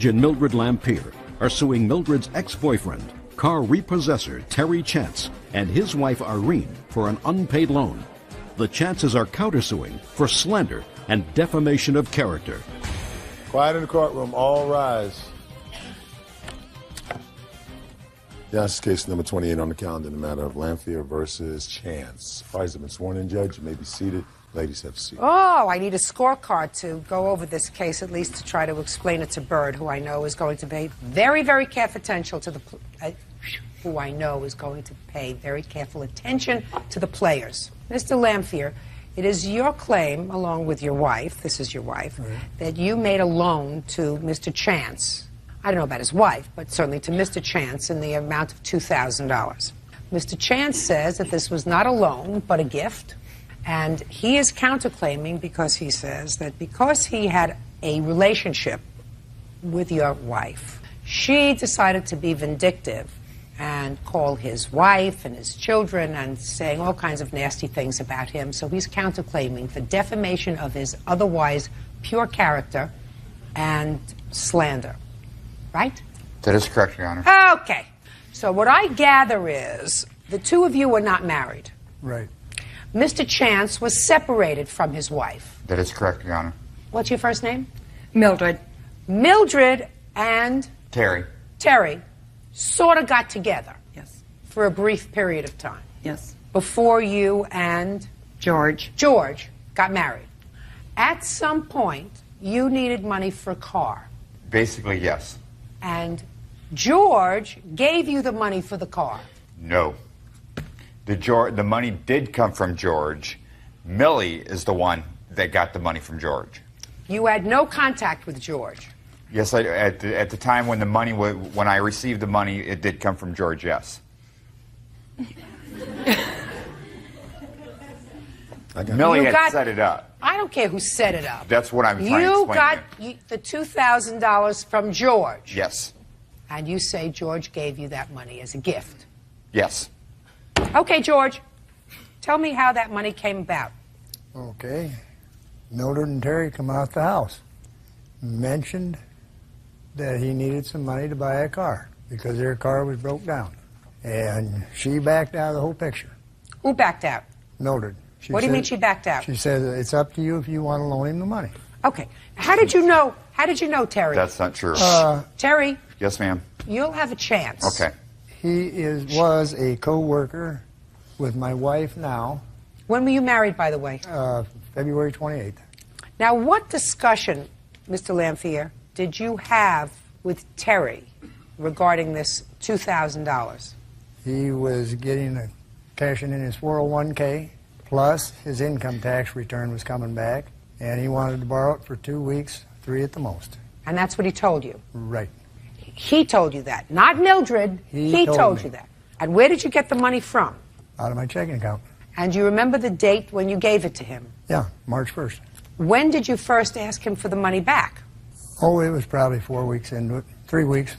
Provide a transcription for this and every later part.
and Mildred Lampier are suing Mildred's ex-boyfriend, car repossessor Terry Chance, and his wife Irene for an unpaid loan. The Chances are countersuing for slander and defamation of character. Quiet in the courtroom, all rise. Yes, case number 28 on the calendar in the matter of Lampier versus Chance. Parties have been sworn in, Judge. You may be seated. Ladies, have a seat. Oh, I need a scorecard to go over this case, at least to try to explain it to Bird, who I know is going to pay very, very careful attention to the players. Mr. Lampier, it is your claim, along with your wife, this is your wife, that you made a loan to Mr. Chance. I don't know about his wife, but certainly to Mr. Chance in the amount of $2,000. Mr. Chance says that this was not a loan, but a gift. And he is counterclaiming because he says that because he had a relationship with your wife, she decided to be vindictive and call his wife and his children and saying all kinds of nasty things about him. So he's counterclaiming for defamation of his otherwise pure character and slander. Right? That is correct, Your Honor. Okay. So what I gather is the two of you were not married. Right. Mr. Chance was separated from his wife. That is correct, Your Honor. What's your first name? Mildred. Mildred and Terry. Terry sort of got together. Yes. For a brief period of time. Yes. Before you and George got married. At some point, you needed money for a car. Basically, yes. And George gave you the money for the car. No. The money did come from George. Millie is the one that got the money from George. You had no contact with George. Yes, at the time when when I received the money, it did come from George, yes. Millie had set it up. I don't care who set it up. That's what I'm trying to explain. You got the $2,000 from George. Yes. And you say George gave you that money as a gift. Yes. Okay, George. Tell me how that money came about. Okay. Mildred and Terry come out the house. Mentioned that he needed some money to buy a car because their car was broke down. And she backed out of the whole picture. Who backed out? Mildred. What do you mean she backed out? She said it's up to you if you want to loan him the money. Okay. How did you know, Terry? That's not true. Terry. Yes, ma'am. You'll have a chance. Okay. He was a co-worker with my wife now. When were you married, by the way? February 28th. Now, what discussion, Mr. Lampier, did you have with Terry regarding this $2,000? He was cashing in his 401k, plus his income tax return was coming back, and he wanted to borrow it for 2 weeks, 3 at the most. And that's what he told you? Right. He told you that, not Mildred. He told you that. And where did you get the money from? Out of my checking account. And you remember the date when you gave it to him? Yeah, March 1st. When did you first ask him for the money back? Oh, it was probably 4 weeks into it. 3 weeks.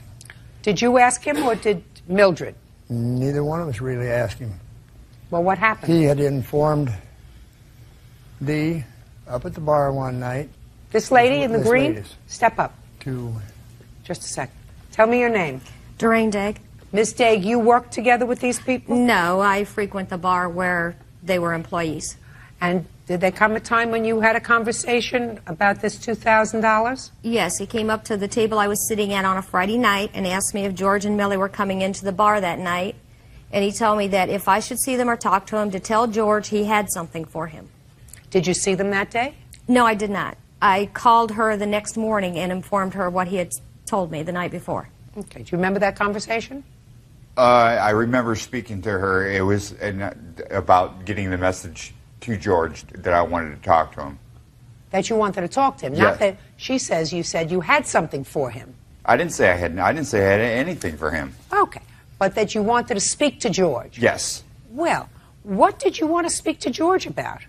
Did you ask him or did Mildred? Neither one of us really asked him. Well, what happened? He had informed Dee up at the bar one night. This lady in the green? Ladies. Step up. Just a second. Tell me your name. Doreen Degg. Miss Degg, you work together with these people? No, I frequent the bar where they were employees. And did there come a time when you had a conversation about this $2,000? Yes, he came up to the table I was sitting at on a Friday night and asked me if George and Millie were coming into the bar that night. And he told me that if I should see them or talk to him, to tell George he had something for him. Did you see them that day? No, I did not. I called her the next morning and informed her what he had told me the night before. Okay. Do you remember that conversation? I remember speaking to her. It was about getting the message to George that I wanted to talk to him. That you wanted to talk to him, yes. Not that she says you said you had something for him. I didn't say I had anything for him. Okay, but that you wanted to speak to George. Yes. Well, what did you want to speak to George about?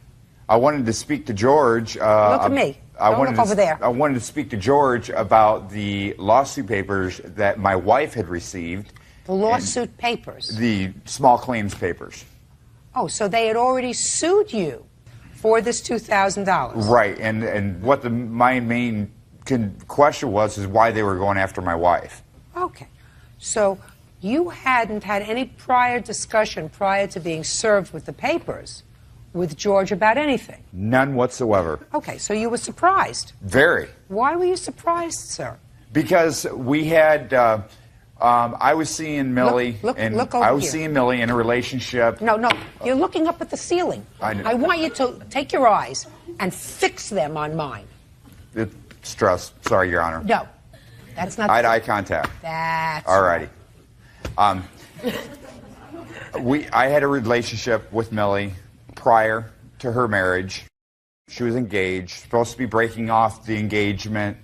I wanted to speak to George. Look at me. Don't look over there. I wanted to speak to George about the lawsuit papers that my wife had received. The lawsuit papers? The small claims papers. Oh, so they had already sued you for this $2,000. Right, and what my main question was is why they were going after my wife. Okay. So you hadn't had any prior discussion prior to being served with the papers with George about anything? None whatsoever. Okay, so you were surprised. Very. Why were you surprised, sir? Because we had, I was seeing Millie, Look and over I was here. seeing Millie in a relationship. No, you're looking up at the ceiling. I know. I want you to take your eyes and fix them on mine. It's stress. Sorry, Your Honor. No, that's not. I had eye contact. That's All righty. I had a relationship with Millie prior to her marriage. She was engaged, supposed to be breaking off the engagement.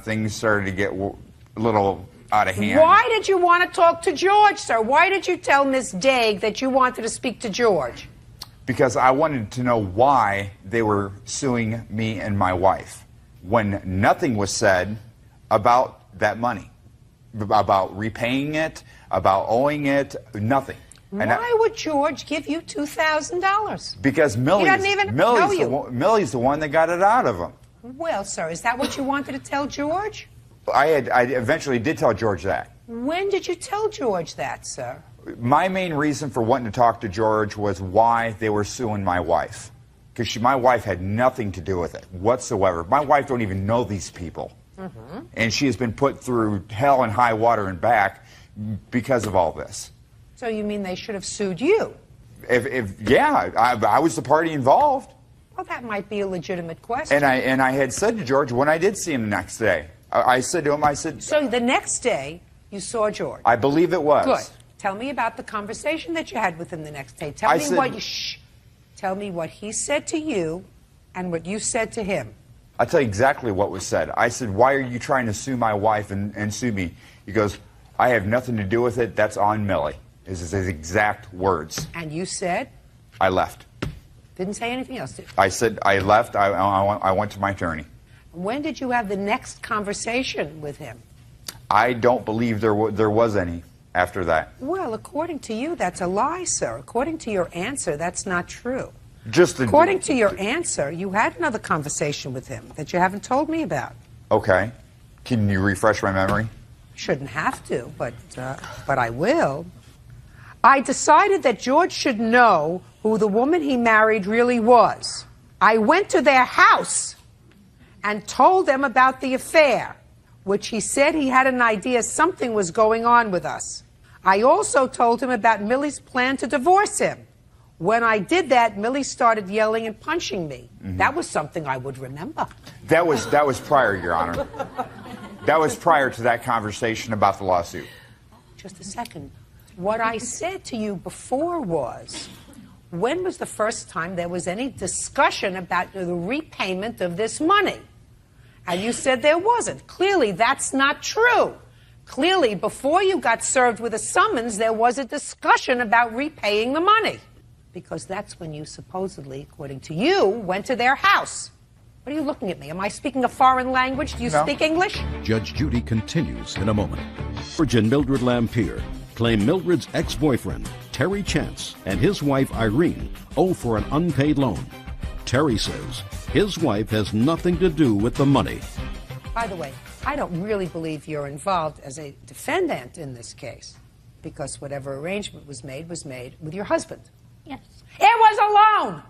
Things started to get a little out of hand. Why did you want to talk to George, sir? Why did you tell Miss Daig that you wanted to speak to George? Because I wanted to know why they were suing me and my wife when nothing was said about that money, about repaying it, about owing it, nothing. Why would George give you $2,000? Because Millie's the one that got it out of him. Well, sir, is that what you wanted to tell George? I eventually did tell George that. When did you tell George that, sir? My main reason for wanting to talk to George was why they were suing my wife. Because my wife had nothing to do with it whatsoever. My wife don't even know these people. Mm-hmm. And she has been put through hell and high water and back because of all this. So you mean they should have sued you? Yeah, I was the party involved. Well, that might be a legitimate question. And I had said to George when I did see him the next day, I said to him, So the next day you saw George? I believe it was. Good. Tell me about the conversation that you had with him the next day. Tell me what he said to you and what you said to him. I'll tell you exactly what was said. I said, why are you trying to sue my wife and sue me? He goes, I have nothing to do with it. That's on Millie. Is his exact words. And you said? I left. Didn't say anything else, did you? I said I left. I went to my attorney. When did you have the next conversation with him? I don't believe there was any after that. Well, according to you, that's a lie, sir. According to your answer, that's not true. According to your answer, you had another conversation with him that you haven't told me about. Okay. Can you refresh my memory? Shouldn't have to, but I will. I decided that George should know who the woman he married really was. I went to their house and told them about the affair, which he said he had an idea something was going on with us. I also told him about Millie's plan to divorce him. When I did that, Millie started yelling and punching me. Mm-hmm. That was something I would remember. That was prior, Your Honor. That was prior to that conversation about the lawsuit. Just a second. What I said to you before was, when was the first time there was any discussion about the repayment of this money? And you said there wasn't. Clearly, that's not true. Clearly, before you got served with a summons, there was a discussion about repaying the money. Because that's when you supposedly, according to you, went to their house. What are you looking at me? Am I speaking a foreign language? Do you speak English? Judge Judy continues in a moment. George and Mildred Lampier claim Mildred's ex-boyfriend, Terry Chance, and his wife, Irene, owe for an unpaid loan. Terry says his wife has nothing to do with the money. By the way, I don't really believe you're involved as a defendant in this case, because whatever arrangement was made with your husband. Yes. It was a loan!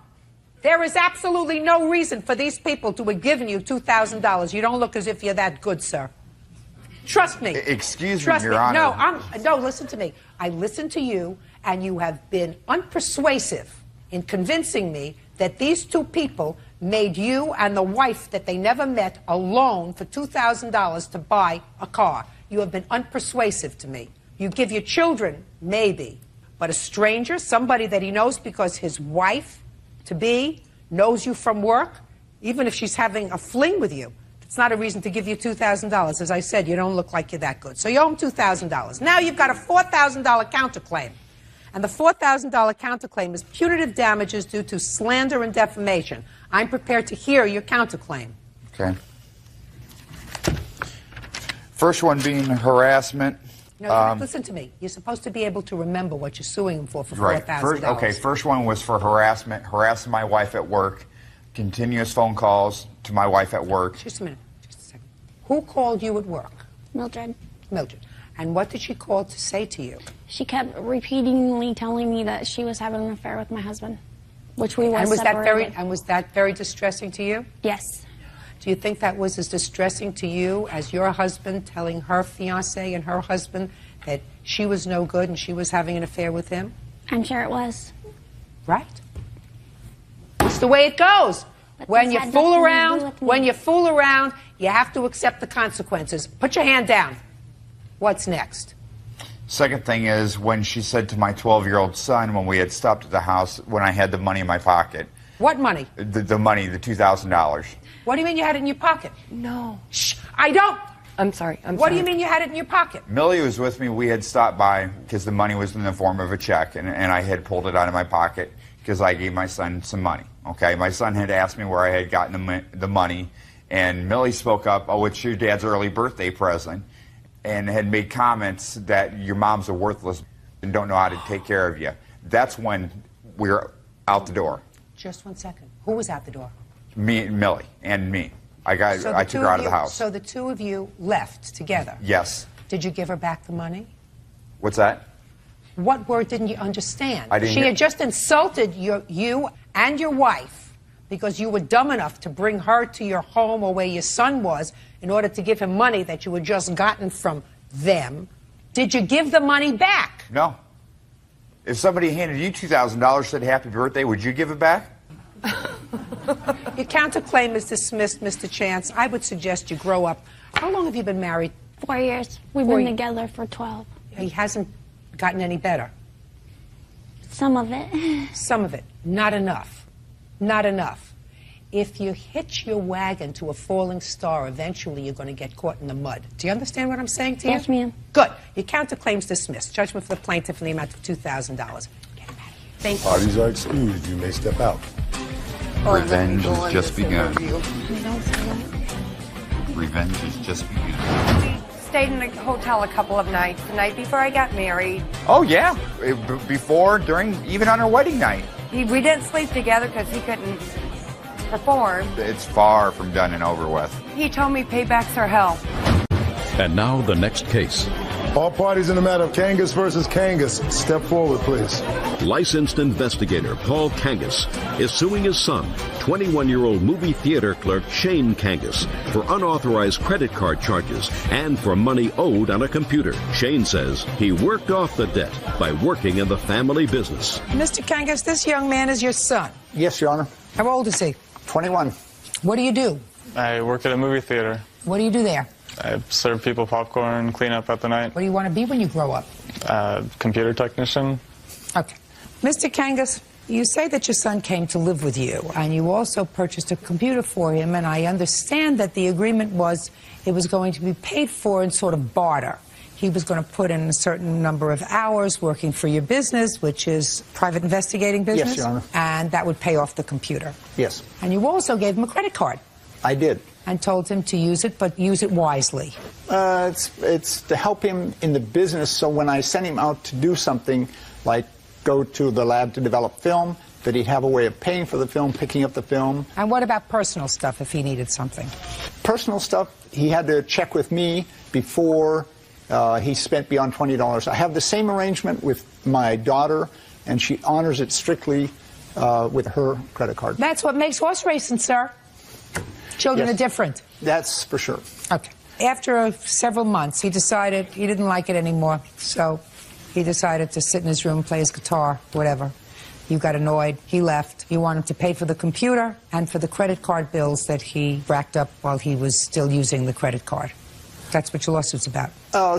There is absolutely no reason for these people to have given you $2,000. You don't look as if you're that good, sir. Trust me. Excuse me, Your Honor. No, listen to me. I listened to you, and you have been unpersuasive in convincing me that these two people made you and the wife that they never met a loan for $2,000 to buy a car. You have been unpersuasive to me. You give your children, maybe, but a stranger, somebody that he knows because his wife-to-be knows you from work, even if she's having a fling with you, it's not a reason to give you $2,000. As I said, you don't look like you're that good. So you owe him $2,000. Now you've got a $4,000 counterclaim. And the $4,000 counterclaim is punitive damages due to slander and defamation. I'm prepared to hear your counterclaim. Okay. First one being harassment. No, listen to me. You're supposed to be able to remember what you're suing him for $4,000. Okay, first one was for harassment, harassing my wife at work, continuous phone calls to my wife at work. Just a minute. Just a second. Who called you at work? Mildred. Mildred. And what did she call to say to you? She kept repeatedly telling me that she was having an affair with my husband, which we were separated. And was that very distressing to you? Yes. Do you think that was as distressing to you as your husband telling her fiancé and her husband that she was no good and she was having an affair with him? I'm sure it was. Right. It's the way it goes. But When this you had fool nothing to do around, with me. when you fool around, you have to accept the consequences. Put your hand down. What's next? Second thing is when she said to my 12-year-old son when we had stopped at the house when I had the money in my pocket. What money? The money, the $2,000. What do you mean you had it in your pocket? No. Shh, I don't. I'm sorry. What do you mean you had it in your pocket? Millie was with me. We had stopped by because the money was in the form of a check, and I had pulled it out of my pocket because I gave my son some money. Okay, my son had asked me where I had gotten the money, and Millie spoke up, oh, it's your dad's early birthday present, and had made comments that your mom's a worthless and don't know how to take care of you. That's when we were out the door. Just 1 second. Who was out the door? Me, Millie, and me. I took her out of the house. So the two of you left together? Yes. Did you give her back the money? What's that? What word didn't you understand? I didn't She hear- had just insulted you and your wife because you were dumb enough to bring her to your home or where your son was in order to give him money that you had just gotten from them. Did you give the money back? No. If somebody handed you $2,000, said happy birthday, would you give it back? Your counterclaim is dismissed, Mr. Chance. I would suggest you grow up. How long have you been married? 4 years. We've 4 been years. together for 12. He hasn't gotten any better. Some of it. Some of it. Not enough. Not enough. If you hitch your wagon to a falling star, eventually you're going to get caught in the mud. Do you understand what I'm saying to you? Yes, ma'am. Good. Your counterclaim's dismissed. Judgment for the plaintiff in the amount of $2,000. Get him out of here. Thank you. Parties are excused. You may step out. Revenge has just begun. We don't say that. Revenge has just begun. Stayed in the hotel a couple of nights. The night before I got married. Oh, yeah. Before, during, even on our wedding night. We didn't sleep together because he couldn't perform. It's far from done and over with. He told me paybacks are hell. And now the next case. All parties in the matter of Kangas versus Kangas, step forward, please. Licensed investigator Paul Kangas is suing his son, 21-year-old movie theater clerk Shane Kangas, for unauthorized credit card charges and for money owed on a computer. Shane says he worked off the debt by working in the family business. Mr. Kangas, this young man is your son. Yes, Your Honor. How old is he? 21. What do you do? I work at a movie theater. What do you do there? I serve people popcorn, clean up at the night. What do you want to be when you grow up? Computer technician. Okay. Mr. Kangas, you say that your son came to live with you, and you also purchased a computer for him, and I understand that the agreement was it was going to be paid for in sort of barter. He was going to put in a certain number of hours working for your business, which is private investigating business. Yes, Your Honor. And that would pay off the computer. Yes, And you also gave him a credit card I did. and told him to use it, but use it wisely. It's to help him in the business, so when I send him out to do something, like go to the lab to develop film, that he'd have a way of paying for the film, picking up the film. And what about personal stuff if he needed something? Personal stuff, he had to check with me before he spent beyond $20. I have the same arrangement with my daughter, and she honors it strictly with her credit card. That's what makes horse racing, sir. Children Yes. are different. That's for sure. Okay. After several months, he decided he didn't like it anymore, so he decided to sit in his room, play his guitar, whatever. You got annoyed. He left. You wanted to pay for the computer and for the credit card bills that he racked up while he was still using the credit card. That's what your lawsuit's about.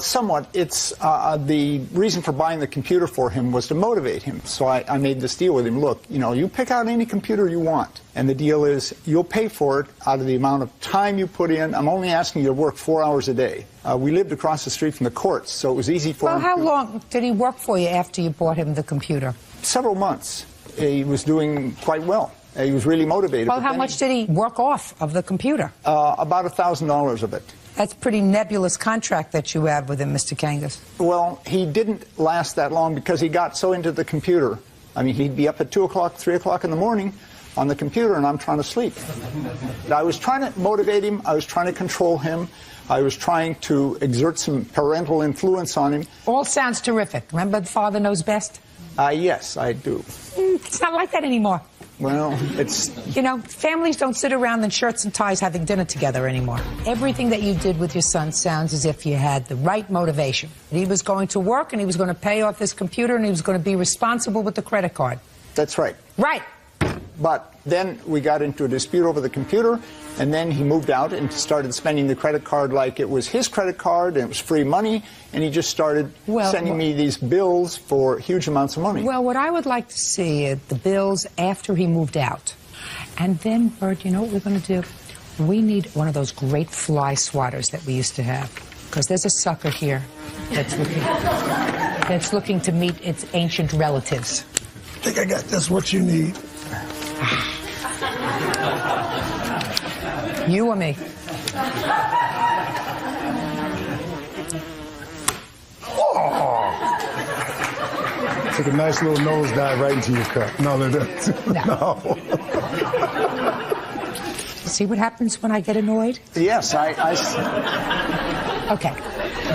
Somewhat. It's the reason for buying the computer for him was to motivate him. So I made this deal with him. Look, you pick out any computer you want, and the deal is you'll pay for it out of the amount of time you put in. I'm only asking you to work 4 hours a day. We lived across the street from the courts, so it was easy for Well, him. how long did he work for you after you bought him the computer? Several months. He was doing quite well. He was really motivated. Well, but how then much did he work off of the computer? About $1,000 of it. That's a pretty nebulous contract that you have with him, Mr. Kangas. Well, he didn't last that long because he got so into the computer. I mean, he'd be up at 2 o'clock, 3 o'clock in the morning on the computer, and I'm trying to sleep. I was trying to motivate him. I was trying to control him. I was trying to exert some parental influence on him. All sounds terrific. Remember the father knows best? Yes, I do. It's not like that anymore. Well, it's... You know, families don't sit around in shirts and ties having dinner together anymore. Everything that you did with your son sounds as if you had the right motivation. He was going to work, and he was going to pay off his computer, and he was going to be responsible with the credit card. That's right. Right. But then we got into a dispute over the computer, and then he moved out and started spending the credit card like it was his credit card, and it was free money, and he just started sending me these bills for huge amounts of money. Well, what I would like to see is the bills after he moved out. And then, Bert, you know what we're going to do? We need one of those great fly swatters that we used to have, because there's a sucker here that's looking to meet its ancient relatives. I think I got just what you need. You or me? Oh! Took a nice little nosedive right into your cup. No, no. See what happens when I get annoyed? Yes, Okay.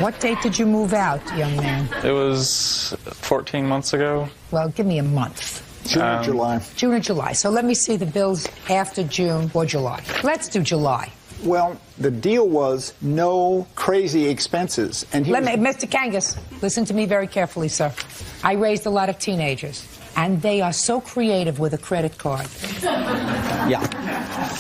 What date did you move out, young man? It was 14 months ago. Well, give me a month. June or July. June or July. So let me see the bills after June or July. Let's do July. Well, the deal was no crazy expenses. And Mr. Kangas, listen to me very carefully, sir. I raised a lot of teenagers, and they are so creative with a credit card. Yeah.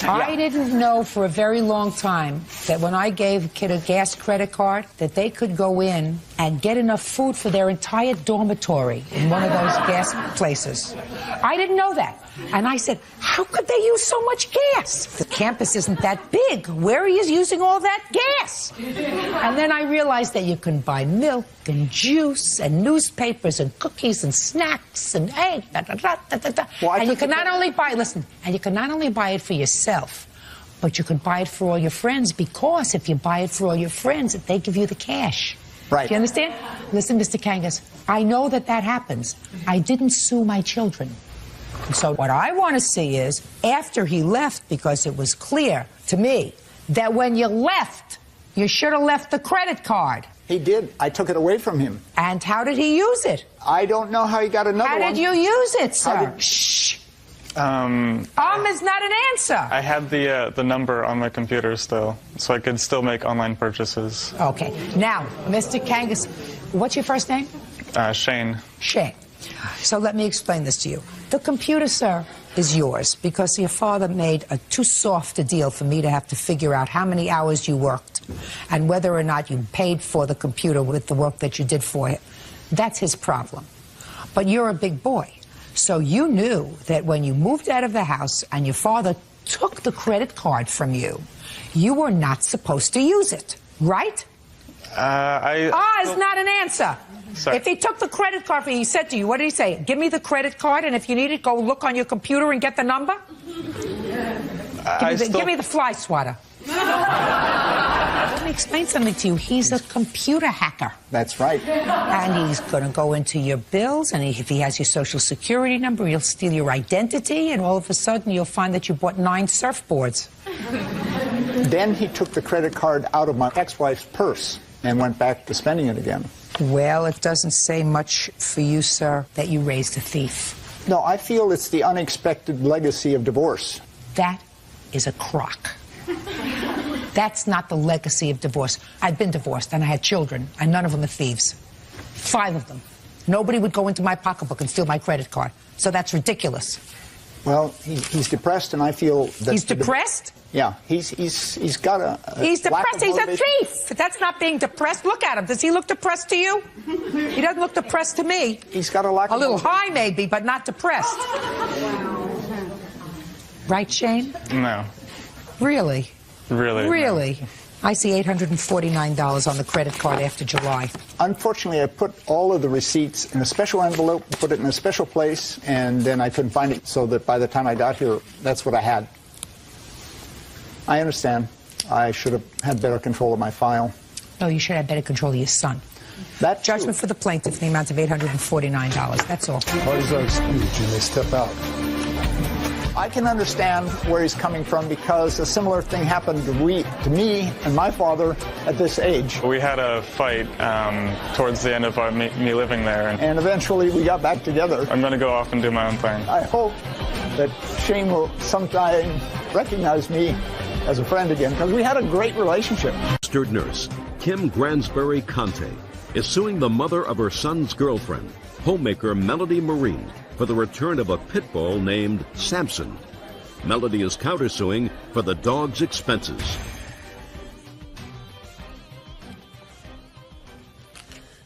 I didn't know for a very long time that when I gave a kid a gas credit card, that they could go in and get enough food for their entire dormitory in one of those gas places. I didn't know that. And I said, how could they use so much gas? The campus isn't that big. Where are you using all that gas? And then I realized that you can buy milk and juice and newspapers and cookies and snacks and eggs. And you can not only buy, listen, and you can not only buy it for yourself, but you can buy it for all your friends, because if you buy it for all your friends, they give you the cash. Right. Do you understand? Listen, Mr. Kangas, I know that happens. I didn't sue my children. So what I want to see is, after he left, because it was clear to me that when you left, you should have left the credit card. He did. I took it away from him. And how did he use it? I don't know how he got another one. How did you use it, sir? Shh. Is not an answer. I had the number on my computer still, so I could still make online purchases. Okay. Now, Mr. Kangas, what's your first name? Shane. Shane. So let me explain this to you. The computer, sir, is yours because your father made a too soft a deal for me to have to figure out how many hours you worked and whether or not you paid for the computer with the work that you did for him. That's his problem. But you're a big boy, so you knew that when you moved out of the house and your father took the credit card from you, you were not supposed to use it, right? Is not an answer. Sorry. If he took the credit card from you, he said to you, what did he say? Give me the credit card, and if you need it, go look on your computer and get the number? Give me the fly swatter. Let me explain something to you. He's a computer hacker. That's right. And he's going to go into your bills, and if he has your social security number, he'll steal your identity, and all of a sudden you'll find that you bought 9 surfboards. Then he took the credit card out of my ex-wife's purse and went back to spending it again. Well, it doesn't say much for you, sir, that you raised a thief. No, I feel it's the unexpected legacy of divorce. That is a crock. That's not the legacy of divorce. I've been divorced, and I had children, and none of them are thieves. 5 of them. Nobody would go into my pocketbook and steal my credit card. So that's ridiculous. Well, he's depressed, and I feel that... He's depressed? Yeah, he's got a he's depressed. He's a thief. That's not being depressed. Look at him. Does he look depressed to you? He doesn't look depressed to me. He's got a lack of... A little high, maybe, but not depressed. Right, Shane? No. Really? Really? Really? I see $849 on the credit card after July. Unfortunately, I put all of the receipts in a special envelope, put it in a special place, and then I couldn't find it, so that by the time I got here, that's what I had. I understand. I should have had better control of my file. No, you should have better control of your son. That judgment for the plaintiff in the amount of $849. That's all. Parties are excused. You may step out. I can understand where he's coming from because a similar thing happened to me and my father at this age. We had a fight towards the end of me living there. And eventually we got back together. I'm going to go off and do my own thing. I hope that Shane will sometime recognize me as a friend again because we had a great relationship. Registered nurse Kim Gransbury Conte is suing the mother of her son's girlfriend, homemaker Melody Marine, for the return of a pit bull named Samson. Melody is countersuing for the dog's expenses.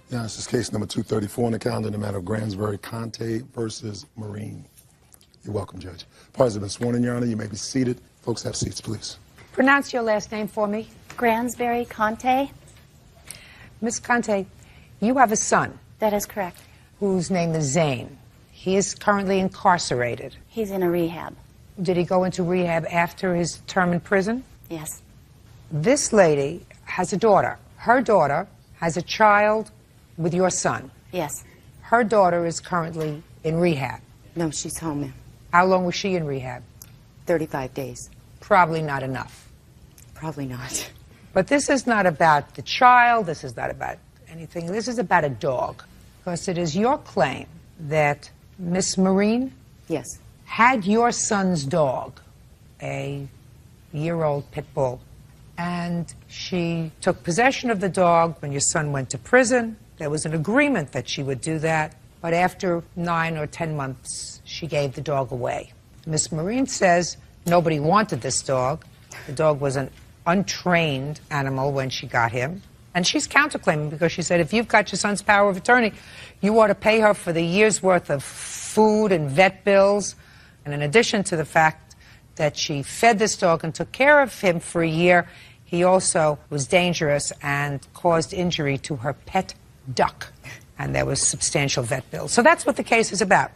Yeah, this is case number 234 on the calendar in the matter of Gransbury Conte versus Marine. You're welcome, Judge. Parties have been sworn in, Your Honor. You may be seated. Folks, have seats, please. Pronounce your last name for me. Gransbury Conte. Miss Conte, you have a son. That is correct. Whose name is Zane. He is currently incarcerated. He's in a rehab. Did he go into rehab after his term in prison? Yes. This lady has a daughter. Her daughter has a child with your son. Yes. Her daughter is currently in rehab. No, she's home, ma'am. How long was she in rehab? 35 days. Probably not enough. Probably not. But this is not about the child. This is not about anything. This is about a dog. Because it is your claim that Miss Marine Yes. had your son's dog, a year-old pit bull, and she took possession of the dog when your son went to prison. There was an agreement that she would do that, but after 9 or 10 months, she gave the dog away. Miss Marine says nobody wanted this dog. The dog was an untrained animal when she got him. And she's counterclaiming because she said if you've got your son's power of attorney, you ought to pay her for the year's worth of food and vet bills. And in addition to the fact that she fed this dog and took care of him for a year, he also was dangerous and caused injury to her pet duck. And there was substantial vet bills. So that's what the case is about.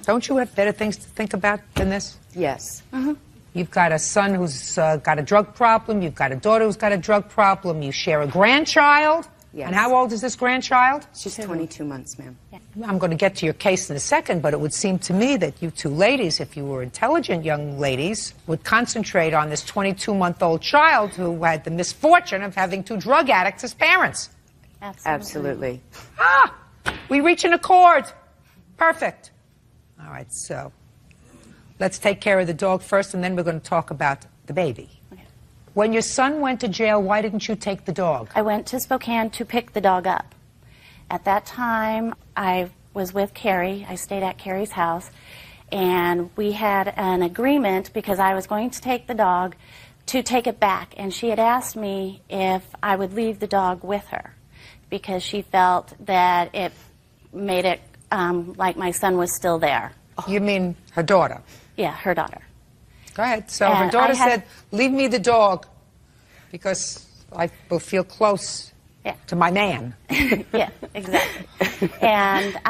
Don't you have better things to think about than this? Yes. Mm-hmm. You've got a son who's got a drug problem. You've got a daughter who's got a drug problem. You share a grandchild. Yes. And how old is this grandchild? She's 22 months, ma'am. I'm going to get to your case in a second, but it would seem to me that you two ladies, if you were intelligent young ladies, would concentrate on this 22-month-old child who had the misfortune of having 2 drug addicts as parents. Absolutely. Ah! We reach an accord. Perfect. All right, so let's take care of the dog first, and then we're going to talk about the baby. Okay. When your son went to jail, why didn't you take the dog? I went to Spokane to pick the dog up. At that time, I was with Carrie. I stayed at Carrie's house, and we had an agreement because I was going to take the dog to take it back, and she had asked me if I would leave the dog with her because she felt that it made it like my son was still there. You mean her daughter? Yeah, her daughter. Go ahead. So And her daughter I had- said, leave me the dog because I will feel close to my man. Yeah, exactly. And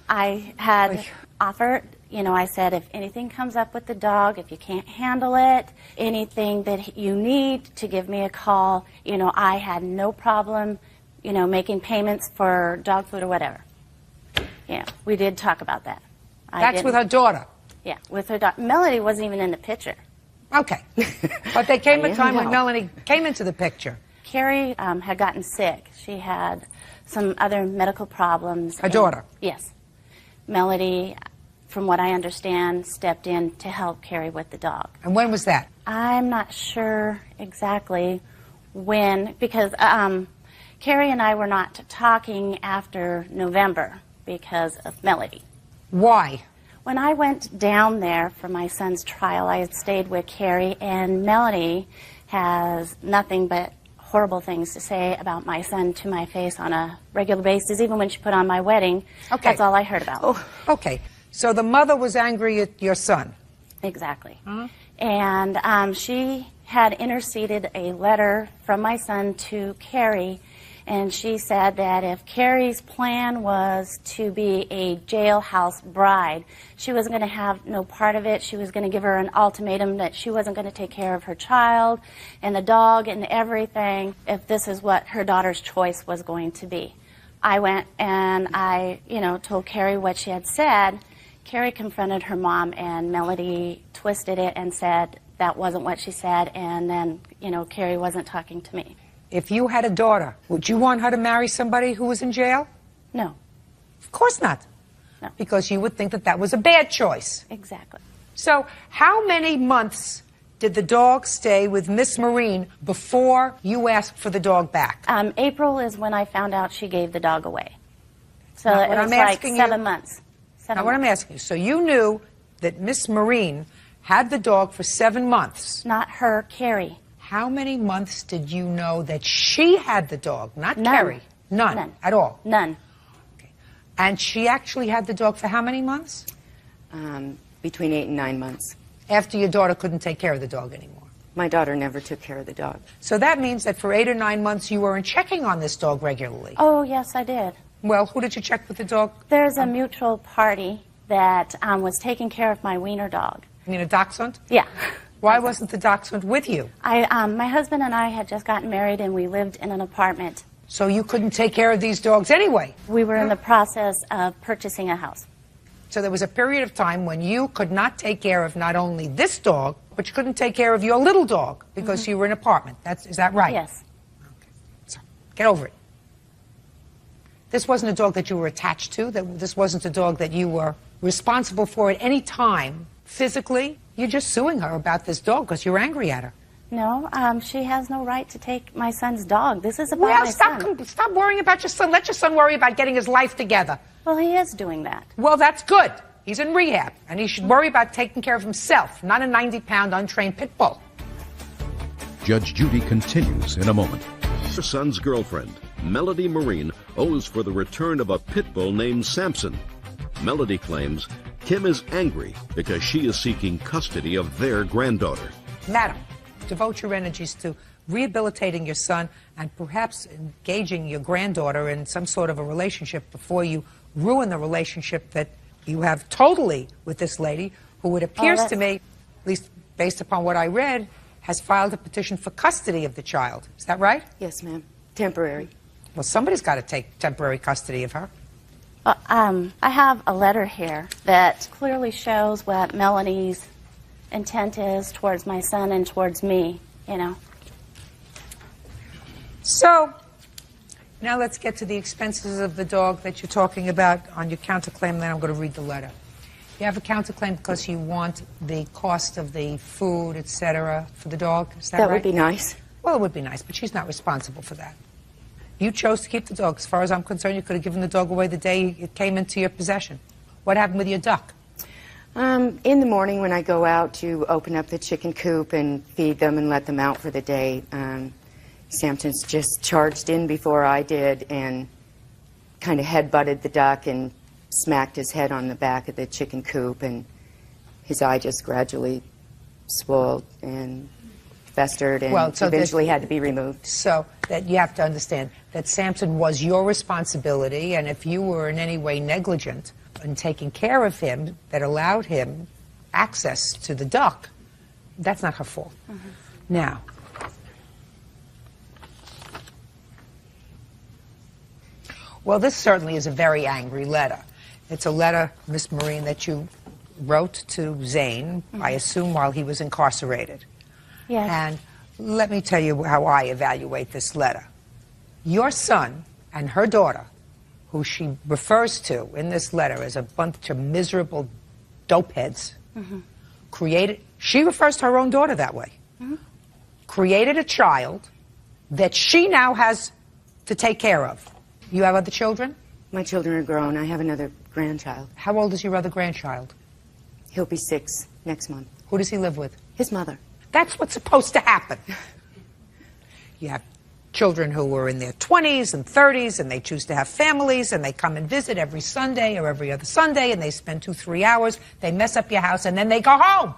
I had offered, I said, if anything comes up with the dog, if you can't handle it, anything that you need to give me a call, I had no problem, making payments for dog food or whatever. Yeah, we did talk about that. That's with her daughter? Yeah, with her daughter. Melody wasn't even in the picture. Okay. But there came a time when Melanie came into the picture. Carrie had gotten sick. She had some other medical problems. Her daughter? Yes. Melody, from what I understand, stepped in to help Carrie with the dog. And when was that? I'm not sure exactly when, because Carrie and I were not talking after November because of Melody. Why? When I went down there for my son's trial, I had stayed with Carrie, and Melody has nothing but horrible things to say about my son to my face on a regular basis, even when she put on my wedding. Okay. That's all I heard about. Oh, okay. So the mother was angry at your son? Exactly. And she had interceded a letter from my son to Carrie, and she said that if Carrie's plan was to be a jailhouse bride, she wasn't going to have no part of it. She was going to give her an ultimatum that she wasn't going to take care of her child and the dog and everything if this is what her daughter's choice was going to be. I went and I, told Carrie what she had said. Carrie confronted her mom, and Melody twisted it and said that wasn't what she said, and then, you know, Carrie wasn't talking to me. If you had a daughter, would you want her to marry somebody who was in jail? No. Of course not. No. Because you would think that that was a bad choice. Exactly. So how many months did the dog stay with Miss Marine before you asked for the dog back? April is when I found out she gave the dog away. So Now, it what was I'm like asking 7 you- months. Now, what I'm asking you, so you knew that Miss Marine had the dog for 7 months. Not her, Carrie. How many months did you know that she had the dog, not None. Carrie? None. None. At all? None. And she actually had the dog for how many months? Between 8 and 9 months. After your daughter couldn't take care of the dog anymore. My daughter never took care of the dog. So that means that for 8 or 9 months you weren't checking on this dog regularly. Oh, yes, I did. Well, who did you check with the dog? There's a mutual party that was taking care of my wiener dog. You mean a dachshund? Yeah. Why wasn't the dachshund with you? My husband and I had just gotten married, and we lived in an apartment. So you couldn't take care of these dogs anyway? We were in the process of purchasing a house. So there was a period of time when you could not take care of not only this dog, but you couldn't take care of your little dog because you were in an apartment. Is that right? Yes. Okay. So get over it. This wasn't a dog that you were attached to. This wasn't a dog that you were responsible for at any time physically. You're just suing her about this dog because you're angry at her. No, she has no right to take my son's dog. This is about Well, my son. stop worrying about your son. Let your son worry about getting his life together. Well, he is doing that. Well, that's good. He's in rehab, and he should worry about taking care of himself, not a 90-pound untrained pit bull. Judge Judy continues in a moment. Her son's girlfriend, Melody Marine, owes for the return of a pit bull named Samson. Melody claims Kim is angry because she is seeking custody of their granddaughter. Madam, devote your energies to rehabilitating your son and perhaps engaging your granddaughter in some sort of a relationship before you ruin the relationship that you have totally with this lady who, it appears to me, at least based upon what I read, has filed a petition for custody of the child. Is that right? Yes, ma'am. Temporary. Well, somebody's got to take temporary custody of her. I have a letter here that clearly shows what Melanie's intent is towards my son and towards me, you know. So, now let's get to the expenses of the dog that you're talking about on your counterclaim, then I'm going to read the letter. You have a counterclaim because you want the cost of the food, etc., for the dog, is that right? That would be nice. Well, it would be nice, but she's not responsible for that. You chose to keep the dog. As far as I'm concerned, you could have given the dog away the day it came into your possession. What happened with your duck? In the morning when I go out to open up the chicken coop and feed them and let them out for the day, Samson's just charged in before I did and kind of head-butted the duck and smacked his head on the back of the chicken coop, and his eye just gradually swelled and festered and eventually had to be removed. So that you have to understand that Samson was your responsibility, and if you were in any way negligent in taking care of him that allowed him access to the duck, that's not her fault. Now, well, this certainly is a very angry letter. It's a letter, Miss Marine, that you wrote to Zane, I assume while he was incarcerated. Yes. And let me tell you how I evaluate this letter. Your son and her daughter, who she refers to in this letter as a bunch of miserable dopeheads, she refers to her own daughter that way, created a child that she now has to take care of. You have other children? My children are grown. I have another grandchild. How old is your other grandchild? He'll be 6 next month. Who does he live with? His mother. That's what's supposed to happen. You have children who are in their 20s and 30s, and they choose to have families, and they come and visit every Sunday or every other Sunday, and they spend 2-3 hours. They mess up your house, and then they go home.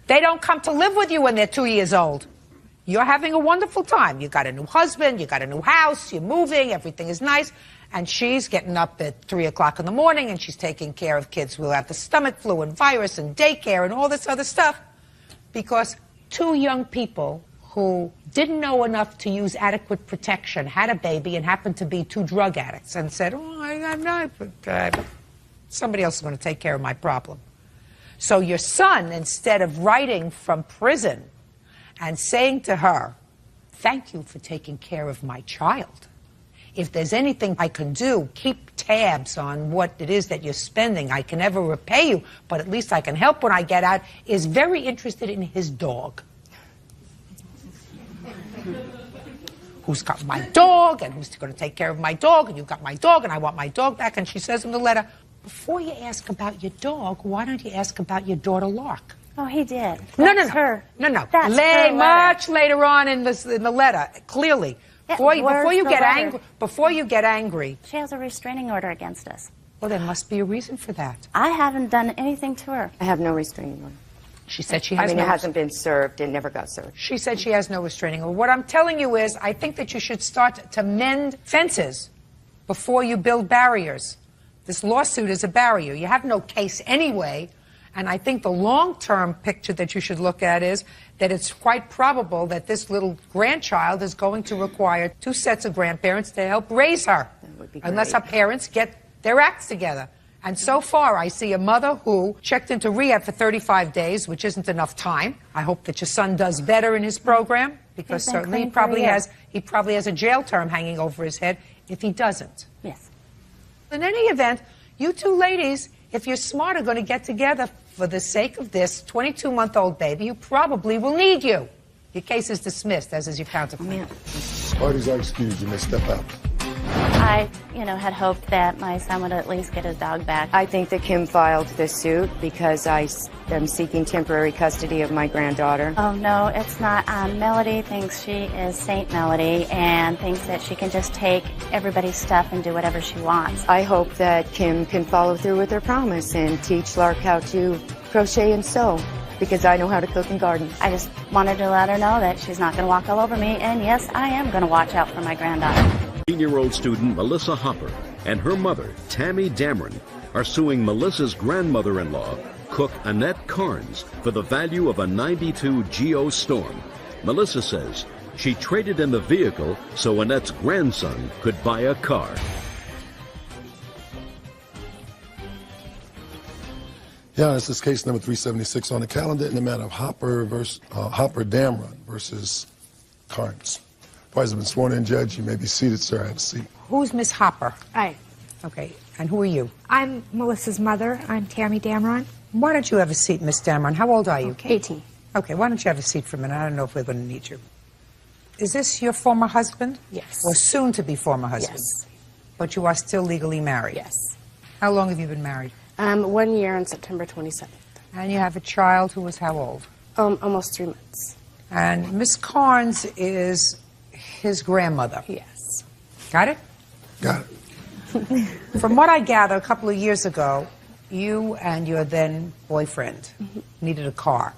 They don't come to live with you when they're 2 years old. You're having a wonderful time. You got a new husband, you got a new house, you're moving, everything is nice. And she's getting up at 3 o'clock in the morning, and she's taking care of kids who have the stomach flu and virus and daycare and all this other stuff. Because 2 young people who didn't know enough to use adequate protection had a baby and happened to be 2 drug addicts and said, oh, I'm not. Somebody else is going to take care of my problem. So your son, instead of writing from prison and saying to her, thank you for taking care of my child. If there's anything I can do, keep tabs on what it is that you're spending. I can never repay you, but at least I can help when I get out, is very interested in his dog. Who's got my dog, and who's going to take care of my dog, and you've got my dog, and I want my dog back. And she says in the letter, before you ask about your dog, why don't you ask about your daughter Lark? Oh, he did. No. That's her. No. That's her letter. Much later on in the letter, clearly. Before you get angry. She has a restraining order against us. Well, there must be a reason for that. I haven't done anything to her. I have no restraining order. She said she has it hasn't been served. It never got served. She said she has no restraining order. What I'm telling you is, I think that you should start to mend fences before you build barriers. This lawsuit is a barrier. You have no case anyway, and I think the long-term picture that you should look at is that it's quite probable that this little grandchild is going to require 2 sets of grandparents to help raise her, unless her parents get their acts together. And so far, I see a mother who checked into rehab for 35 days, which isn't enough time. I hope that your son does better in his program, because certainly he probably has a jail term hanging over his head if he doesn't. Yes. In any event, you two ladies, if you're smart, are going to get together for the sake of this 22-month-old baby who probably will need you. Your case is dismissed, as is your counterclaim. Parties are excused. You may step out. I, had hoped that my son would at least get his dog back. I think that Kim filed this suit because I am seeking temporary custody of my granddaughter. Oh, no, it's not. Melody thinks she is Saint Melody and thinks that she can just take everybody's stuff and do whatever she wants. I hope that Kim can follow through with her promise and teach Lark how to crochet and sew, because I know how to cook and garden. I just wanted to let her know that she's not going to walk all over me, and yes, I am going to watch out for my granddaughter. 18-year-old student Melissa Hopper and her mother, Tammy Dameron, are suing Melissa's grandmother-in-law, cook Annette Carnes, for the value of a '92 Geo Storm. Melissa says she traded in the vehicle so Annette's grandson could buy a car. Yeah, this is case number 376 on the calendar in the matter of Hopper Dameron versus Carnes. Parties have been sworn in, Judge. You may be seated, sir. Have a seat. Who's Miss Hopper? Hi. Okay, and who are you? I'm Melissa's mother. I'm Tammy Dameron. Why don't you have a seat, Miss Dameron? How old are you? Okay. 18. Okay, why don't you have a seat for a minute? I don't know if we're going to need you. Is this your former husband? Yes. Or soon-to-be former husband? Yes. But you are still legally married? Yes. How long have you been married? 1 year on September 27th. And you have a child who was how old? Almost 3 months. And Miss Carnes is his grandmother? Yes. Got it? Got it. From what I gather, a couple of years ago, you and your then boyfriend needed a car.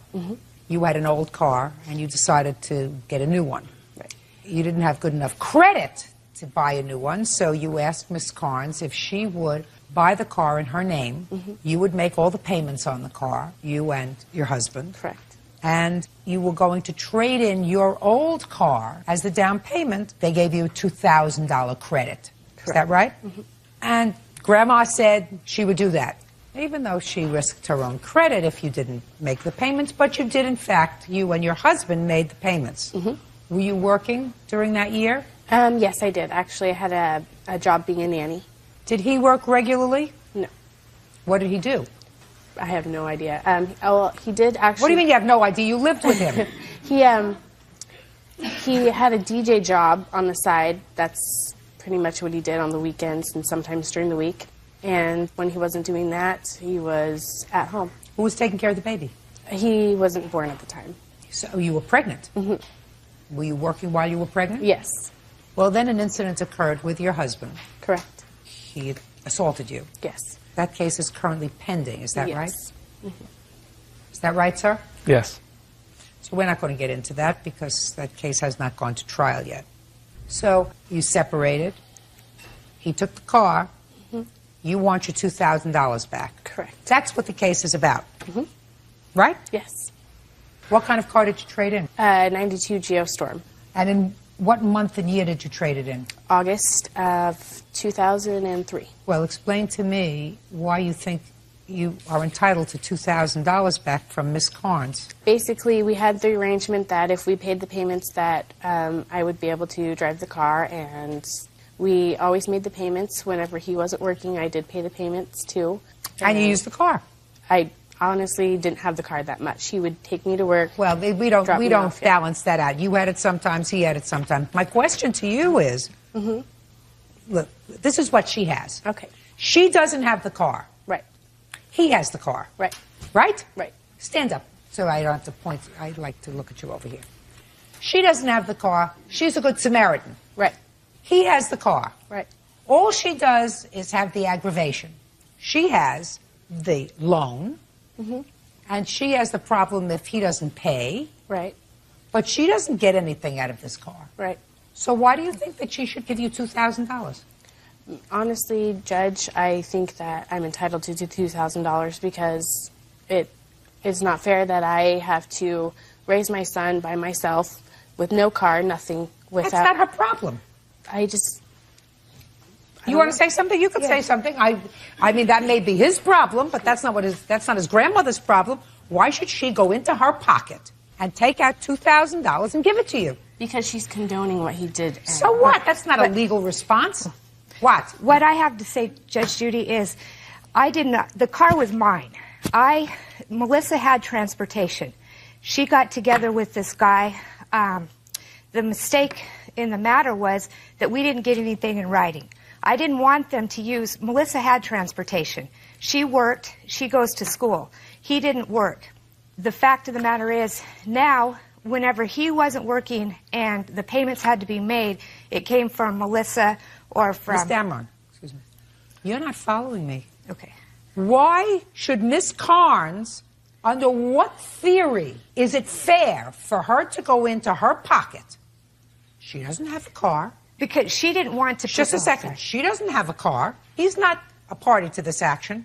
You had an old car, and you decided to get a new one. Right. You didn't have good enough credit to buy a new one, so you asked Miss Carnes if she would buy the car in her name. You would make all the payments on the car, you and your husband. Correct. And you were going to trade in your old car as the down payment. They gave you a $2,000 credit. Correct. Is that right? And Grandma said she would do that, even though she risked her own credit if you didn't make the payments. But you did, in fact, you and your husband made the payments. Were you working during that year? Yes, I did. Actually, I had a job being a nanny. Did he work regularly? No. What did he do? I have no idea. He did actually... What do you mean you have no idea? You lived with him. He had a DJ job on the side. That's pretty much what he did on the weekends and sometimes during the week. And when he wasn't doing that, he was at home. Who was taking care of the baby? He wasn't born at the time. So you were pregnant? Were you working while you were pregnant? Yes. Well, then an incident occurred with your husband. Correct. He assaulted you. Yes. That case is currently pending, is that Yes. right? Is that right, sir? Yes. So we're not going to get into that because that case has not gone to trial yet. So you separated. He took the car. You want your $2,000 back. Correct. That's what the case is about. Right? Yes. What kind of car did you trade in? 92 Geostorm. And in What month and year did you trade it in? August of 2003. Well, explain to me why you think you are entitled to $2,000 back from Miss Carnes. Basically, we had the arrangement that if we paid the payments that I would be able to drive the car, and we always made the payments. Whenever he wasn't working, I did pay the payments too. And you used the car? I honestly didn't have the car that much. He would take me to work. Well, we don't balance that out. You had it sometimes, he had it sometimes. My question to you is, look, this is what she has. Okay. She doesn't have the car. Right. He has the car. Right. Right? Right. Stand up so I don't have to point. I'd like to look at you over here. She doesn't have the car. She's a good Samaritan. Right. He has the car. Right. All she does is have the aggravation. She has the loan, and she has the problem if he doesn't pay. Right. But she doesn't get anything out of this car. Right. So why do you think that she should give you $2,000? Honestly, Judge, I think that I'm entitled to $2,000 because it is not fair that I have to raise my son by myself with no car, nothing. Without. That's not her problem. You want to say something? You could say something. I mean, that may be his problem, but that's not his grandmother's problem. Why should she go into her pocket and take out $2,000 and give it to you? Because she's condoning what he did. So what? That's not a legal response. What? What I have to say, Judge Judy, is the car was mine. Melissa had transportation. She got together with this guy. The mistake in the matter was that we didn't get anything in writing. I didn't want them to use, Melissa had transportation. She worked, she goes to school. He didn't work. The fact of the matter is, now, whenever he wasn't working and the payments had to be made, it came from Melissa or from... Ms. Damron, excuse me. You're not following me. Okay. Why should Miss Carnes, under what theory is it fair for her to go into her pocket? She doesn't have a car. Because she didn't want to... Just a second. She doesn't have a car. He's not a party to this action.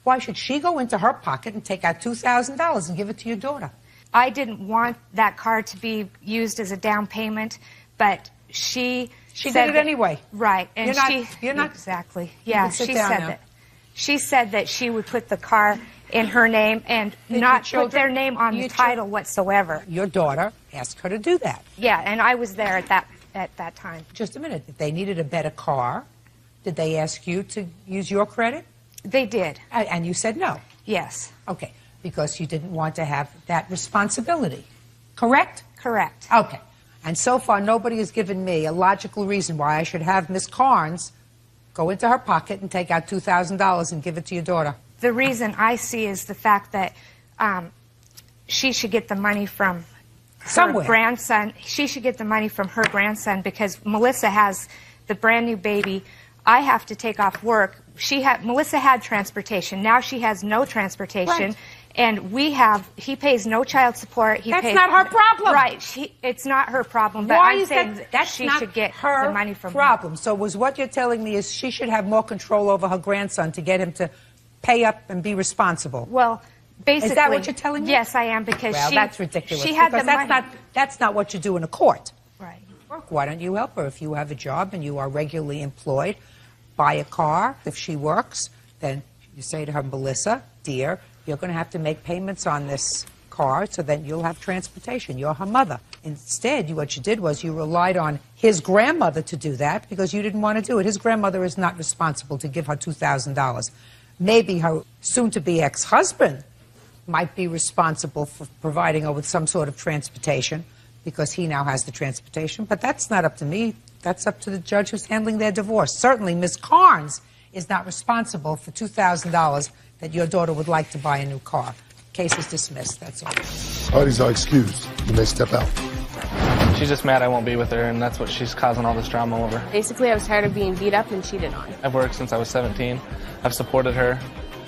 Why should she go into her pocket and take out $2,000 and give it to your daughter? I didn't want that car to be used as a down payment, but she did it anyway. Right. And you're not exactly. Yeah, she said that. She said that she would put the car in her name and not put their name on the title whatsoever. Your daughter asked her to do that. Yeah, and I was there at that time. Just a minute. If they needed a better car, did they ask you to use your credit? They did. And you said no? Yes. Okay. Because you didn't want to have that responsibility. Correct? Correct. Okay. And so far, nobody has given me a logical reason why I should have Miss Carnes go into her pocket and take out $2,000 and give it to your daughter. The reason I see is the fact that she should get the money from her grandson. She should get the money from her grandson because Melissa has the brand new baby. I have to take off work. Melissa had transportation. Now she has no transportation. Right. And he pays no child support. That's not her problem. Right. It's not her problem. But I'm saying that she should get the money from problem. So what you're telling me is she should have more control over her grandson to get him to pay up and be responsible. Well, basically. Is that what you're telling me? Yes, I am, because that's ridiculous. She had because that's not what you do in a court. Right. Why don't you help her? If you have a job and you are regularly employed, buy a car. If she works, then you say to her, Melissa, dear, you're going to have to make payments on this car so that you'll have transportation. You're her mother. Instead, what you did was you relied on his grandmother to do that because you didn't want to do it. His grandmother is not responsible to give her $2,000. Maybe her soon-to-be ex-husband might be responsible for providing her with some sort of transportation because he now has the transportation. But that's not up to me. That's up to the judge who's handling their divorce. Certainly, Ms. Carnes is not responsible for $2,000 that your daughter would like to buy a new car. Case is dismissed, that's all. Parties are excused. You may step out. She's just mad I won't be with her, and that's what she's causing all this drama over. Basically, I was tired of being beat up and cheated on. I've worked since I was 17. I've supported her.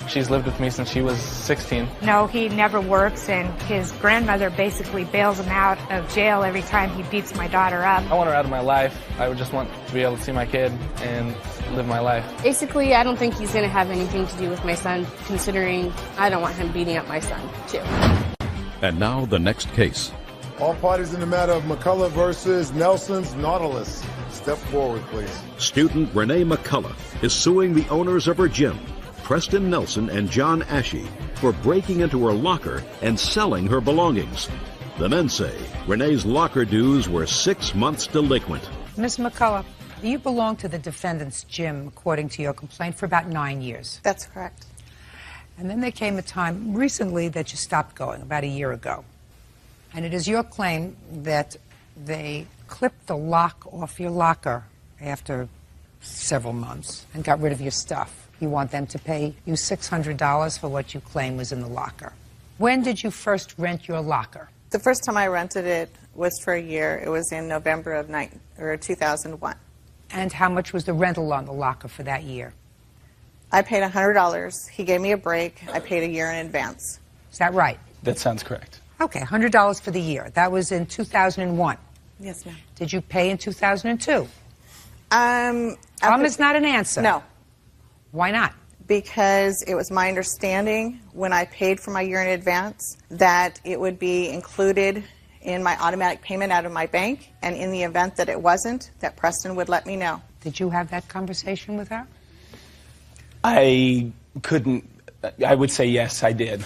She's lived with me since she was 16. No, he never works, and his grandmother basically bails him out of jail every time he beats my daughter up. I want her out of my life. I would just want to be able to see my kid and live my life. Basically, I don't think he's going to have anything to do with my son, considering I don't want him beating up my son, too. And now the next case. All parties in the matter of McCullough versus Nelson's Nautilus. Step forward, please. Student Renee McCullough is suing the owners of her gym, Preston Nelson and John Ashey, for breaking into her locker and selling her belongings. The men say Renee's locker dues were 6 months delinquent. Ms. McCullough, you belonged to the defendant's gym, according to your complaint, for about 9 years. That's correct. And then there came a time recently that you stopped going, about a year ago. And it is your claim that they clipped the lock off your locker after several months and got rid of your stuff. You want them to pay you $600 for what you claim was in the locker. When did you first rent your locker? The first time I rented it was for a year. It was in November of 2001. And how much was the rental on the locker for that year? I paid $100. He gave me a break. I paid a year in advance. Is that right? That sounds correct. Okay, $100 for the year. That was in 2001. Yes, ma'am. Did you pay in 2002? Is not an answer. No. Why not? Because it was my understanding when I paid for my year in advance that it would be included in my automatic payment out of my bank, and in the event that it wasn't, that Preston would let me know. Did you have that conversation with her? I couldn't. I would say yes, I did.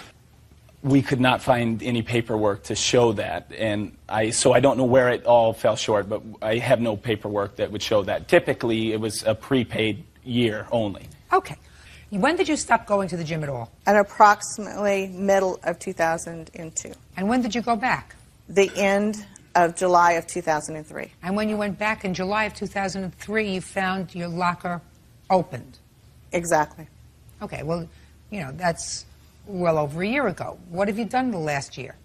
We could not find any paperwork to show that, and so I don't know where it all fell short, but I have no paperwork that would show that. Typically, it was a prepaid year only. Okay. When did you stop going to the gym at all? At approximately middle of 2002. And when did you go back? The end of July of 2003. And when you went back in July of 2003, you found your locker opened? Exactly. Okay, well, that's well over a year ago. What have you done the last year?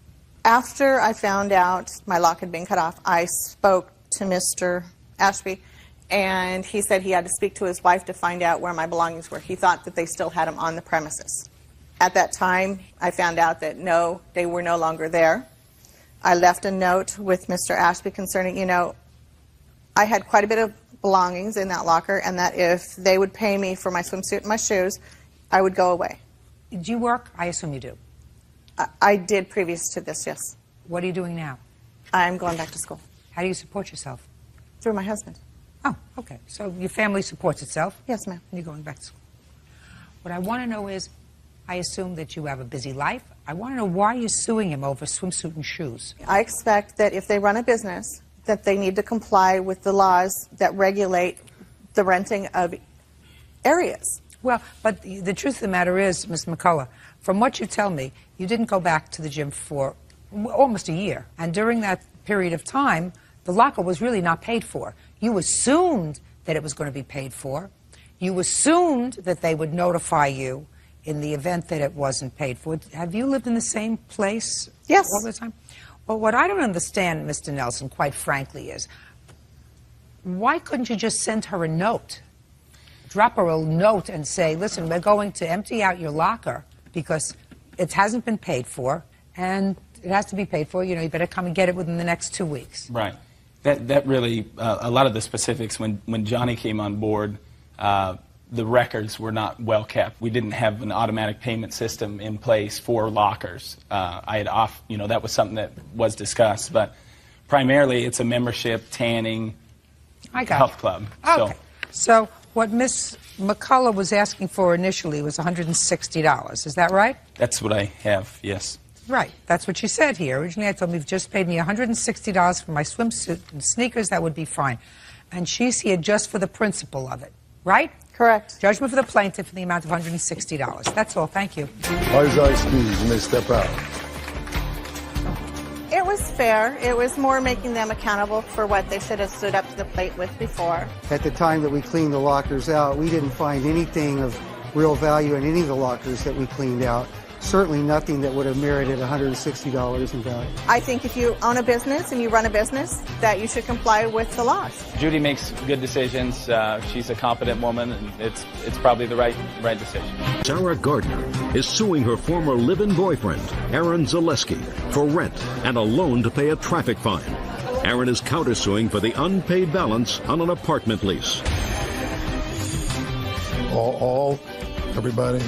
After I found out my lock had been cut off, I spoke to Mr. Ashby, and he said he had to speak to his wife to find out where my belongings were. He thought that they still had them on the premises. At that time, I found out that no, they were no longer there. I left a note with Mr. Ashby concerning, I had quite a bit of belongings in that locker, and that if they would pay me for my swimsuit and my shoes, I would go away. Do you work? I assume you do. I did previous to this, yes. What are you doing now? I'm going back to school. How do you support yourself? Through my husband. Oh, okay. So your family supports itself? Yes, ma'am. And you're going back to school. What I want to know is, I assume that you have a busy life. I want to know why you're suing him over swimsuit and shoes. I expect that if they run a business, that they need to comply with the laws that regulate the renting of areas. Well, but the truth of the matter is, Ms. McCullough, from what you tell me, you didn't go back to the gym for almost a year. And during that period of time, the locker was really not paid for. You assumed that it was going to be paid for. You assumed that they would notify you in the event that it wasn't paid for. Have you lived in the same place yes. all the time? Well, what I don't understand, Mr. Nelson, quite frankly, is why couldn't you just send her a note? Drop her a note and say, listen, we're going to empty out your locker because it hasn't been paid for, and it has to be paid for. You better come and get it within the next 2 weeks. Right. That really, a lot of the specifics, when Johnny came on board, the records were not well kept. We didn't have an automatic payment system in place for lockers. That was something that was discussed, but primarily it's a membership, tanning, health club. Okay. So what Ms. McCullough was asking for initially was $160. Is that right? That's what I have, yes. Right. That's what she said here. Originally, I told me, you've just paid me $160 for my swimsuit and sneakers. That would be fine. And she's here just for the principle of it. Right? Correct. Judgment for the plaintiff in the amount of $160. That's all. Thank you. Parties are excused. You may step out. It was fair. It was more making them accountable for what they should have stood up to the plate with before. At the time that we cleaned the lockers out, we didn't find anything of real value in any of the lockers that we cleaned out. Certainly nothing that would have merited $160 in value. I think if you own a business and you run a business, that you should comply with the laws. Judy makes good decisions. She's a competent woman, and it's probably the right decision. Sarah Gardner is suing her former live-in boyfriend, Aaron Zaleski, for rent and a loan to pay a traffic fine. Aaron is countersuing for the unpaid balance on an apartment lease. Everybody.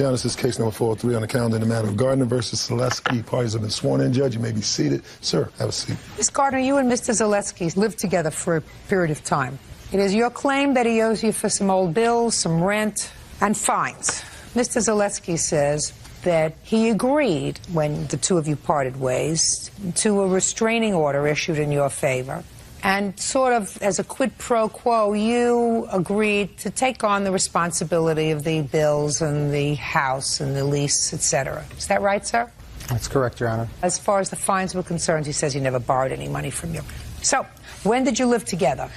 Your Honor, this is case number 403 on the calendar in the matter of Gardner versus Zaleski. Parties have been sworn in. Judge, you may be seated. Sir, have a seat. Ms. Gardner, you and Mr. Zaleski lived together for a period of time. It is your claim that he owes you for some old bills, some rent, and fines. Mr. Zaleski says that he agreed, when the two of you parted ways, to a restraining order issued in your favor. And sort of as a quid pro quo, you agreed to take on the responsibility of the bills and the house and the lease, etc. Is that right, sir? That's correct, Your Honor. As far as the fines were concerned, he says he never borrowed any money from you. So, when did you live together?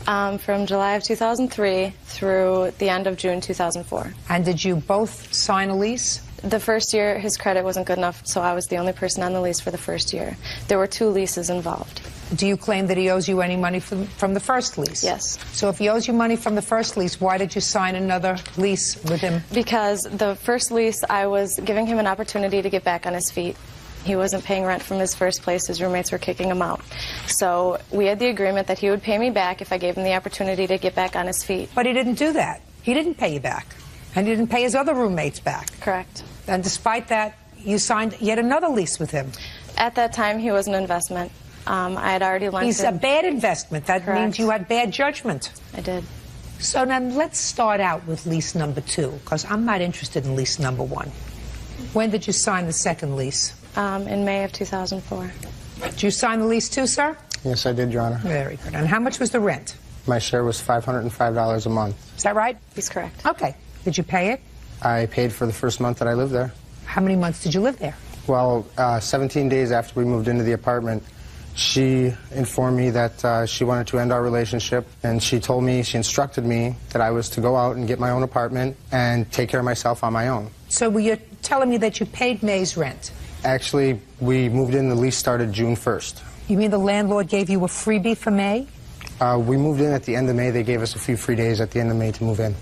From July of 2003 through the end of June 2004. And did you both sign a lease? The first year, his credit wasn't good enough, so I was the only person on the lease for the first year. There were 2 leases involved. Do you claim that he owes you any money from the first lease? Yes. So if he owes you money from the first lease, why did you sign another lease with him? Because the first lease, I was giving him an opportunity to get back on his feet. He wasn't paying rent from his first place. His roommates were kicking him out. So we had the agreement that he would pay me back if I gave him the opportunity to get back on his feet. But he didn't do that. He didn't pay you back. And he didn't pay his other roommates back. Correct. And despite that, you signed yet another lease with him. At that time, he was an investment. I had already lent He's him. a bad investment. That Correct. means you had bad judgment. I did. So now let's start out with lease number 2, because I'm not interested in lease number 1. When did you sign the second lease? In May of 2004. Did you sign the lease too, sir? Yes, I did, Your Honor. Very good. And how much was the rent? My share was $505 a month. Is that right? He's correct. Okay. Did you pay it? I paid for the first month that I lived there. How many months did you live there? Well, 17 days after we moved into the apartment, she informed me that she wanted to end our relationship, and she instructed me that I was to go out and get my own apartment and take care of myself on my own. So you're telling me that you paid May's rent? Actually, we moved in, the lease started June 1st. You mean the landlord gave you a freebie for May? We moved in at the end of May. They gave us a few free days at the end of May to move in.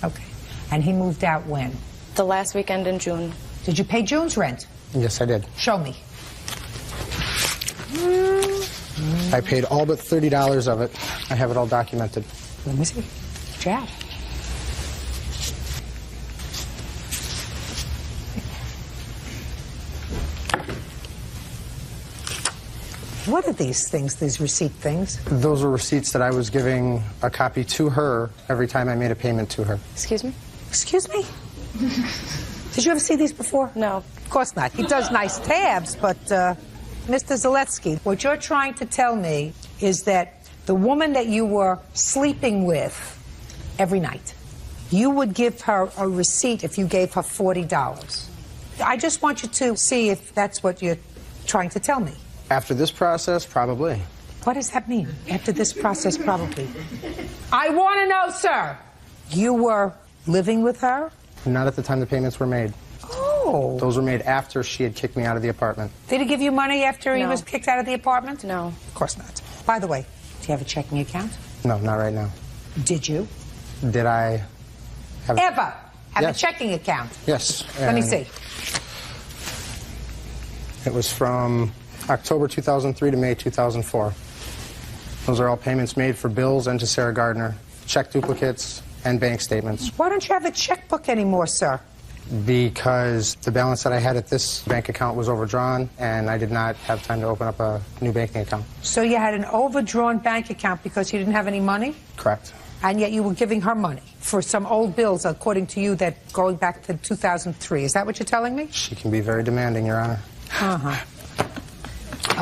Okay. And he moved out when? The last weekend in June. Did you pay June's rent? Yes, I did. Show me. I paid all but $30 of it. I have it all documented. Let me see. Chad. What are these things, these receipt things? Those were receipts that I was giving a copy to her every time I made a payment to her. Excuse me? Excuse me? Did you ever see these before? No. Of course not. He does nice tabs, but Mr. Zaletsky, what you're trying to tell me is that the woman that you were sleeping with every night, you would give her a receipt if you gave her $40. I just want you to see if that's what you're trying to tell me. After this process, probably. What does that mean? After this process, probably. I want to know, sir. You were living with her? Not at the time the payments were made. Oh. Those were made after she had kicked me out of the apartment. Did he give you money after he was kicked out of the apartment? No. Of course not. By the way, do you have a checking account? No, not right now. Did you? Did I have... Ever have Yes. a checking account? Yes. Let me see. It was from October 2003 to May 2004. Those are all payments made for bills and to Sarah Gardner, check duplicates, and bank statements. Why don't you have a checkbook anymore, sir? Because the balance that I had at this bank account was overdrawn, and I did not have time to open up a new banking account. So you had an overdrawn bank account because you didn't have any money? Correct. And yet you were giving her money for some old bills, according to you, that going back to 2003. Is that what you're telling me? She can be very demanding, Your Honor. Uh-huh.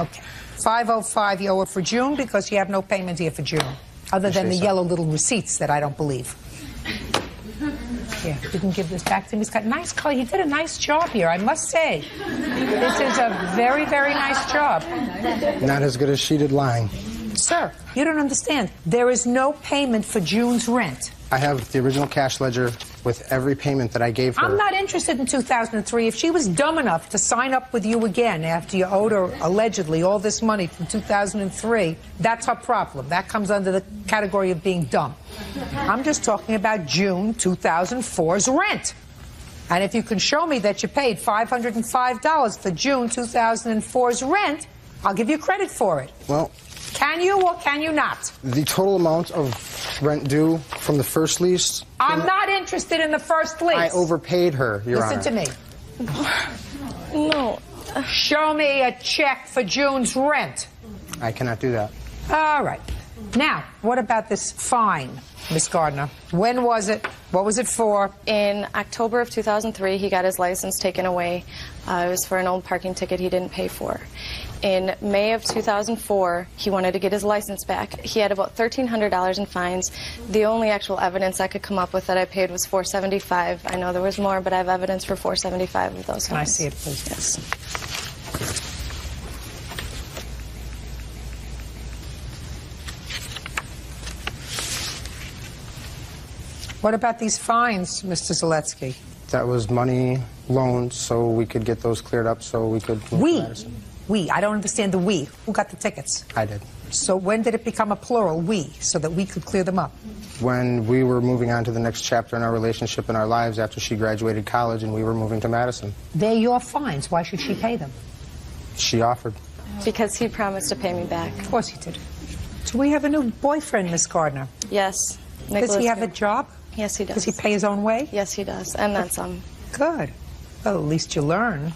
Okay. 505 you owe her for June because you have no payment here for June, other than the yellow little receipts that I don't believe. Yeah, you can give this back to him. He's got nice color. He did a nice job here, I must say. This is a very, very nice job. Not as good as she did lying. Sir, you don't understand. There is no payment for June's rent. I have the original cash ledger with every payment that I gave her. I'm not interested in 2003. If she was dumb enough to sign up with you again after you owed her, allegedly, all this money from 2003, that's her problem. That comes under the category of being dumb. I'm just talking about June 2004's rent. And if you can show me that you paid $505 for June 2004's rent, I'll give you credit for it. Well... Can you or can you not? The total amount of rent due from the first lease... I'm not interested in the first lease. I overpaid her, Your Honor. Listen to me. No. Show me a check for June's rent. I cannot do that. All right. Now, what about this fine, Miss Gardner? When was it? What was it for? In October of 2003, he got his license taken away. It was for an old parking ticket he didn't pay for. In May of 2004, he wanted to get his license back. He had about $1,300 in fines. The only actual evidence I could come up with that I paid was $475. I know there was more, but I have evidence for $475 of those fines. Can I see it, please? Yes. What about these fines, Mr. Zaletsky? That was money loaned so we could get those cleared up so we could move to Madison. We. I don't understand the we. Who got the tickets? I did. So when did it become a plural, we, so that we could clear them up? When we were moving on to the next chapter in our relationship and our lives after she graduated college and we were moving to Madison. They're your fines. Why should she pay them? She offered. Because he promised to pay me back. Of course he did. Do we have a new boyfriend, Miss Gardner? Yes. Does he have a job? Yes, he does. Does he pay his own way? Yes, he does. And then some. Good. Well, at least you learn.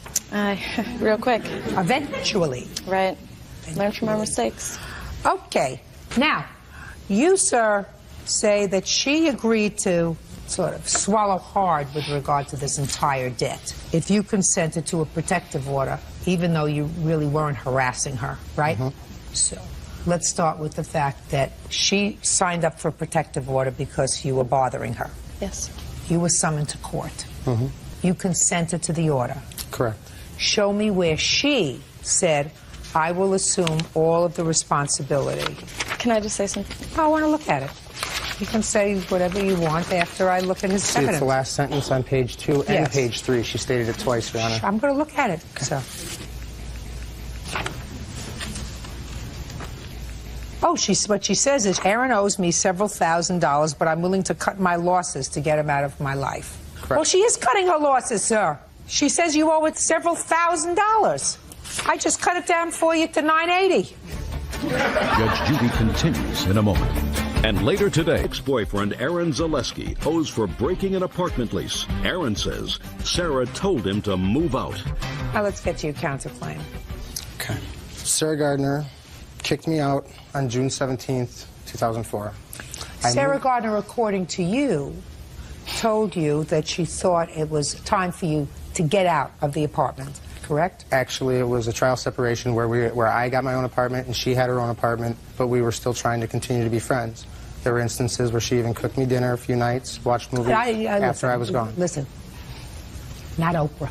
Real quick. Eventually. Right. Learn from our mistakes. Okay. Now, you, sir, say that she agreed to sort of swallow hard with regard to this entire debt. If you consented to a protective order, even though you really weren't harassing her, right? Mm-hmm. So let's start with the fact that she signed up for a protective order because you were bothering her. Yes. You were summoned to court. Mm-hmm. You consented to the order. Correct. Show me where she said, I will assume all of the responsibility. Can I just say something? I want to look at it. You can say whatever you want after I look at his See, evidence. it's the last sentence on page 2 and Yes. page 3. She stated it twice, Your Honor. I'm going to look at it. So. Oh, what she says is, Aaron owes me several $1,000s, but I'm willing to cut my losses to get him out of my life. Correct. Well, she is cutting her losses, sir. She says you owe it several $1,000s. I just cut it down for you to $980. Judge Judy continues in a moment. And later today, ex-boyfriend Aaron Zalesky owes for breaking an apartment lease. Aaron says Sarah told him to move out. Now let's get to your counterclaim. Okay. Sarah Gardner kicked me out on June 17th, 2004. Sarah Gardner, according to you, told you that she thought it was time for you to get out of the apartment, correct? Actually, it was a trial separation where I got my own apartment and she had her own apartment, but we were still trying to continue to be friends. There were instances where she even cooked me dinner a few nights, watched movies after I was gone. Listen, not Oprah.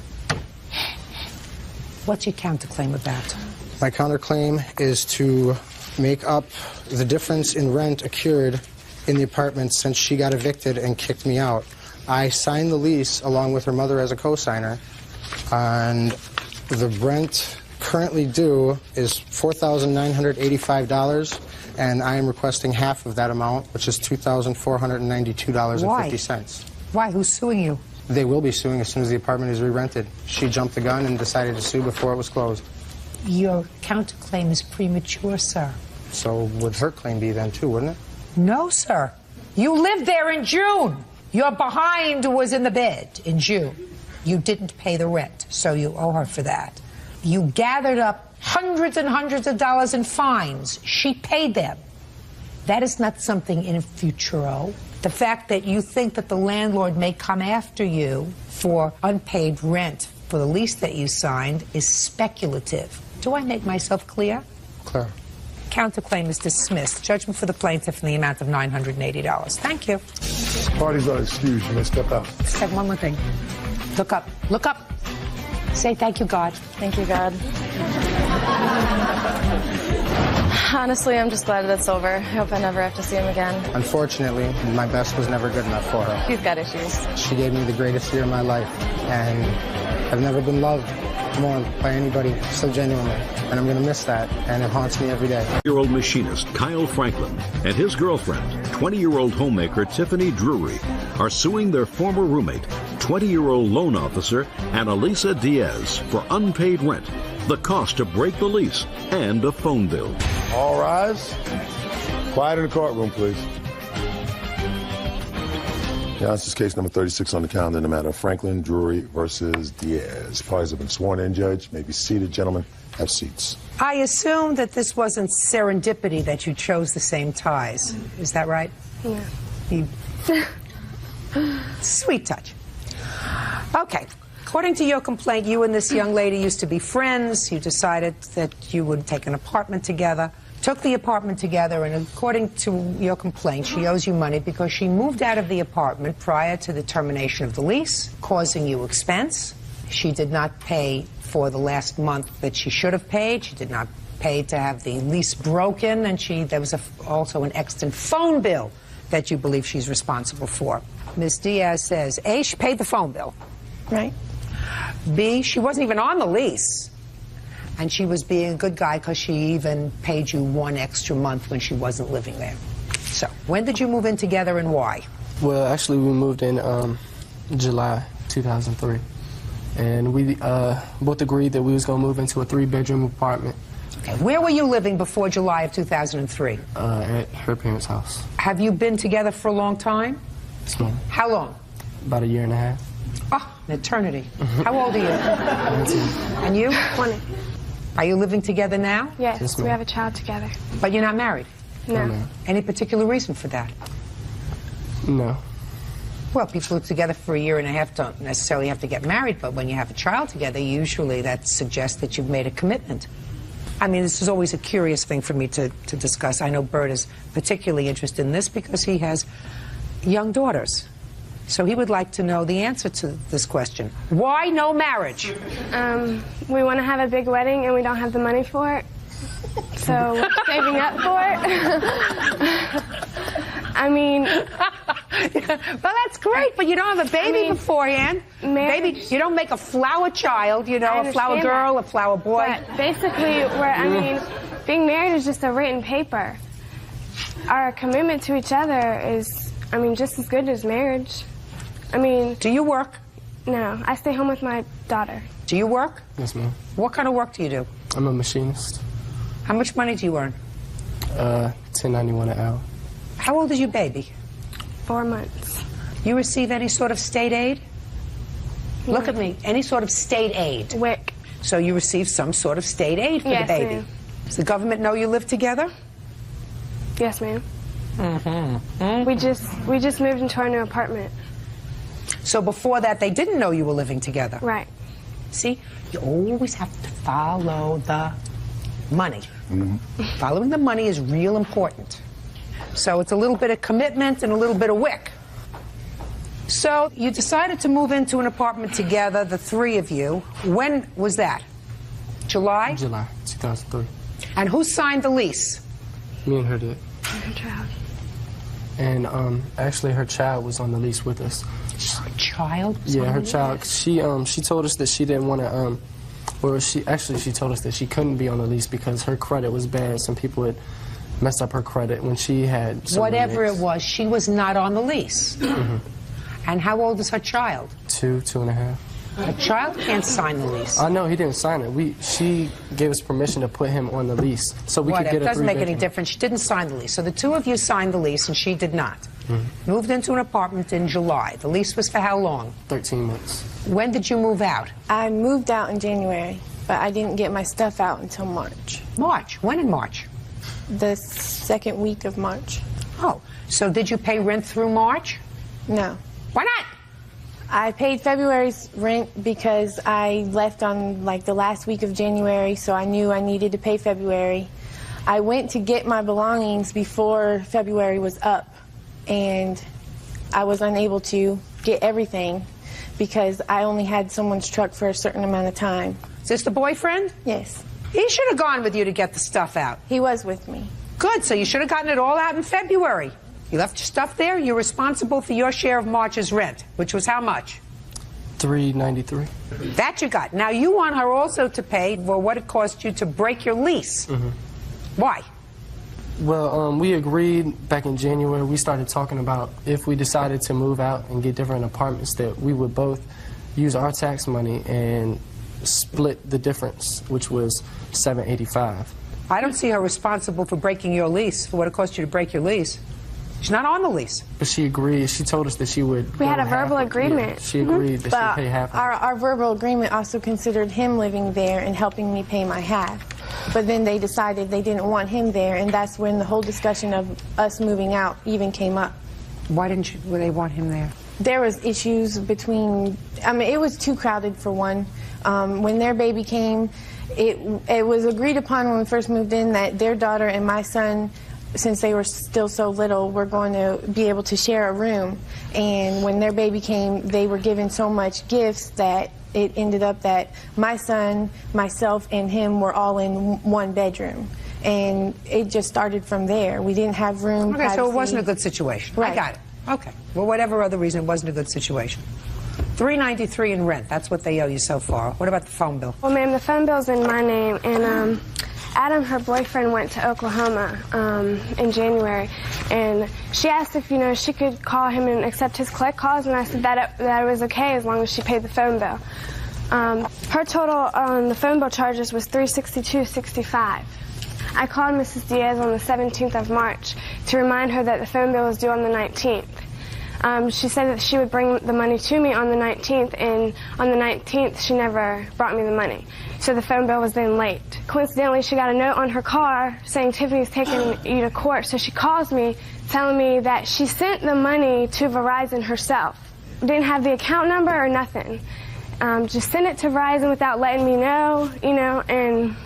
What's your counterclaim about? My counterclaim is to make up the difference in rent accrued in the apartment since she got evicted and kicked me out. I signed the lease along with her mother as a co-signer, and the rent currently due is $4,985, and I am requesting half of that amount, which is $2,492.50. Why? Who's suing you? They will be suing as soon as the apartment is re-rented. She jumped the gun and decided to sue before it was closed. Your counterclaim is premature, sir. So would her claim be then too, wouldn't it? No, sir. You lived there in June. Your behind was in the bed in June. You didn't pay the rent, so you owe her for that. You gathered up hundreds and hundreds of dollars in fines. She paid them. That is not something in futuro. The fact that you think that the landlord may come after you for unpaid rent for the lease that you signed is speculative. Do I make myself clear? Clear. Counterclaim is dismissed. Judgment for the plaintiff in the amount of $980. Thank you. Parties are excused. You may step out. Say one more thing. Look up. Look up. Say thank you, God. Thank you, God. Honestly, I'm just glad that it's over. I hope I never have to see him again. Unfortunately, my best was never good enough for her. He's got issues. She gave me the greatest year of my life, and I've never been loved more by anybody so genuinely, and I'm going to miss that, and it haunts me every day. 20-year-old machinist Kyle Franklin and his girlfriend, 20-year-old homemaker Tiffany Drury, are suing their former roommate, 20-year-old loan officer Annalisa Diaz, for unpaid rent, the cost to break the lease, and a phone bill. All rise. Quiet in the courtroom, please. Yeah, this is case number 36 on the calendar in the matter of Franklin Drury versus Diaz. Parties have been sworn in, Judge. May be seated, gentlemen. Have seats. I assume that this wasn't serendipity that you chose the same ties. Is that right? Yeah. You... Sweet touch. Okay. According to your complaint, you and this young lady used to be friends. You decided that you would take an apartment together. Took the apartment together, and according to your complaint, she owes you money because she moved out of the apartment prior to the termination of the lease, causing you expense. She did not pay for the last month that she should have paid. She did not pay to have the lease broken, and there was also an extant phone bill that you believe she's responsible for. Ms. Diaz says, A, she paid the phone bill. Right. B, she wasn't even on the lease. And she was being a good guy because she even paid you 1 extra month when she wasn't living there. So, when did you move in together and why? Well, actually, we moved in July 2003. And we both agreed that we was going to move into a 3-bedroom apartment. Okay. Where were you living before July of 2003? At her parents' house. Have you been together for a long time? Yes, ma'am. How long? About 1.5 years. Oh, an eternity. How old are you? 19. And you? 20. Are you living together now? Yes, we have a child together. But you're not married? No. Any particular reason for that? No. Well, people who are together for 1.5 years don't necessarily have to get married, but when you have a child together, usually that suggests that you've made a commitment. I mean, this is always a curious thing for me to discuss. I know Bert is particularly interested in this because he has young daughters. So he would like to know the answer to this question. Why no marriage? We want to have a big wedding and we don't have the money for it. So we're saving up for it. I mean... Well, that's great, but you don't have a baby beforehand. Baby, you don't make a flower child, you know, a flower girl, a flower boy. But basically, being married is just a written paper. Our commitment to each other is, just as good as marriage. Do you work? No, I stay home with my daughter. Do you work? Yes, ma'am. What kind of work do you do? I'm a machinist. How much money do you earn? $10.91 an hour. How old is your baby? 4 months. You receive any sort of state aid? No. Look at me. Any sort of state aid? WIC. So you receive some sort of state aid for the baby? Ma'am. Does the government know you live together? Yes, ma'am. Mm-hmm. We just moved into our new apartment. So before that, they didn't know you were living together? Right. See, you always have to follow the money. Mm-hmm. Following the money is real important. So it's a little bit of commitment and a little bit of WIC. So you decided to move into an apartment together, the three of you. When was that? July? July 2003. And who signed the lease? Me and her did. Her child. And actually her child was on the lease with us. Her child? Yeah, her child. She told us that she didn't want to she told us that she couldn't be on the lease because her credit was bad. Some people had messed up her credit when she had whatever it was, she was not on the lease. Mm-hmm. And how old is her child? 2.5. A child can't sign the lease. I know he didn't sign it. She gave us permission to put him on the lease so we could get a 3-bedroom. It doesn't make any difference. She didn't sign the lease. So the two of you signed the lease and she did not. Mm-hmm. Moved into an apartment in July. The lease was for how long? 13 months. When did you move out? I moved out in January, but I didn't get my stuff out until March. March? When in March? The second week of March. Oh, so did you pay rent through March? No. Why not? I paid February's rent because I left on the last week of January, so I knew I needed to pay February. I went to get my belongings before February was up, and I was unable to get everything because I only had someone's truck for a certain amount of time. Is this the boyfriend? Yes. He should have gone with you to get the stuff out. He was with me. Good, so you should have gotten it all out in February. You left your stuff there, you're responsible for your share of March's rent, which was how much? $393. That you got. Now you want her also to pay for what it cost you to break your lease. Mm-hmm. Why? Well, we agreed back in January. We started talking about if we decided to move out and get different apartments that we would both use our tax money and split the difference, which was $785. I don't see her responsible for breaking your lease, for what it cost you to break your lease. She's not on the lease. But she agreed. She told us that she would. We had go a verbal half agreement. Yeah, she agreed that But she'd pay half. our verbal agreement also considered him living there and helping me pay my half. But then they decided they didn't want him there, and that's when the whole discussion of us moving out even came up. Why didn't they want him there? There was issues between, I mean, it was too crowded for one. When their baby came, it was agreed upon when we first moved in that their daughter and my son, since they were still so little, were going to be able to share a room. And when their baby came, they were given so much gifts that it ended up that my son, myself, and him were all in one bedroom. And it just started from there. We didn't have room. Okay, privacy. so it wasn't a good situation. Right. I got it. Okay. Well, whatever other reason, it wasn't a good situation. $393 in rent. That's what they owe you so far. What about the phone bill? Well, ma'am, the phone bill's in my name, and Adam, her boyfriend, went to Oklahoma in January, and she asked if, you know, she could call him and accept his collect calls, and I said that it was okay as long as she paid the phone bill. Her total on the phone bill charges was $362.65. I called Mrs. Diaz on the 17th of March to remind her that the phone bill was due on the 19th. She said that she would bring the money to me on the 19th, and on the 19th she never brought me the money. So the phone bill was then late. Coincidentally, she got a note on her car saying Tiffany's taking you to court. So she calls me telling me that she sent the money to Verizon herself. Didn't have the account number or nothing. Just sent it to Verizon without letting me know, you know, and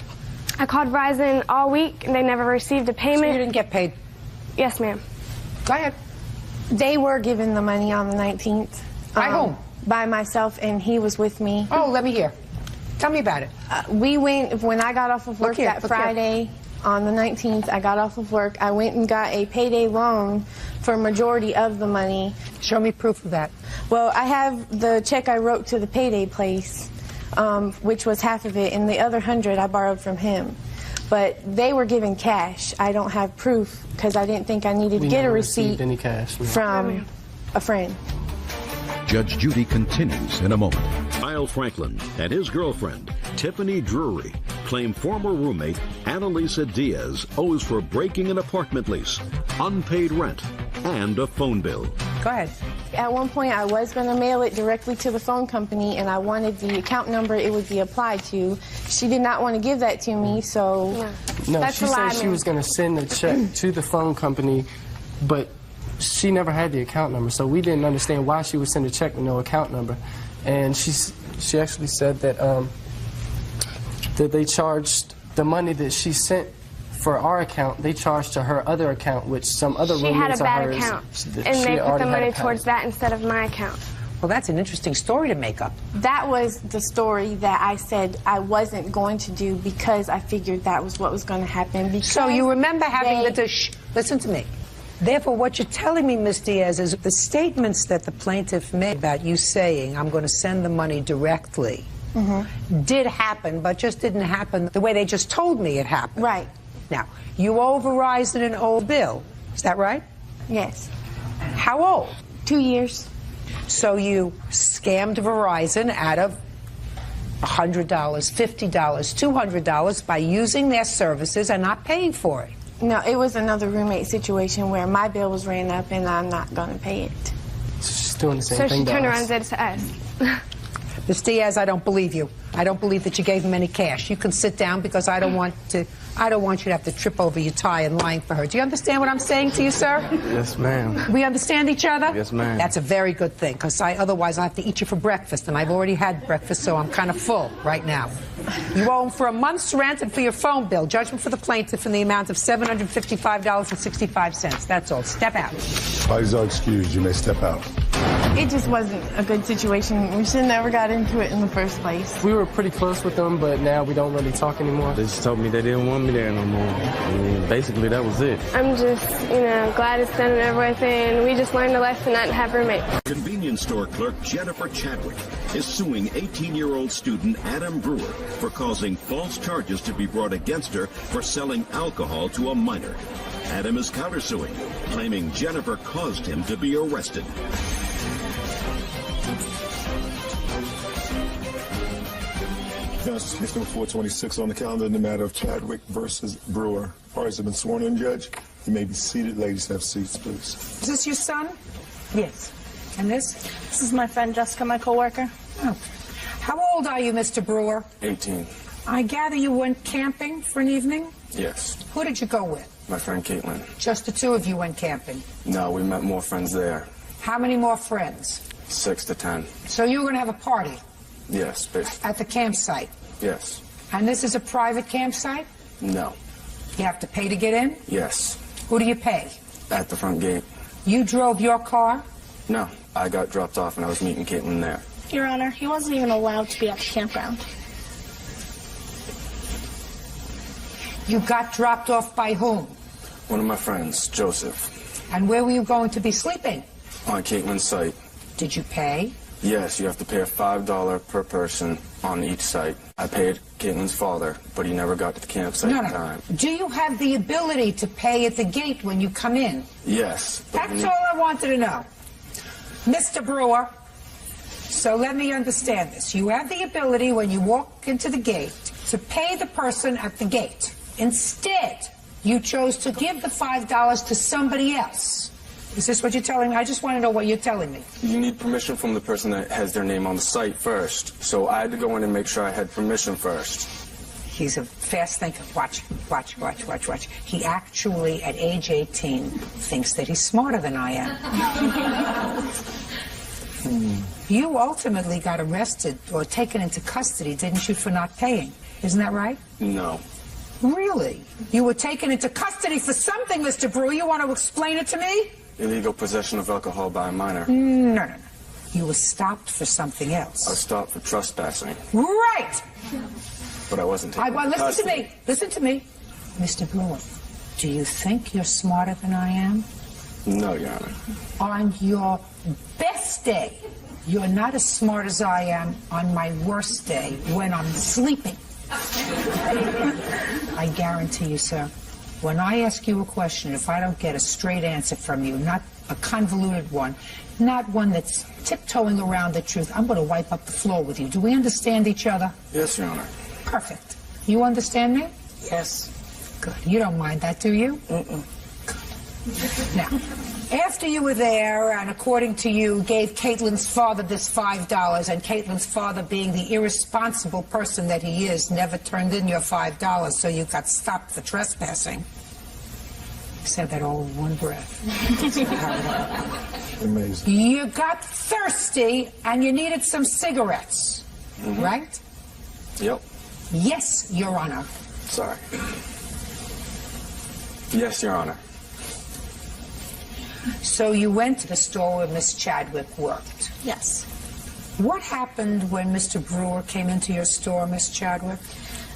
I called Verizon all week and they never received a payment. So you didn't get paid? Yes, ma'am. Go ahead. They were given the money on the 19th. By whom? By myself, and he was with me. Oh, let me hear. Tell me about it. We went, when I got off of work that Friday, on the 19th, I got off of work. I went and got a payday loan for a majority of the money. Show me proof of that. Well, I have the check I wrote to the payday place, which was half of it, and the other 100 I borrowed from him. But they were given cash. I don't have proof because I didn't think I needed to get a receipt any cash, from a friend. Judge Judy continues in a moment. Kyle Franklin and his girlfriend, Tiffany Drury, claim former roommate Annalisa Diaz owes for breaking an apartment lease, unpaid rent, and a phone bill. Go ahead. At one point, I was going to mail it directly to the phone company, and I wanted the account number it would be applied to. She did not want to give that to me, so No, that's she said she was going to send the check to the phone company, but she never had the account number, so we didn't understand why she would send a check with no account number. And she actually said that that they charged the money that she sent for our account, they charged to her other account, which some other roommates She had a of bad hers, account, and they put the money towards that instead of my account. Well, that's an interesting story to make up. That was the story that I said I wasn't going to do because I figured that was what was going to happen. So you remember having listen to me. Therefore, what you're telling me, Ms. Diaz, is the statements that the plaintiff made about you saying, I'm going to send the money directly, did happen, but just didn't happen the way they just told me it happened. Right. Now, you owe Verizon an old bill. Is that right? Yes. How old? 2 years. So you scammed Verizon out of $100, $50, $200 by using their services and not paying for it. No, it was another roommate situation where my bill was ran up and I'm not going to pay it. She's doing the same So thing she to turned us. around and said to us. Ms. Diaz, I don't believe you. I don't believe that you gave him any cash. You can sit down because I don't want you to have to trip over your tie and lying for her. Do you understand what I'm saying to you, sir? Yes, ma'am. We understand each other? Yes, ma'am. That's a very good thing, because otherwise I have to eat you for breakfast, and I've already had breakfast, so I'm kind of full right now. You owe him for a month's rent and for your phone bill. Judgment for the plaintiff in the amount of $755.65. That's all. Step out. Parties are excused. You may step out. It just wasn't a good situation. We should never got into it in the first place. We were pretty close with them, but now we don't really talk anymore. They just told me they didn't want me there no more. I mean, basically, that was it. I'm just, glad it's done and over with, and we just learned a lesson not to have roommates. Convenience store clerk Jennifer Chadwick is suing 18-year-old student Adam Brewer for causing false charges to be brought against her for selling alcohol to a minor. Adam is countersuing, claiming Jennifer caused him to be arrested. Case number 426 on the calendar in the matter of Chadwick versus Brewer. Parties have been sworn in, Judge. You may be seated. Ladies, have seats, please. Is this your son? Yes. And this? This is my friend Jessica, my coworker. Oh. How old are you, Mr. Brewer? 18. I gather you went camping for an evening? Yes. Who did you go with? My friend Caitlin. Just the two of you went camping? No, we met more friends there. How many more friends? 6 to 10. So you were going to have a party? Yes, basically. At the campsite? Yes. And this is a private campsite? No. You have to pay to get in? Yes. Who do you pay? At the front gate. You drove your car? No. I got dropped off and I was meeting Caitlin there. Your Honor, he wasn't even allowed to be at the campground. You got dropped off by whom? One of my friends, Joseph. And where were you going to be sleeping? On Caitlin's site. Did you pay? Yes, you have to pay a $5 per person on each site. I paid Caitlin's father, but he never got to the campsite in time. Do you have the ability to pay at the gate when you come in? Yes. That's all I wanted to know. Mr. Brewer, so let me understand this. You have the ability when you walk into the gate to pay the person at the gate. Instead, you chose to give the $5 to somebody else. Is this what you're telling me? I just want to know what you're telling me. You need permission from the person that has their name on the site first. So I had to go in and make sure I had permission first. He's a fast thinker. Watch. He actually, at age 18, thinks that he's smarter than I am. You ultimately got arrested or taken into custody, didn't you, for not paying? Isn't that right? No. Really? You were taken into custody for something, Mr. Brewer. You want to explain it to me? Illegal possession of alcohol by a minor. No. You were stopped for something else. I was stopped for trespassing. Right! But I wasn't taken into Listen custody. to me. Listen to me. Mr. Brewer, do you think you're smarter than I am? No, Your Honor. On your best day, you're not as smart as I am on my worst day when I'm sleeping. I guarantee you, sir, when I ask you a question, if I don't get a straight answer from you, not a convoluted one, not one that's tiptoeing around the truth, I'm going to wipe up the floor with you. Do we understand each other? Yes, Your Honor. Perfect. You understand me? Yes. Good. You don't mind that, do you? Mm-mm. Good. Now, after you were there, and according to you, gave Caitlin's father this $5, and Caitlin's father, being the irresponsible person that he is, never turned in your $5, so you got stopped for trespassing. You said that all in one breath. Amazing. You got thirsty, and you needed some cigarettes, right? Yep. Yes, Your Honor. Sorry. Yes, Your Honor. So you went to the store where Miss Chadwick worked? Yes. What happened when Mr. Brewer came into your store, Miss Chadwick?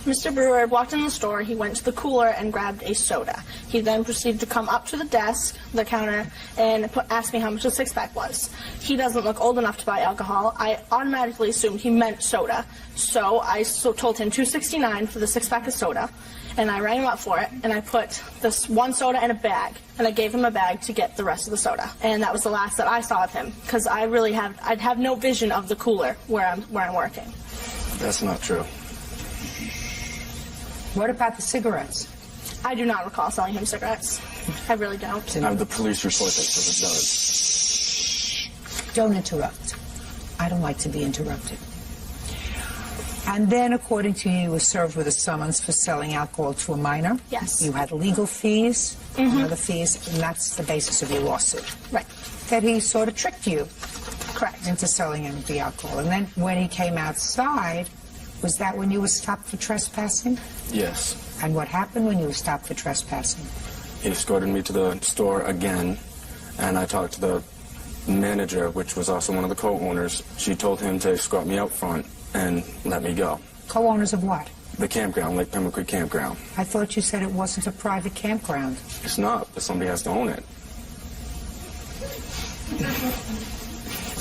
Mr. Brewer walked in the store, he went to the cooler and grabbed a soda. He then proceeded to come up to the desk, the counter, and asked me how much the six-pack was. He doesn't look old enough to buy alcohol. I automatically assumed he meant soda. So I told him $2.69 for the six-pack of soda, and I rang him up for it, and I put this one soda in a bag, and I gave him a bag to get the rest of the soda. And that was the last that I saw of him, because I'd have no vision of the cooler where I'm working. That's not true. What about the cigarettes? I do not recall selling him cigarettes. I really don't. I have the police report that says it does. Don't interrupt. I don't like to be interrupted. And then, according to you, you were served with a summons for selling alcohol to a minor. Yes. You had legal fees, and other fees, and that's the basis of your lawsuit. Right. That he sort of tricked you. Correct. Into selling him the alcohol. And then when he came outside, was that when you were stopped for trespassing? Yes. And what happened when you were stopped for trespassing? He escorted me to the store again, and I talked to the manager, which was also one of the co-owners. She told him to escort me out front and let me go. Co-owners of what? The campground, Lake Pembroke Creek Campground. I thought you said it wasn't a private campground. It's not, but somebody has to own it.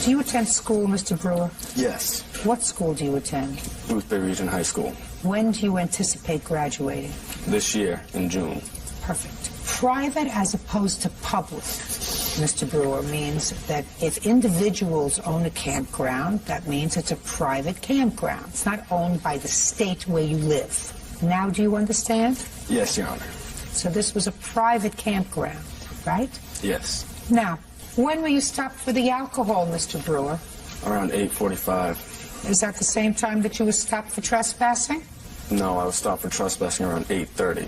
Do you attend school, Mr. Brewer? Yes. What school do you attend? Booth Bay Region High School. When do you anticipate graduating? This year, in June. Perfect. Private as opposed to public, Mr. Brewer, means that if individuals own a campground, that means it's a private campground. It's not owned by the state where you live. Now do you understand? Yes, Your Honor. So this was a private campground, right? Yes. Now, when were you stopped for the alcohol, Mr. Brewer? Around 8:45. Is that the same time that you were stopped for trespassing? No, I was stopped for trespassing around 8:30.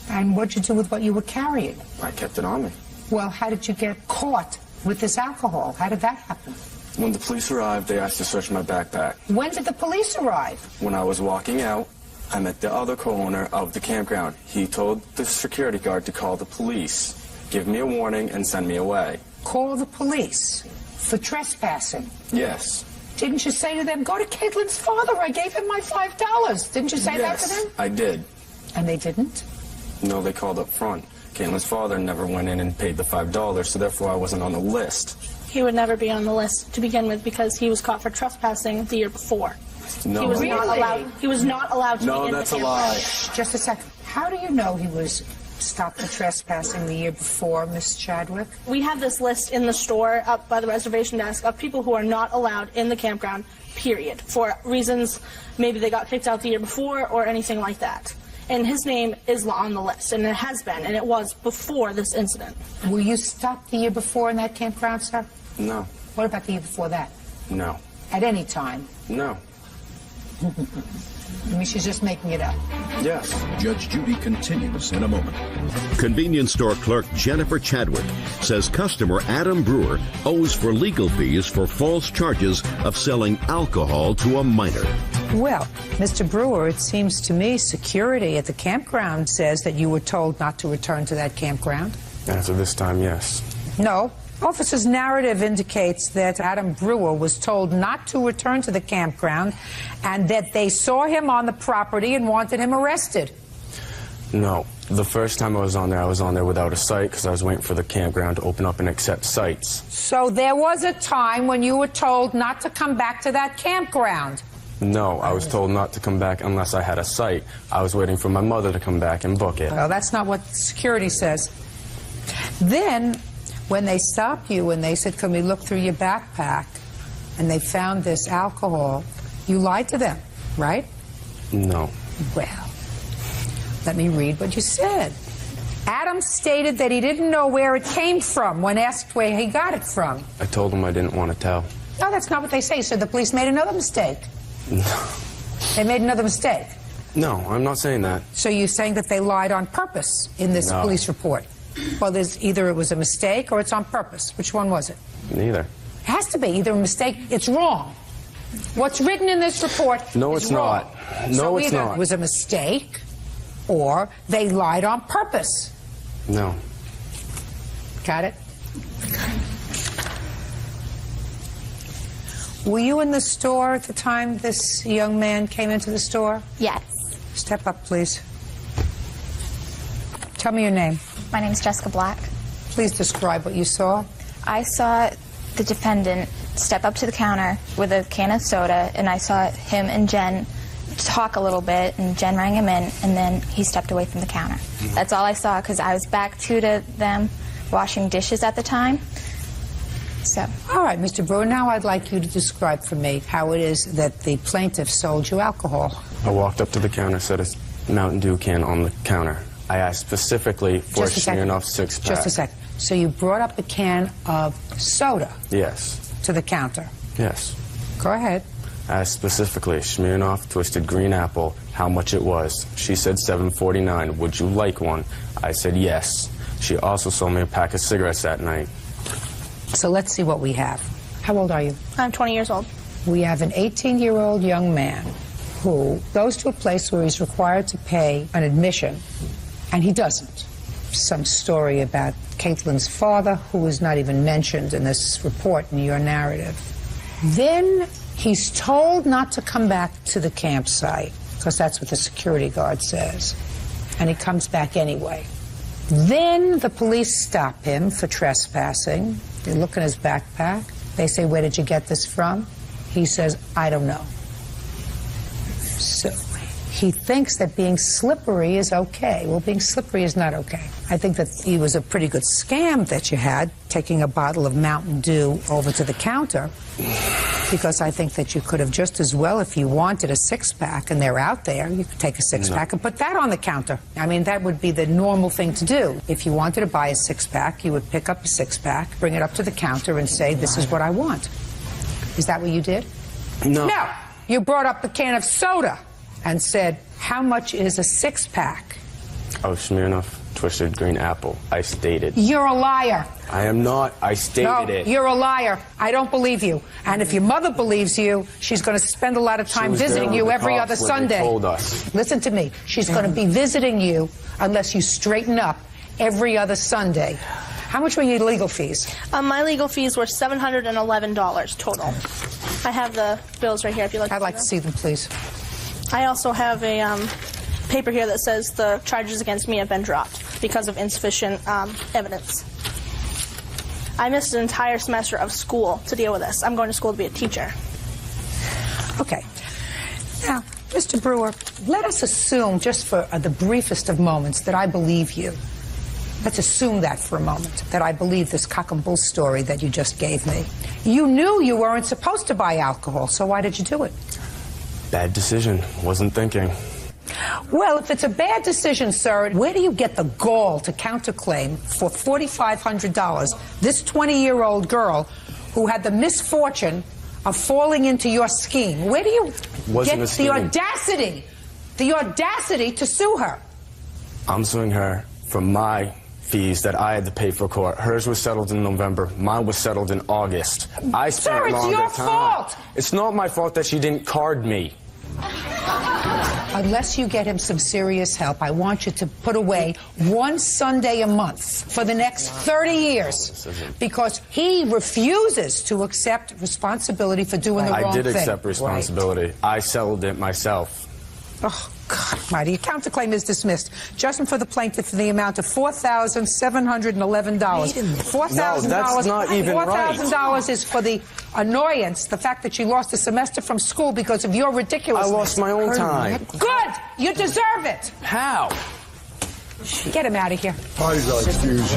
And what'd you do with what you were carrying? I kept it on me. Well, how did you get caught with this alcohol? How did that happen? When the police arrived, they asked to search my backpack. When did the police arrive? When I was walking out, I met the other co-owner of the campground. He told the security guard to call the police, give me a warning, and send me away. Call the police for trespassing? Yes. Didn't you say to them, go to Caitlin's father, I gave him my $5? Didn't you say that to them? Yes, I did. And they didn't? No, they called up front. Caitlin's father never went in and paid the $5, so therefore I wasn't on the list. He would never be on the list to begin with because he was caught for trespassing the year before. No. He was not allowed. He was not allowed to be in the that's a campground. lie. Just a second. How do you know he was stopped for trespassing the year before, Miss Chadwick? We have this list in the store up by the reservation desk of people who are not allowed in the campground, period, for reasons maybe they got kicked out the year before or anything like that. And his name is on the list, and it has been, and it was before this incident. Were you stopped the year before in that campground, sir? No. What about the year before that? No. At any time? No. I mean, she's just making it up. Yes. Judge Judy continues in a moment. Convenience store clerk Jennifer Chadwick says customer Adam Brewer owes for legal fees for false charges of selling alcohol to a minor. Well, Mr. Brewer, it seems to me security at the campground says that you were told not to return to that campground. As of this time, yes. No. Officer's narrative indicates that Adam Brewer was told not to return to the campground and that they saw him on the property and wanted him arrested. No. The first time I was on there without a site because I was waiting for the campground to open up and accept sites. So there was a time when you were told not to come back to that campground. No, I was told not to come back unless I had a site. I was waiting for my mother to come back and book it. Well, that's not what security says. Then, when they stopped you and they said, can we look through your backpack, and they found this alcohol, you lied to them, right? No. Well, let me read what you said. Adam stated that he didn't know where it came from when asked where he got it from. I told him I didn't want to tell. No, that's not what they say. So the police made another mistake. No. They made another mistake. No, I'm not saying that. So you're saying that they lied on purpose in this No. police report? Well, there's either it was a mistake or it's on purpose. Which one was it? Neither. It has to be either a mistake. It's wrong. What's written in this report No, is it's wrong. not. No, So it's either not. it was a mistake or they lied on purpose. No. Got it? Were you in the store at the time this young man came into the store? Yes. Step up, please. Tell me your name. My name is Jessica Black. Please describe what you saw. I saw the defendant step up to the counter with a can of soda, and I saw him and Jen talk a little bit, and Jen rang him in, and then he stepped away from the counter. That's all I saw, because I was back to them washing dishes at the time. So. All right, Mr. Brewer, now I'd like you to describe for me how it is that the plaintiff sold you alcohol. I walked up to the counter, set a Mountain Dew can on the counter. I asked specifically for a Smirnoff six-pack. Just a second. So you brought up a can of soda Yes. to the counter. Yes. Go ahead. I asked specifically, Smirnoff Twisted Green Apple, how much it was. She said $7.49. Would you like one? I said yes. She also sold me a pack of cigarettes that night. So let's see what we have. How old are you? I'm 20 years old. We have an 18-year-old young man who goes to a place where he's required to pay an admission, and he doesn't. Some story about Caitlin's father, who is not even mentioned in this report in your narrative. Then he's told not to come back to the campsite, because that's what the security guard says. And he comes back anyway. Then the police stop him for trespassing. They look in his backpack. They say, where did you get this from? He says, I don't know. So he thinks that being slippery is okay. Well, being slippery is not okay. I think that it was a pretty good scam that you had, taking a bottle of Mountain Dew over to the counter, because I think that you could have just as well, if you wanted a six-pack and they're out there, you could take a six-pack and put that on the counter. I mean, that would be the normal thing to do. If you wanted to buy a six-pack, you would pick up a six-pack, bring it up to the counter and say, this is what I want. Is that what you did? No. No. You brought up the can of soda and said, how much is a six-pack? Oh, Smirnoff Twisted Green Apple. I stated. You're a liar. I am not. I stated it. You're a liar. I don't believe you. And if your mother believes you, she's going to spend a lot of time visiting you every other Sunday. Told us. Listen to me. She's going to be visiting you unless you straighten up every other Sunday. How much were your legal fees? My legal fees were $711 total. I have the bills right here if you'd like. I'd like to see them, please. I also have a paper here that says the charges against me have been dropped because of insufficient evidence. I missed an entire semester of school to deal with this. I'm going to school to be a teacher. Okay. Now, Mr. Brewer, let us assume, just for the briefest of moments, that I believe you. Let's assume that for a moment, that I believe this cock and bull story that you just gave me. You knew you weren't supposed to buy alcohol, so why did you do it? Bad decision. Wasn't thinking. Well, if it's a bad decision, sir, where do you get the gall to counterclaim for $4,500 this 20-year-old girl who had the misfortune of falling into your scheme? Where do you get the audacity to sue her? I'm suing her for my fees that I had to pay for court. Hers was settled in November. Mine was settled in August. I spent Sir, longer it's your fault. It's not my fault that she didn't card me. Unless you get him some serious help, I want you to put away one Sunday a month for the next 30 years, because he refuses to accept responsibility for doing the wrong thing. I did accept responsibility. Right. I settled it myself. Oh, God almighty. Your counterclaim is dismissed. Judgment for the plaintiff for the amount of $4,711. $4,000. No, that's not even right. $4,000 is for the annoyance, the fact that you lost a semester from school because of your ridiculousness. I lost my own time. Good! You deserve it! How? Get him out of here. Parties are excused.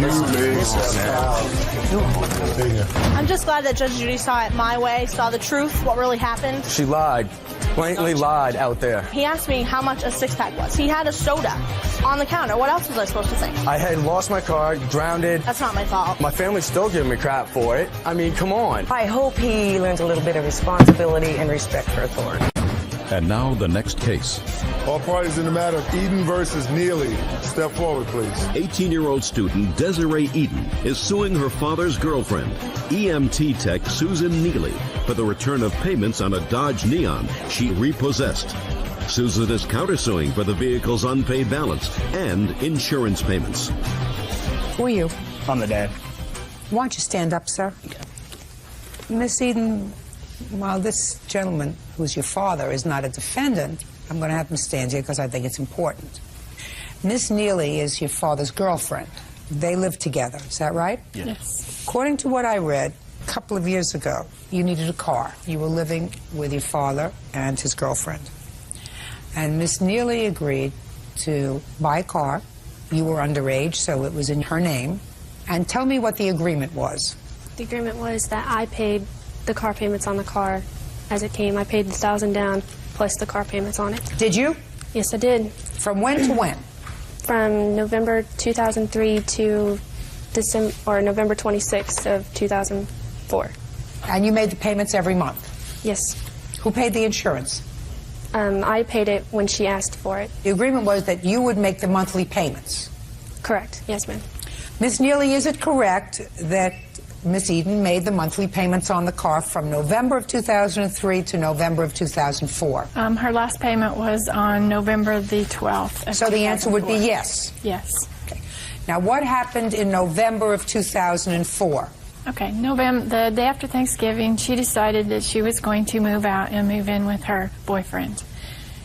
I'm just glad that Judge Judy saw it my way, saw the truth, what really happened. She lied. Blatantly lied out there. He asked me how much a six-pack was. He had a soda on the counter. What else was I supposed to think? I had lost my car, drowned. That's not my fault. My family's still giving me crap for it. I mean, come on. I hope he learns a little bit of responsibility and respect for authority. And now the next case. All parties in the matter of Eden versus Neely. Step forward, please. 18-year-old student Desiree Eden is suing her father's girlfriend, EMT tech Susan Neely, for the return of payments on a Dodge Neon she repossessed. Susan is countersuing for the vehicle's unpaid balance and insurance payments. Who are you? I'm the dad. Why don't you stand up, sir? Miss Eden, while this gentleman, who's your father, is not a defendant, I'm going to have him stand here because I think it's important. Miss Neely is your father's girlfriend. They live together, is that right? Yes. According to what I read, a couple of years ago, you needed a car. You were living with your father and his girlfriend. And Miss Neely agreed to buy a car. You were underage, so it was in her name. And tell me what the agreement was. The agreement was that I paid the car payments on the car as it came. I paid the $1,000 down plus the car payments on it. Did you? Yes, I did. From when to when? From November 2003 to November 26th of 2004. And you made the payments every month? Yes. Who paid the insurance? I paid it when she asked for it. The agreement was that you would make the monthly payments? Correct. Yes, ma'am. Ms. Neely, is it correct that Miss Eden made the monthly payments on the car from November of 2003 to November of 2004? Her last payment was on November the 12th. So the answer would be yes? Yes. Okay. Now, what happened in November of 2004? Okay, the day after Thanksgiving, she decided that she was going to move out and move in with her boyfriend.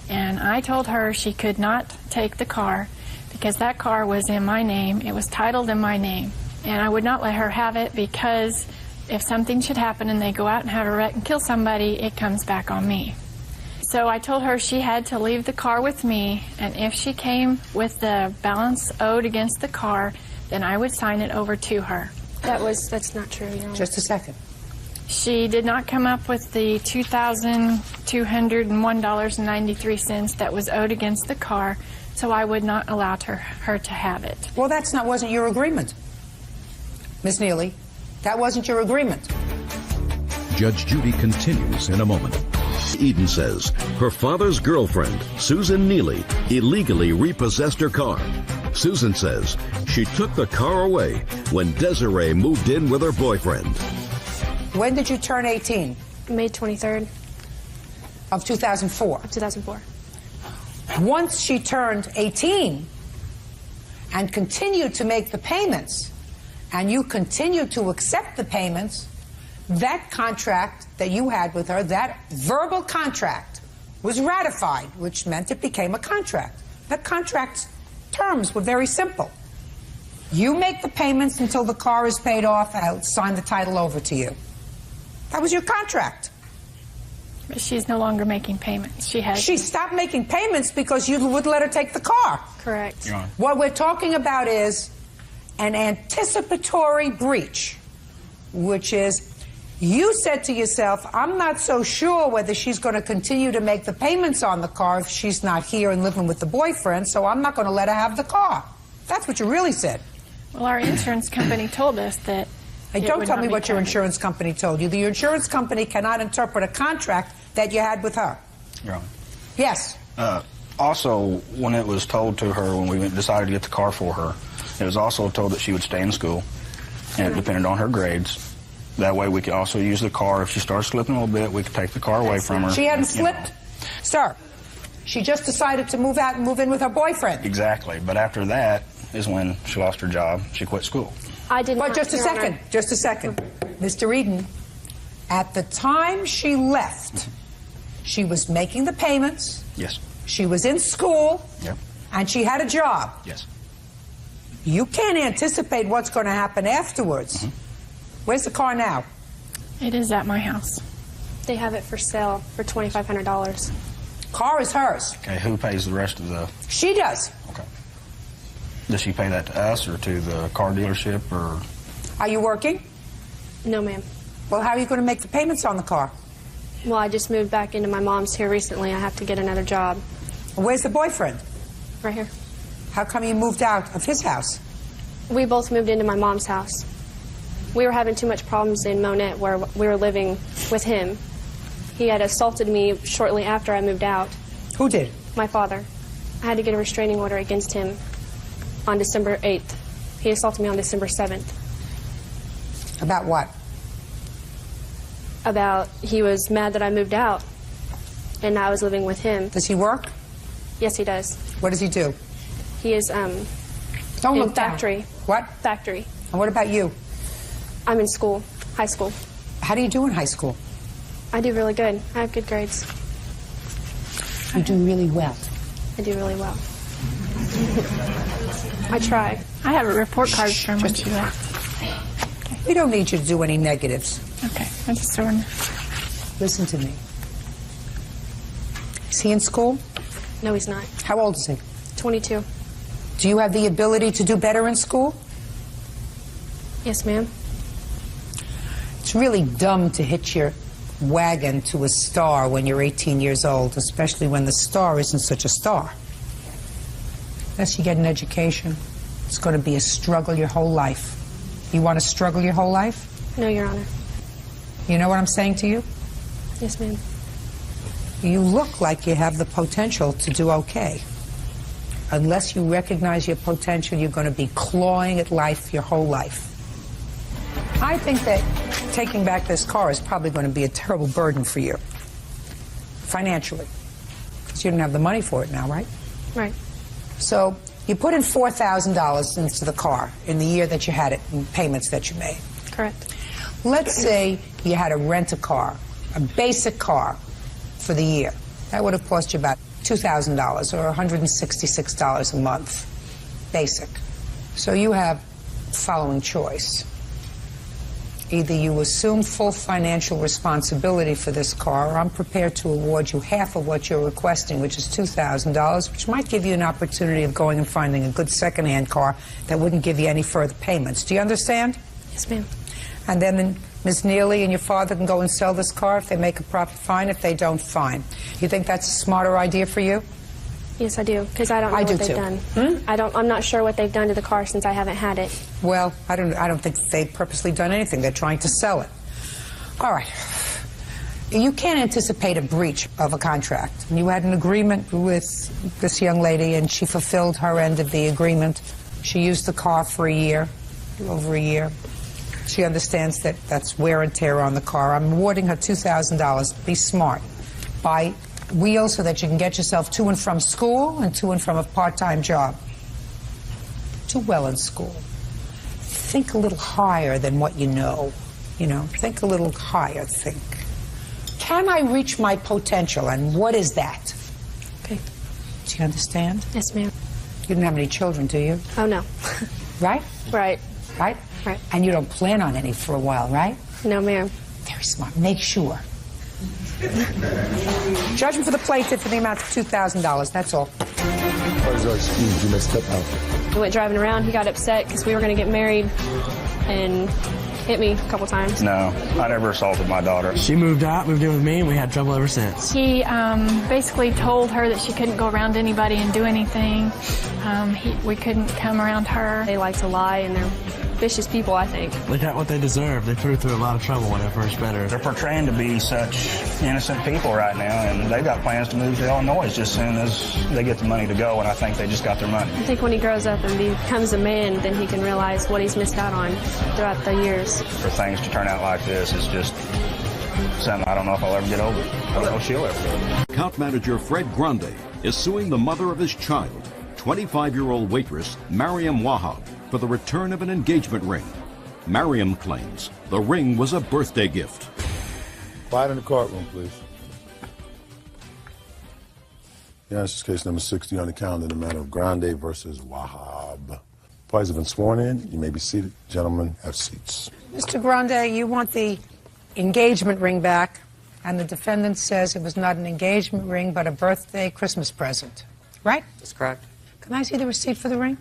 And I told her she could not take the car because that car was in my name. It was titled in my name. And I would not let her have it because if something should happen and they go out and have a wreck and kill somebody, it comes back on me. So I told her she had to leave the car with me, and if she came with the balance owed against the car, then I would sign it over to her. That's not true, Your Honor. Just a second. She did not come up with the $2,201.93 that was owed against the car, so I would not allow her to have it. Well, wasn't your agreement. Ms. Neely, that wasn't your agreement. Judge Judy continues in a moment. Eden says her father's girlfriend, Susan Neely, illegally repossessed her car. Susan says she took the car away when Desiree moved in with her boyfriend. When did you turn 18? May 23rd. Of 2004? Of 2004. Once she turned 18 and continued to make the payments, and you continued to accept the payments, that contract that you had with her, that verbal contract, was ratified, which meant it became a contract. That contract's terms were very simple. You make the payments until the car is paid off, I'll sign the title over to you. That was your contract. But she's no longer making payments. She stopped making payments because you wouldn't let her take the car. Correct. What we're talking about is an anticipatory breach, which is you said to yourself, I'm not so sure whether she's going to continue to make the payments on the car if she's not here and living with the boyfriend, so I'm not going to let her have the car. That's what you really said. Well, our insurance company told us that. Hey, don't tell me what your insurance company told you. The insurance company cannot interpret a contract that you had with her. Your Honor. Yes. Also, when it was told to her when we decided to get the car for her, it was also told that she would stay in school, and it depended on her grades. That way we could also use the car. If she starts slipping a little bit, we could take the car away from her. She hadn't slipped? Sir, she just decided to move out and move in with her boyfriend. Exactly. But after that is when she lost her job. She quit school. I did not. But just a second. Just a second. Mr. Eden, at the time she left, she was making the payments. Yes. She was in school. Yep. And she had a job. Yes. You can't anticipate what's going to happen afterwards. Where's the car now? It is at my house. They have it for sale for $2,500. Car is hers. Okay, who pays the rest of the... She does. Okay. Does she pay that to us or to the car dealership or... Are you working? No, ma'am. Well, how are you going to make the payments on the car? Well, I just moved back into my mom's here recently. I have to get another job. Where's the boyfriend? Right here. How come you moved out of his house? We both moved into my mom's house. We were having too much problems in Monette where we were living with him. He had assaulted me shortly after I moved out. Who did? My father. I had to get a restraining order against him on December 8th. He assaulted me on December 7th. About what? About he was mad that I moved out and I was living with him. Does he work? Yes, he does. What does he do? He is Don't in look down. factory. What? Factory. And what about you? I'm in school, high school. How do you do in high school? I do really good. I have good grades. You do really well. I do really well. I try. I have a report card from when she left. We don't need you to do any negatives. Okay, I just sort of... Listen to me. Is he in school? No, he's not. How old is he? 22. Do you have the ability to do better in school? Yes, ma'am. It's really dumb to hitch your wagon to a star when you're 18 years old, especially when the star isn't such a star. Unless you get an education, it's going to be a struggle your whole life. You want to struggle your whole life? No, Your Honor. You know what I'm saying to you? Yes, ma'am. You look like you have the potential to do okay. Unless you recognize your potential, you're going to be clawing at life your whole life. I think that taking back this car is probably going to be a terrible burden for you, financially, because you don't have the money for it now, right? Right. So you put in $4,000 into the car in the year that you had it, in payments that you made. Correct. Let's say you had to rent a car, a basic car, for the year. That would have cost you about $2,000 or $166 a month, basic. So you have the following choice. Either you assume full financial responsibility for this car, or I'm prepared to award you half of what you're requesting, which is $2,000, which might give you an opportunity of going and finding a good second-hand car that wouldn't give you any further payments. Do you understand? Yes, ma'am. And then Ms. Neely and your father can go and sell this car if they make a profit, fine. If they don't, fine. You think that's a smarter idea for you? Yes, I do, because I don't know what they've done. I'm not sure what they've done to the car since I haven't had it. Well, I don't think they've purposely done anything. They're trying to sell it. All right. You can't anticipate a breach of a contract. You had an agreement with this young lady, and she fulfilled her end of the agreement. She used the car for a year, over a year. She understands that that's wear and tear on the car. I'm awarding her $2,000. Be smart. Buy wheels so that you can get yourself to and from school and to and from a part-time job. Do well in school. Think a little higher than what you know. Think a little higher, think. Can I reach my potential, and what is that? Okay. Do you understand? Yes, ma'am. You don't have any children, do you? Oh, no. Right? Right. Right? Right. And you don't plan on any for a while, right? No, ma'am. Very smart. Make sure. Judgment for the plaintiff for the amount of $2,000. That's all. What is our excuse? You may step out. We went driving around. He got upset because we were going to get married and hit me a couple times. No, I never assaulted my daughter. She moved out, moved in with me, and we had trouble ever since. He basically told her that she couldn't go around anybody and do anything. We couldn't come around her. They like to lie, and they're vicious people, I think. They got what they deserve. They put her through a lot of trouble when I first met her. They're portraying to be such innocent people right now, and they've got plans to move to Illinois just as soon as they get the money to go, and I think they just got their money. I think when he grows up and becomes a man, then he can realize what he's missed out on throughout the years. For things to turn out like this is just something I don't know if I'll ever get over. I don't know if she'll ever get over. Account manager Fred Grande is suing the mother of his child, 25-year-old waitress Mariam Wahab, for the return of an engagement ring. Mariam claims the ring was a birthday gift. Quiet in the courtroom, please. Yeah, this is case number 60 on the calendar, the matter of Grande versus Wahab. Parties have been sworn in. You may be seated. Gentlemen, have seats. Mr. Grande, you want the engagement ring back, and the defendant says it was not an engagement ring but a birthday Christmas present, right? That's correct. Can I see the receipt for the ring?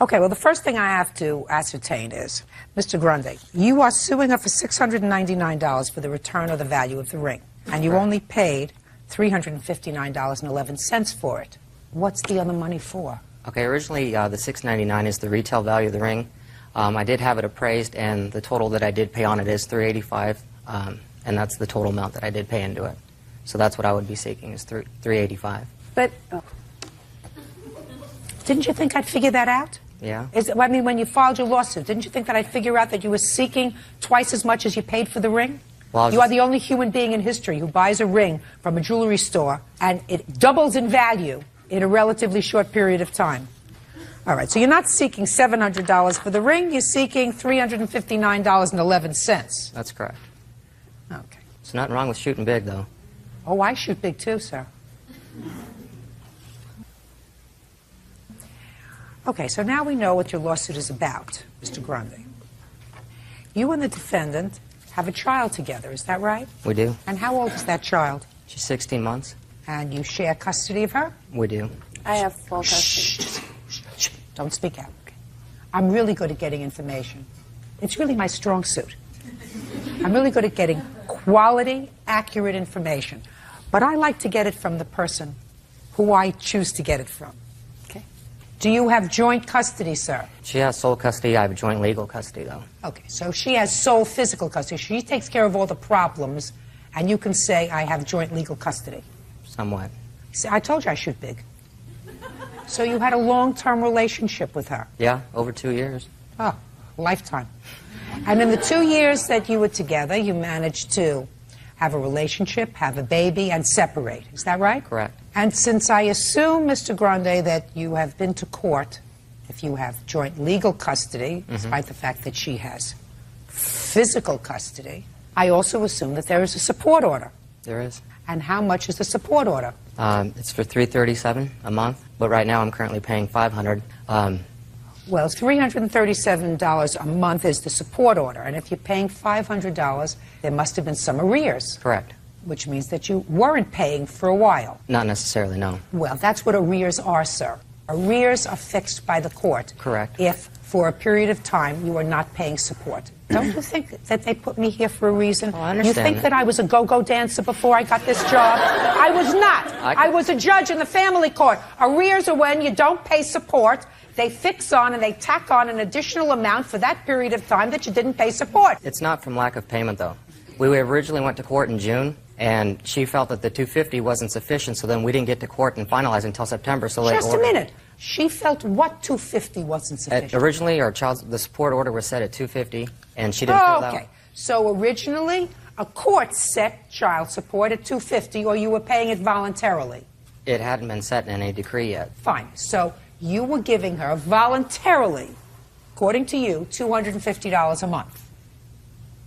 Okay, well, the first thing I have to ascertain is, Mr. Grande, you are suing her for $699 for the return of the value of the ring, and you only paid $359.11 for it. What's the other money for? Okay, originally the $699 is the retail value of the ring. I did have it appraised, and the total that I did pay on it is $385, and that's the total amount that I did pay into it. So that's what I would be seeking, is $385. But didn't you think I'd figure that out? Yeah. I mean, when you filed your lawsuit, didn't you think that I'd figure out that you were seeking twice as much as you paid for the ring? Well, you are the only human being in history who buys a ring from a jewelry store and it doubles in value in a relatively short period of time. All right, so you're not seeking $700 for the ring, you're seeking $359.11. That's correct. Okay. There's nothing wrong with shooting big, though. Oh, I shoot big too, sir. Okay, so now we know what your lawsuit is about, Mr. Grande. You and the defendant have a child together, is that right? We do. And how old is that child? She's 16 months. And you share custody of her? We do. I have full custody. Shh. Don't speak out. Okay. I'm really good at getting information. It's really my strong suit. I'm really good at getting quality, accurate information. But I like to get it from the person who I choose to get it from. Do you have joint custody, sir? She has sole custody. I have joint legal custody, though. Okay, so she has sole physical custody. She takes care of all the problems, and you can say, I have joint legal custody. Somewhat. See, I told you I shoot big. So you had a long-term relationship with her? Yeah, over 2 years. Oh, lifetime. And in the 2 years that you were together, you managed to have a relationship, have a baby, and separate. Is that right? Correct. And since I assume, Mr. Grande, that you have been to court, if you have joint legal custody, despite the fact that she has physical custody, I also assume that there is a support order. There is. And how much is the support order? It's for $337 a month, but right now I'm currently paying $500. Well, $337 a month is the support order, and if you're paying $500, there must have been some arrears. Correct. Which means that you weren't paying for a while. Not necessarily, no. Well, that's what arrears are, sir. Arrears are fixed by the court. Correct. If, for a period of time, you are not paying support. Don't you think that they put me here for a reason? I understand You think that I was a go-go dancer before I got this job? I was not. I was a judge in the family court. Arrears are when you don't pay support. They fix on and they tack on an additional amount for that period of time that you didn't pay support. It's not from lack of payment, though. We originally went to court in June, and she felt that the $250 wasn't sufficient, so then we didn't get to court and finalize until September. So Just a minute. She felt what $250 wasn't sufficient? Originally, the support order was set at $250, and she didn't feel that. Okay. So originally, a court set child support at $250, or you were paying it voluntarily? It hadn't been set in any decree yet. Fine. So you were giving her voluntarily, according to you, $250 a month.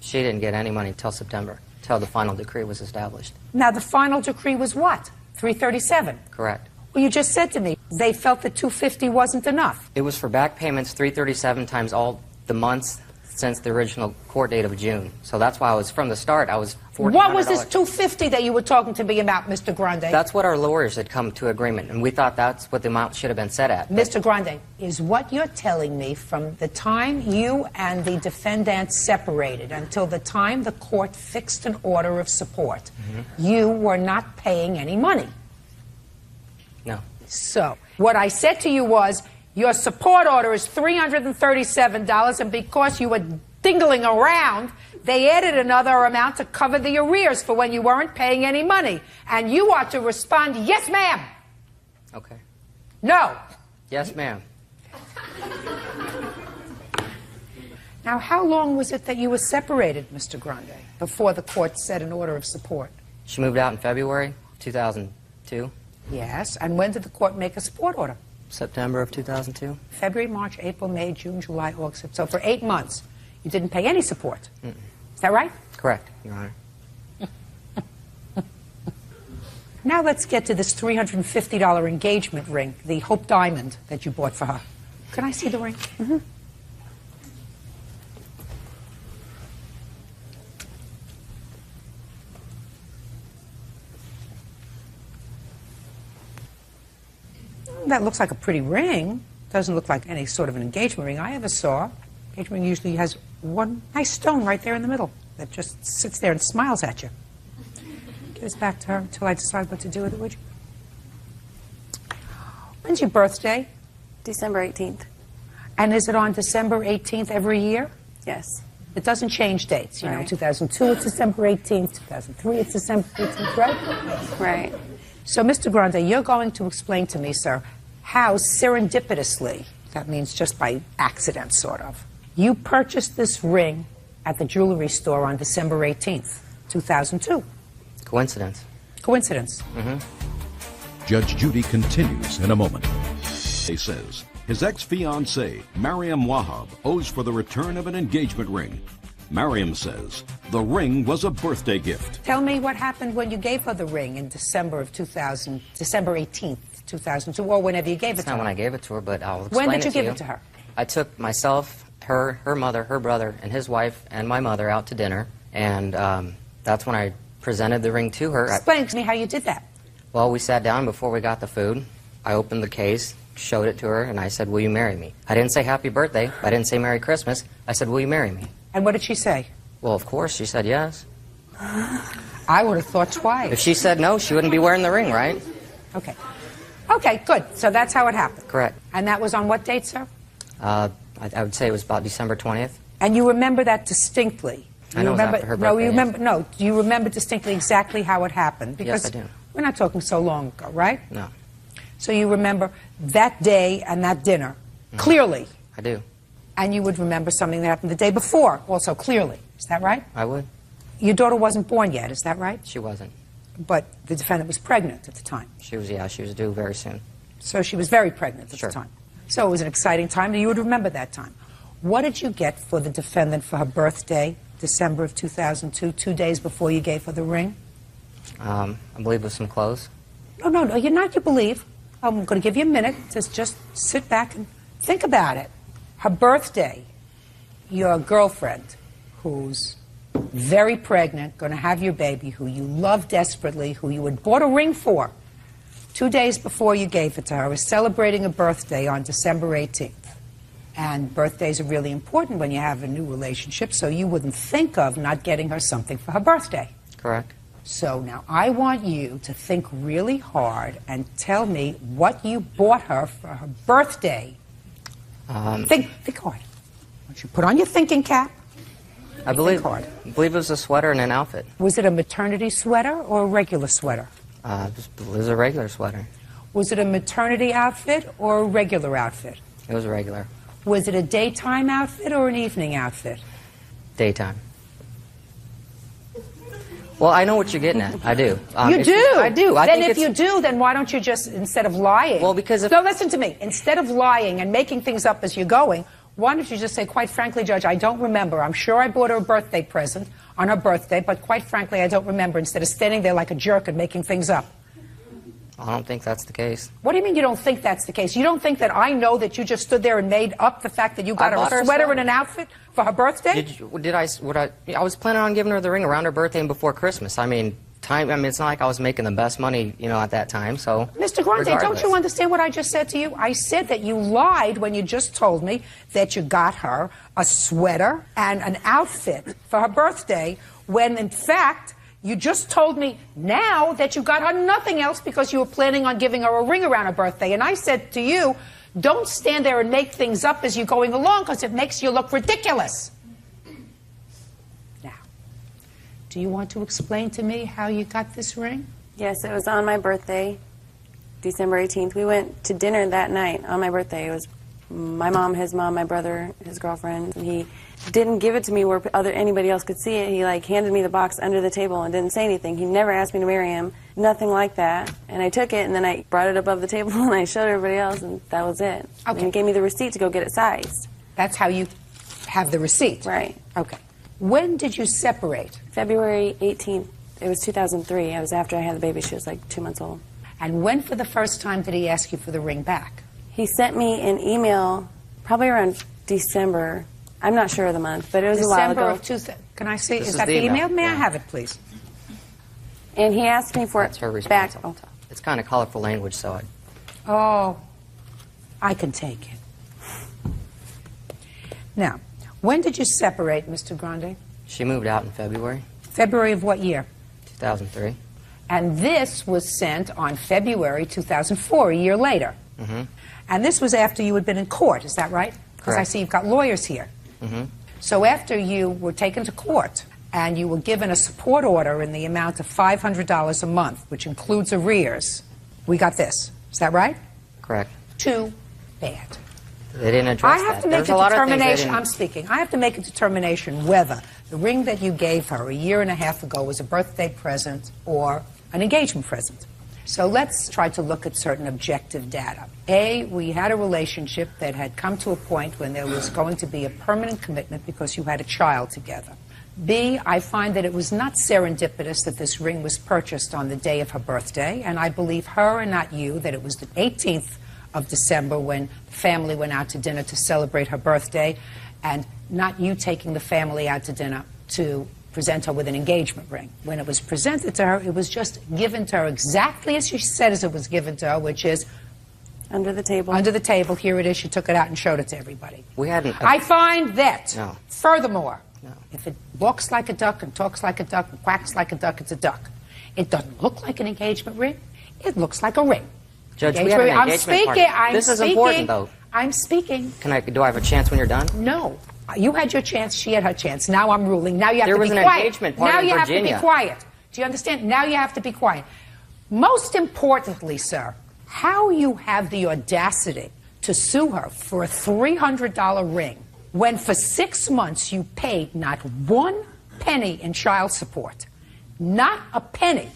She didn't get any money until September, until the final decree was established. Now, the final decree was what? $337? Correct. Well, you just said to me they felt that $250 wasn't enough. It was for back payments, $337 times all the months since the original court date of June. So that's why I was, from the start, I was $1,400. What was this $250 that you were talking to me about, Mr. Grande? That's what our lawyers had come to agreement, and we thought that's what the amount should have been set at. Mr. Grande, is what you're telling me from the time you and the defendant separated until the time the court fixed an order of support, you were not paying any money? No. So, what I said to you was, your support order is $337, and because you were dingling around, they added another amount to cover the arrears for when you weren't paying any money. And you ought to respond, yes, ma'am. Okay. No. Yes, ma'am. Now, how long was it that you were separated, Mr. Grande, before the court set an order of support? She moved out in February 2002. Yes, and when did the court make a support order? September of 2002. February, March, April, May, June, July, August. So for 8 months, you didn't pay any support. Is that right? Correct, Your Honor. Now let's get to this $350 engagement ring, the Hope Diamond that you bought for her. Can I see the ring? That looks like a pretty ring. Doesn't look like any sort of an engagement ring I ever saw. Engagement ring usually has one nice stone right there in the middle that just sits there and smiles at you. Give this back to her until I decide what to do with it, would you? When's your birthday? December 18th. And is it on December 18th every year? Yes. It doesn't change dates. You know, Right. 2002 it's December 18th, 2003 it's December 18th, right? Right. So, Mr. Grande, you're going to explain to me, sir, how serendipitously, that means just by accident, sort of, you purchased this ring at the jewelry store on December 18th, 2002. Coincidence. Coincidence. Judge Judy continues in a moment. He says his ex-fiancée, Mariam Wahab, owes for the return of an engagement ring. Mariam says the ring was a birthday gift. Tell me what happened when you gave her the ring in December of 2000, December 18th, 2002, or whenever you gave it It's to not her. when I gave it to her, but I'll explain When did you it give to it to her? I took myself, her mother, her brother, and his wife, and my mother out to dinner, and that's when I presented the ring to her. Explain to me how you did that. Well, we sat down before we got the food. I opened the case, showed it to her, and I said, "Will you marry me?" I didn't say happy birthday. I didn't say Merry Christmas. I said, "Will you marry me?" And what did she say? Well, of course, she said yes. I would have thought twice. If she said no, she wouldn't be wearing the ring, right? Okay. Okay, good. So that's how it happened. Correct. And that was on what date, sir? I would say it was about December 20th. And you remember that distinctly? I know it was remember, after her no, birthday, you yes. remember, no, do you remember distinctly exactly how it happened? Yes, I do. We're not talking so long ago, right? No. So you remember that day and that dinner clearly? I do. And you would remember something that happened the day before also clearly. Is that right? I would. Your daughter wasn't born yet, is that right? She wasn't. But the defendant was pregnant at the time. She was due very soon. So she was very pregnant at Sure. the time. So it was an exciting time, and you would remember that time. What did you get for the defendant for her birthday December of 2002, 2 days before you gave her the ring? I believe with some clothes. No, you're not, you believe. I'm going to give you a minute to just sit back and think about it. Her birthday, your girlfriend, who's very pregnant, going to have your baby, who you love desperately, who you had bought a ring for, 2 days before you gave it to her, is celebrating a birthday on December 18th. And birthdays are really important when you have a new relationship, so you wouldn't think of not getting her something for her birthday. Correct. So now I want you to think really hard and tell me what you bought her for her birthday. Think hard. I want you to put on your thinking cap. I believe it was a sweater and an outfit. Was it a maternity sweater or a regular sweater? It was a regular sweater. Was it a maternity outfit or a regular outfit? It was regular. Was it a daytime outfit or an evening outfit? Daytime. Well, I know what you're getting at. I do. You do? I do. Then if you do, then why don't you just, instead of lying... Well, because if... No, listen to me. Instead of lying and making things up as you're going, why don't you just say, quite frankly, Judge, I don't remember. I'm sure I bought her a birthday present on her birthday, but quite frankly, I don't remember, instead of standing there like a jerk and making things up. I don't think that's the case. What do you mean you don't think that's the case? You don't think that I know that you just stood there and made up the fact that you got her a sweater and an outfit for her birthday? I was planning on giving her the ring around her birthday and before Christmas. I mean, it's not like I was making the best money, at that time, so... Mr. Grande, don't you understand what I just said to you? I said that you lied when you just told me that you got her a sweater and an outfit for her birthday, when in fact... You just told me now that you got her nothing else because you were planning on giving her a ring around her birthday. And I said to you, don't stand there and make things up as you're going along because it makes you look ridiculous. Now, do you want to explain to me how you got this ring? Yes, it was on my birthday, December 18th. We went to dinner that night on my birthday. It was my mom, my brother, his girlfriend, and he didn't give it to me where anybody else could see it. He handed me the box under the table and didn't say anything. He never asked me to marry him, nothing like that. And I took it and then I brought it above the table and I showed everybody else, and that was it. Okay. And he gave me the receipt to go get it sized. That's how you have the receipt? Right. Okay. When did you separate? February 18th. It was 2003. It was after I had the baby. She was 2 months old. And when for the first time did he ask you for the ring back? He sent me an email probably around December. I'm not sure of the month, but it was a while ago. December of 2000. Can I see? Is that the email? May I have it, please? And he asked me for it back. Oh. It's kind of colorful language, so I can take it. Now, when did you separate, Mr. Grande? She moved out in February. February of what year? 2003. And this was sent on February 2004, a year later. Mm-hmm. And this was after you had been in court, is that right? Because I see you've got lawyers here. Mm-hmm. So after you were taken to court and you were given a support order in the amount of $500 a month, which includes arrears, we got this. Is that right? Correct. Too bad. They didn't address I have to make a determination. I'm speaking. I have to make a determination whether the ring that you gave her a year and a half ago was a birthday present or an engagement present. So let's try to look at certain objective data. A, we had a relationship that had come to a point when there was going to be a permanent commitment because you had a child together. B, I find that it was not serendipitous that this ring was purchased on the day of her birthday, and I believe her and not you that it was the 18th of December when the family went out to dinner to celebrate her birthday, and not you taking the family out to dinner to present her with an engagement ring. When it was presented to her, it was just given to her exactly as she said as it was given to her, which is under the table. Under the table. Here it is. She took it out and showed it to everybody. We hadn't. I find that, furthermore, No. If it walks like a duck and talks like a duck and quacks like a duck, it's a duck. It doesn't look like an engagement ring. It looks like a ring. Judge, we have an engagement party. This is important, though. I'm speaking. Do I have a chance when you're done? No. You had your chance. She had her chance. Now I'm ruling. Now you have to be quiet. There was an engagement party now in you Virginia. have to be quiet. Do you understand? Now you have to be quiet. Most importantly, sir, how you have the audacity to sue her for a $300 ring when for 6 months you paid not 1 penny in child support, not a penny,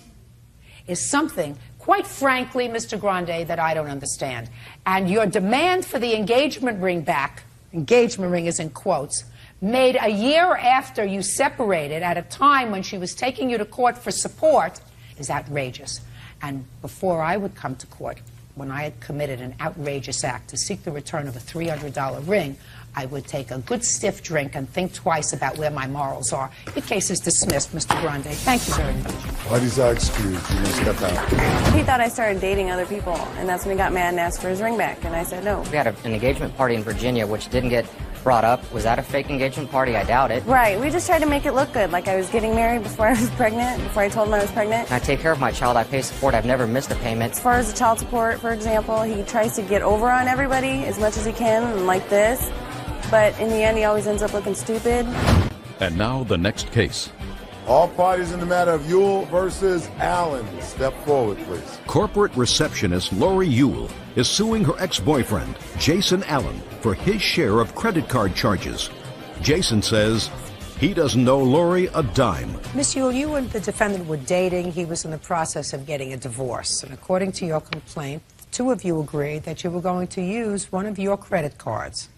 is something, quite frankly, Mr. Grande, that I don't understand. And your demand for the engagement ring back, engagement ring is in quotes, made a year after you separated, at a time when she was taking you to court for support, is outrageous. And before I would come to court, when I had committed an outrageous act to seek the return of a $300 ring, I would take a good stiff drink and think twice about where my morals are. Your case is dismissed, Mr. Grande. Thank you very much. Party's are excused. You may step out. He thought I started dating other people, and that's when he got mad and asked for his ring back, and I said no. We had an engagement party in Virginia, which didn't get brought up. Was that a fake engagement party? I doubt it. Right, we just tried to make it look good, like I was getting married before I was pregnant, before I told him I was pregnant. I take care of my child. I pay support. I've never missed a payment. As far as the child support, for example, he tries to get over on everybody as much as he can, and like this. But in the end, he always ends up looking stupid. And now the next case. All parties in the matter of Ewell versus Allen. Step forward, please. Corporate receptionist Lori Ewell is suing her ex-boyfriend, Jason Allen, for his share of credit card charges. Jason says he doesn't owe Lori a dime. Miss Ewell, you and the defendant were dating. He was in the process of getting a divorce. And according to your complaint, the two of you agreed that you were going to use one of your credit cards.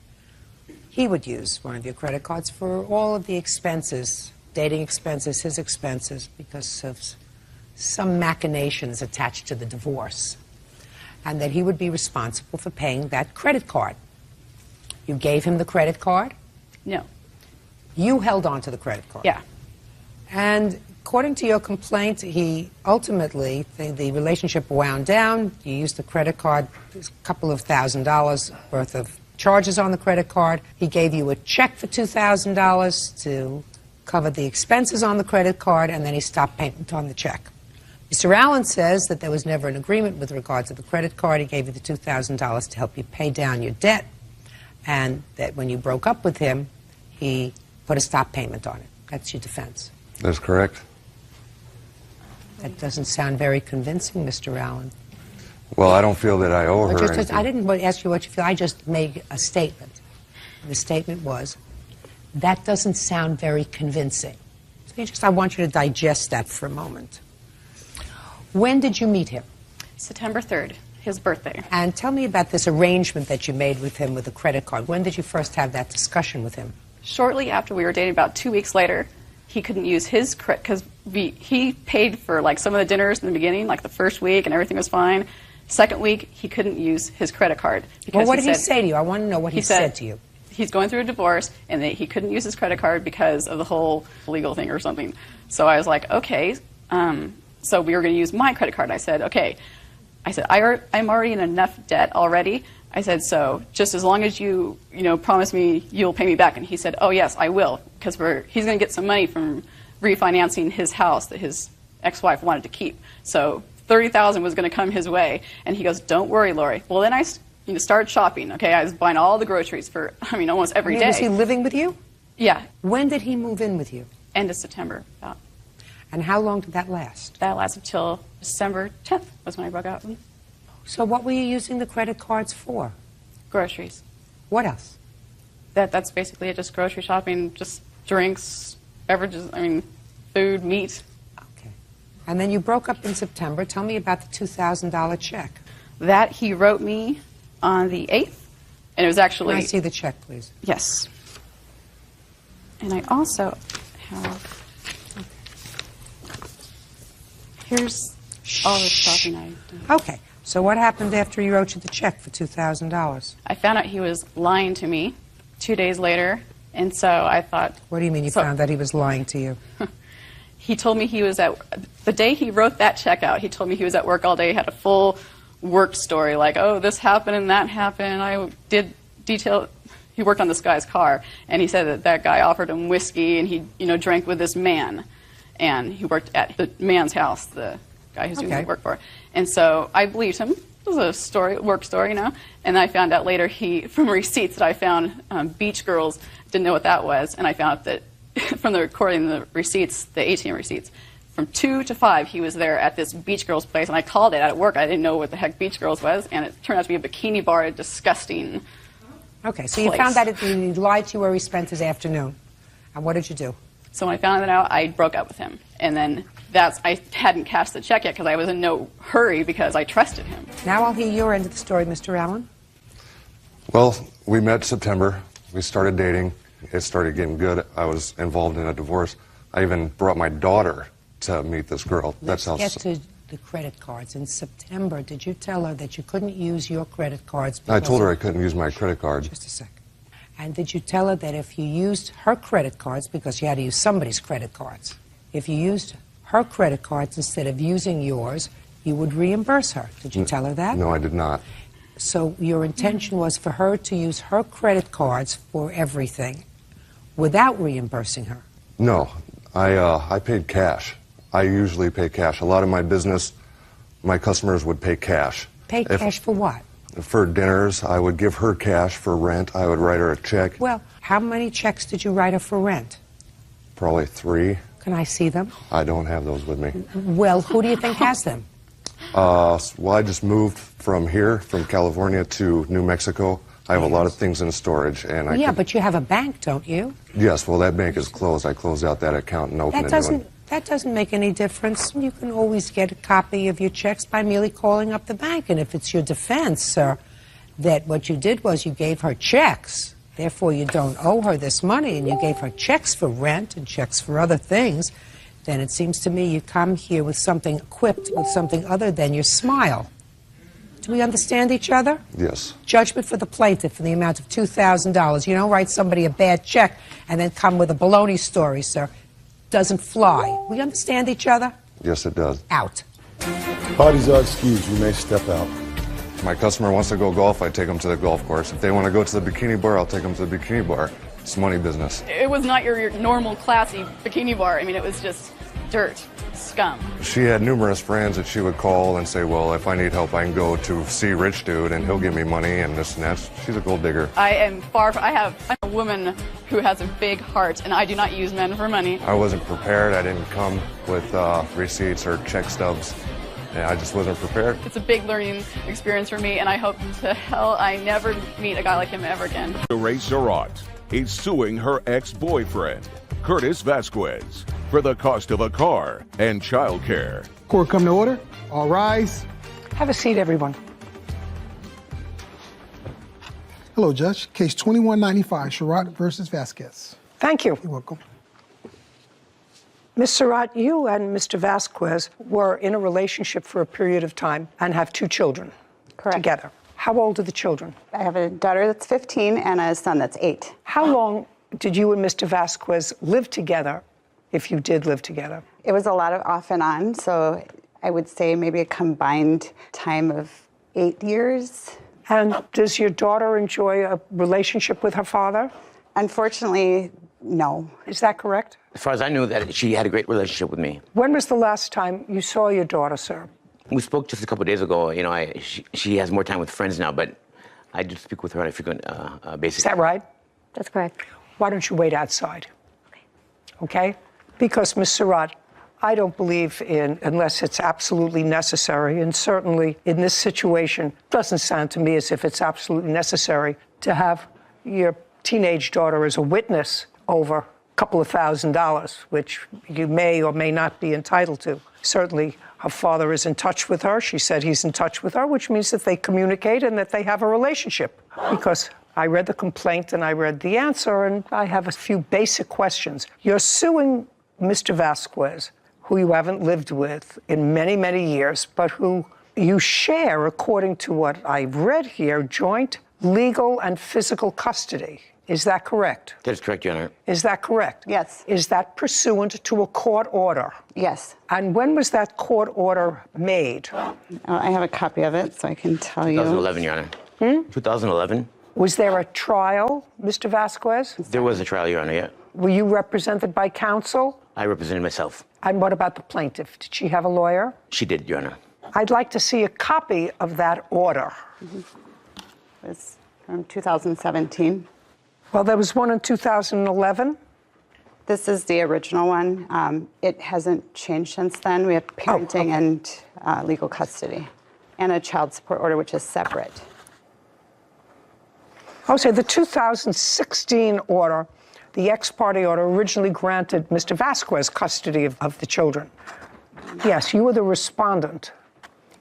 He would use one of your credit cards for all of the expenses, dating expenses, his expenses, because of some machinations attached to the divorce. And that he would be responsible for paying that credit card. You gave him the credit card? No. You held on to the credit card? Yeah. And according to your complaint, he ultimately, the relationship wound down. You used the credit card, a couple of $1,000s worth of charges on the credit card. He gave you a check for $2,000 to cover the expenses on the credit card, and then he stopped payment on the check. Mr. Allen says that there was never an agreement with regard to the credit card. He gave you the $2,000 to help you pay down your debt, and that when you broke up with him, he put a stop payment on it. That's your defense. That's correct. That doesn't sound very convincing, Mr. Allen. Well, I don't feel that I owe her anything. I didn't ask you what you feel. I just made a statement. The statement was, that doesn't sound very convincing. So I want you to digest that for a moment. When did you meet him? September 3rd, his birthday. And tell me about this arrangement that you made with him with the credit card. When did you first have that discussion with him? Shortly after we were dating, about 2 weeks later, he couldn't use his credit because he paid for like some of the dinners in the beginning, like the first week, and everything was fine. Second week, he couldn't use his credit card. Well, what did he say to you? I want to know what he said to you. He's going through a divorce, and that he couldn't use his credit card because of the whole legal thing or something. So I was like, okay. So we were going to use my credit card. I said, okay. I said, I'm already in enough debt already. I said, so just as long as you promise me you'll pay me back. And he said, oh, yes, I will, because he's going to get some money from refinancing his house that his ex-wife wanted to keep. So $30,000 was going to come his way. And he goes, don't worry, Lori. Well, then I started shopping. Okay, I was buying all the groceries for, almost every day. Was he living with you? Yeah. When did he move in with you? End of September, about. And how long did that last? That lasted till December 10th was when I broke out. So what were you using the credit cards for? Groceries. What else? That's basically it, just grocery shopping, just drinks, beverages, food, meat. Okay. And then you broke up in September. Tell me about the $2,000 check. That he wrote me on the 8th, and it was actually... Can I see the check, please? Yes. And I also have... Here's all the shopping I've done. Okay. So what happened after he wrote you the check for $2,000? I found out he was lying to me 2 days later, and so I thought... What do you mean you found that he was lying to you? He told me he was at... The day he wrote that check out, he told me he was at work all day, had a full work story, like, oh, this happened and that happened. I did detail... He worked on this guy's car, and he said that guy offered him whiskey, and he, drank with this man. And he worked at the man's house, the guy who's doing the work for. And so I believed him. It was a story, work story, And I found out later from receipts that I found, Beach Girls, didn't know what that was. And I found out that from the recording, the receipts, the ATM receipts, from 2 to 5, he was there at this Beach Girls place. And I called it at work. I didn't know what the heck Beach Girls was. And it turned out to be a bikini bar, a disgusting Okay, so you found out he lied to you where he spent his afternoon. And what did you do? So when I found that out, I broke up with him. And then I hadn't cashed the check yet because I was in no hurry because I trusted him. Now I'll hear your end of the story, Mr. Allen. Well, we met September. We started dating. it started getting good. I was involved in a divorce. I even brought my daughter to meet this girl. Let's get to the credit cards. In September, did you tell her that you couldn't use your credit cards? I told her I couldn't use my credit cards. Just a second. And did you tell her that if you used her credit cards, because you had to use somebody's credit cards, if you used her credit cards instead of using yours, you would reimburse her? Did you tell her that? No, I did not. So your intention was for her to use her credit cards for everything without reimbursing her? No, I paid cash. I usually pay cash. A lot of my business, my customers would pay cash. Pay cash for what? For dinners, I would give her cash. For rent, I would write her a check. Well, how many checks did you write her for rent? Probably 3. Can I see them? I don't have those with me. Well, who do you think has them? Well, I just moved from here, from California to New Mexico. I have a lot of things in storage, and I but you have a bank, don't you? Yes, well, that bank is closed. I closed out that account and opened a new one. That doesn't make any difference. You can always get a copy of your checks by merely calling up the bank. And if it's your defense, sir, that what you did was you gave her checks, therefore you don't owe her this money, and you gave her checks for rent and checks for other things, then it seems to me you come here with something equipped with something other than your smile. Do we understand each other? Yes. Judgment for the plaintiff in the amount of $2,000. You don't write somebody a bad check and then come with a baloney story, sir. Doesn't fly. We understand each other? Yes, it does. Out. Parties are excused. You may step out. If my customer wants to go golf, I take them to the golf course. If they want to go to the bikini bar, I'll take them to the bikini bar. It's money business. It was not your normal classy bikini bar. I mean, it was just dirt, scum. She had numerous friends that she would call and say, well, if I need help, I can go to see Rich Dude and he'll give me money and this and that. She's a gold digger. I'm a woman who has a big heart, and I do not use men for money. I wasn't prepared. I didn't come with receipts or check stubs. And I just wasn't prepared. It's a big learning experience for me, and I hope to hell I never meet a guy like him ever again. Ray Surratt is suing her ex-boyfriend, Curtis Vasquez, for the cost of a car and child care. Court come to order. All rise. Have a seat, everyone. Hello, Judge. Case 2195, Surratt versus Vasquez. Thank you. You're welcome. Ms. Surratt, you and Mr. Vasquez were in a relationship for a period of time and have 2 children together. How old are the children? I have a daughter that's 15 and a son that's 8. How long did you and Mr. Vasquez live together, if you did live together? It was a lot of off and on, so I would say maybe a combined time of 8 years. And does your daughter enjoy a relationship with her father? Unfortunately, no. Is that correct? As far as I knew, that she had a great relationship with me. When was the last time you saw your daughter, sir? We spoke just a couple of days ago. You know, she has more time with friends now, but I do speak with her on a frequent basis. Is that right? That's correct. Why don't you wait outside? Okay? Because, Ms. Surratt, I don't believe in, unless it's absolutely necessary, and certainly in this situation, it doesn't sound to me as if it's absolutely necessary to have your teenage daughter as a witness over a couple of $1,000s, which you may or may not be entitled to. Certainly, her father is in touch with her. She said he's in touch with her, which means that they communicate and that they have a relationship. Because I read the complaint and I read the answer, and I have a few basic questions. You're suing Mr. Vasquez, who you haven't lived with in many, many years, but who you share, according to what I've read here, joint legal and physical custody. Is that correct? That is correct, Your Honor. Is that correct? Yes. Is that pursuant to a court order? Yes. And when was that court order made? I have a copy of it, so I can tell you. 2011, Your Honor. 2011. Was there a trial, Mr. Vasquez? There was a trial, Your Honor, yeah. Were you represented by counsel? I represented myself. And what about the plaintiff? Did she have a lawyer? She did, Your Honor. I'd like to see a copy of that order. It was from 2017. Well, there was one in 2011. This is the original one. It hasn't changed since then. We have parenting and legal custody and a child support order, which is separate. Oh, so the 2016 order, the ex parte order, originally granted Mr. Vasquez custody of the children. Yes, you were the respondent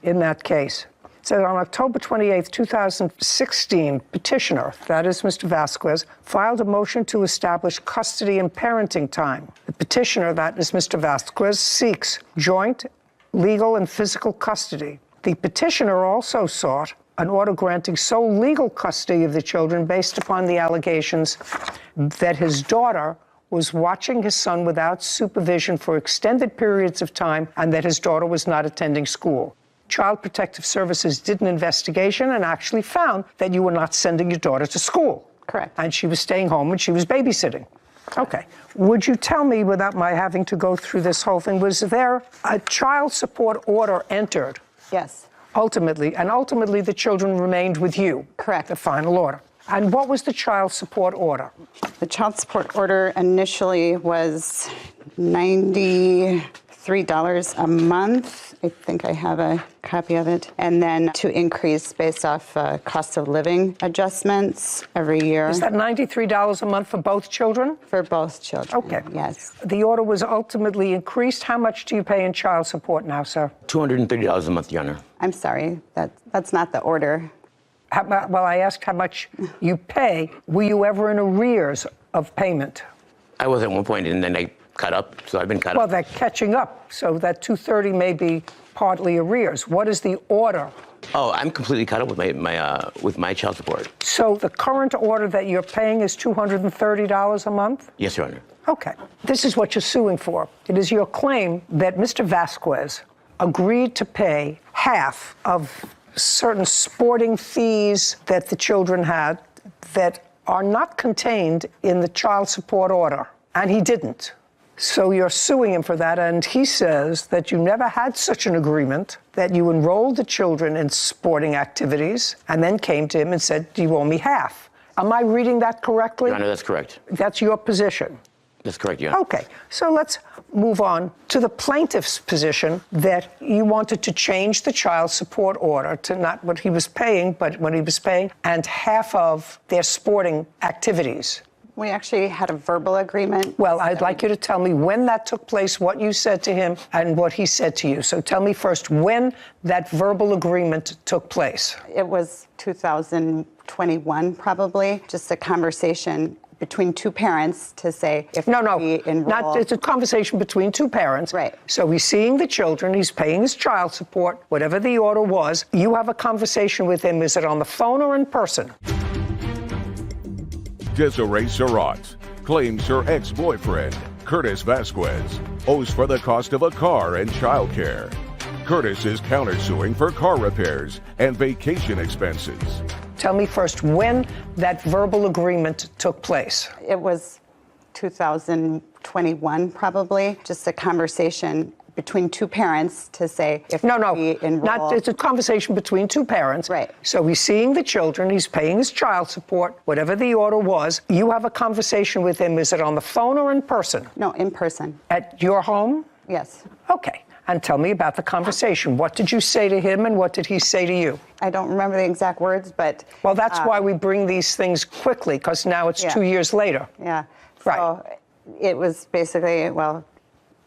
in that case. said on October 28, 2016, petitioner, that is Mr. Vasquez, filed a motion to establish custody and parenting time. The petitioner, that is Mr. Vasquez, seeks joint legal and physical custody. The petitioner also sought an order granting sole legal custody of the children based upon the allegations that his daughter was watching his son without supervision for extended periods of time and that his daughter was not attending school. Child Protective Services did an investigation and actually found that you were not sending your daughter to school. Correct. And she was staying home and she was babysitting. Okay. Would you tell me, without my having to go through this whole thing, was there a child support order entered? Yes. Ultimately the children remained with you? Correct. The final order. And what was the child support order? The child support order initially was $93 a month. I think I have a copy of it. And then to increase based off cost of living adjustments every year. Is that $93 a month for both children? For both children. Okay. Yes. The order was ultimately increased. How much do you pay in child support now, sir? $230 a month, Your Honor. I'm sorry, that's not the order. Well, I asked how much you pay. Were you ever in arrears of payment? I was at one point, and then I caught up, so I've been caught up. Well, they're catching up, so that $230 may be partly arrears. What is the order? Oh, I'm completely caught up with my child support. So the current order that you're paying is $230 a month? Yes, Your Honor. Okay. This is what you're suing for. It is your claim that Mr. Vasquez agreed to pay half of certain sporting fees that the children had that are not contained in the child support order, and he didn't. So you're suing him for that, and he says that you never had such an agreement, that you enrolled the children in sporting activities, and then came to him and said, do you owe me half? Am I reading that correctly? Your Honor, that's correct. That's your position? That's correct, Your Honor. Okay, so let's move on to the plaintiff's position that you wanted to change the child support order to not what he was paying, but what he was paying, and half of their sporting activities. We actually had a verbal agreement. Well, I'd like you to tell me when that took place, what you said to him, and what he said to you. So tell me first when that verbal agreement took place. It was 2021, probably, just a conversation between two parents to say if we enroll. It's a conversation between two parents. Right. So he's seeing the children, he's paying his child support, whatever the order was. You have a conversation with him. Is it on the phone or in person? Desiree Surratt claims her ex-boyfriend, Curtis Vasquez, owes for the cost of a car and childcare. Curtis is countersuing for car repairs and vacation expenses. Tell me first when that verbal agreement took place. It was 2021, probably, just a conversation between two parents to say if we enroll. It's a conversation between two parents. Right. So he's seeing the children, he's paying his child support, whatever the order was. You have a conversation with him. Is it on the phone or in person? No, in person. At your home? Yes. Okay. And tell me about the conversation. What did you say to him and what did he say to you? I don't remember the exact words, but... Well, that's why we bring these things quickly, because now it's 2 years later. Yeah. Right. So it was basically, well,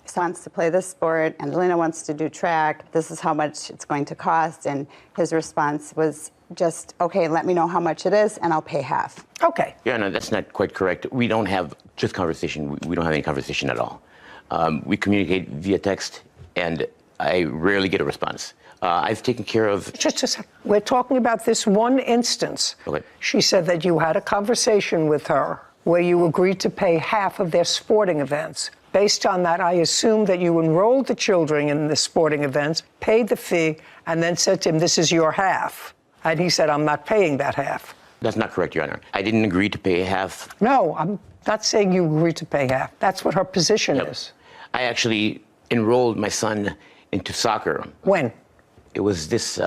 he wants to play this sport, Angelina wants to do track, this is how much it's going to cost, and his response was just, okay, let me know how much it is, and I'll pay half. Okay. Yeah, no, that's not quite correct. We don't have just conversation. We don't have any conversation at all. We communicate via text, and I rarely get a response. I've taken care of... Just a second. We're talking about this one instance. Okay. She said that you had a conversation with her where you agreed to pay half of their sporting events. Based on that, I assume that you enrolled the children in the sporting events, paid the fee, and then said to him, this is your half. And he said, I'm not paying that half. That's not correct, Your Honor. I didn't agree to pay half. No, I'm not saying you agreed to pay half. That's what her position is. I actually enrolled my son into soccer. When? It was this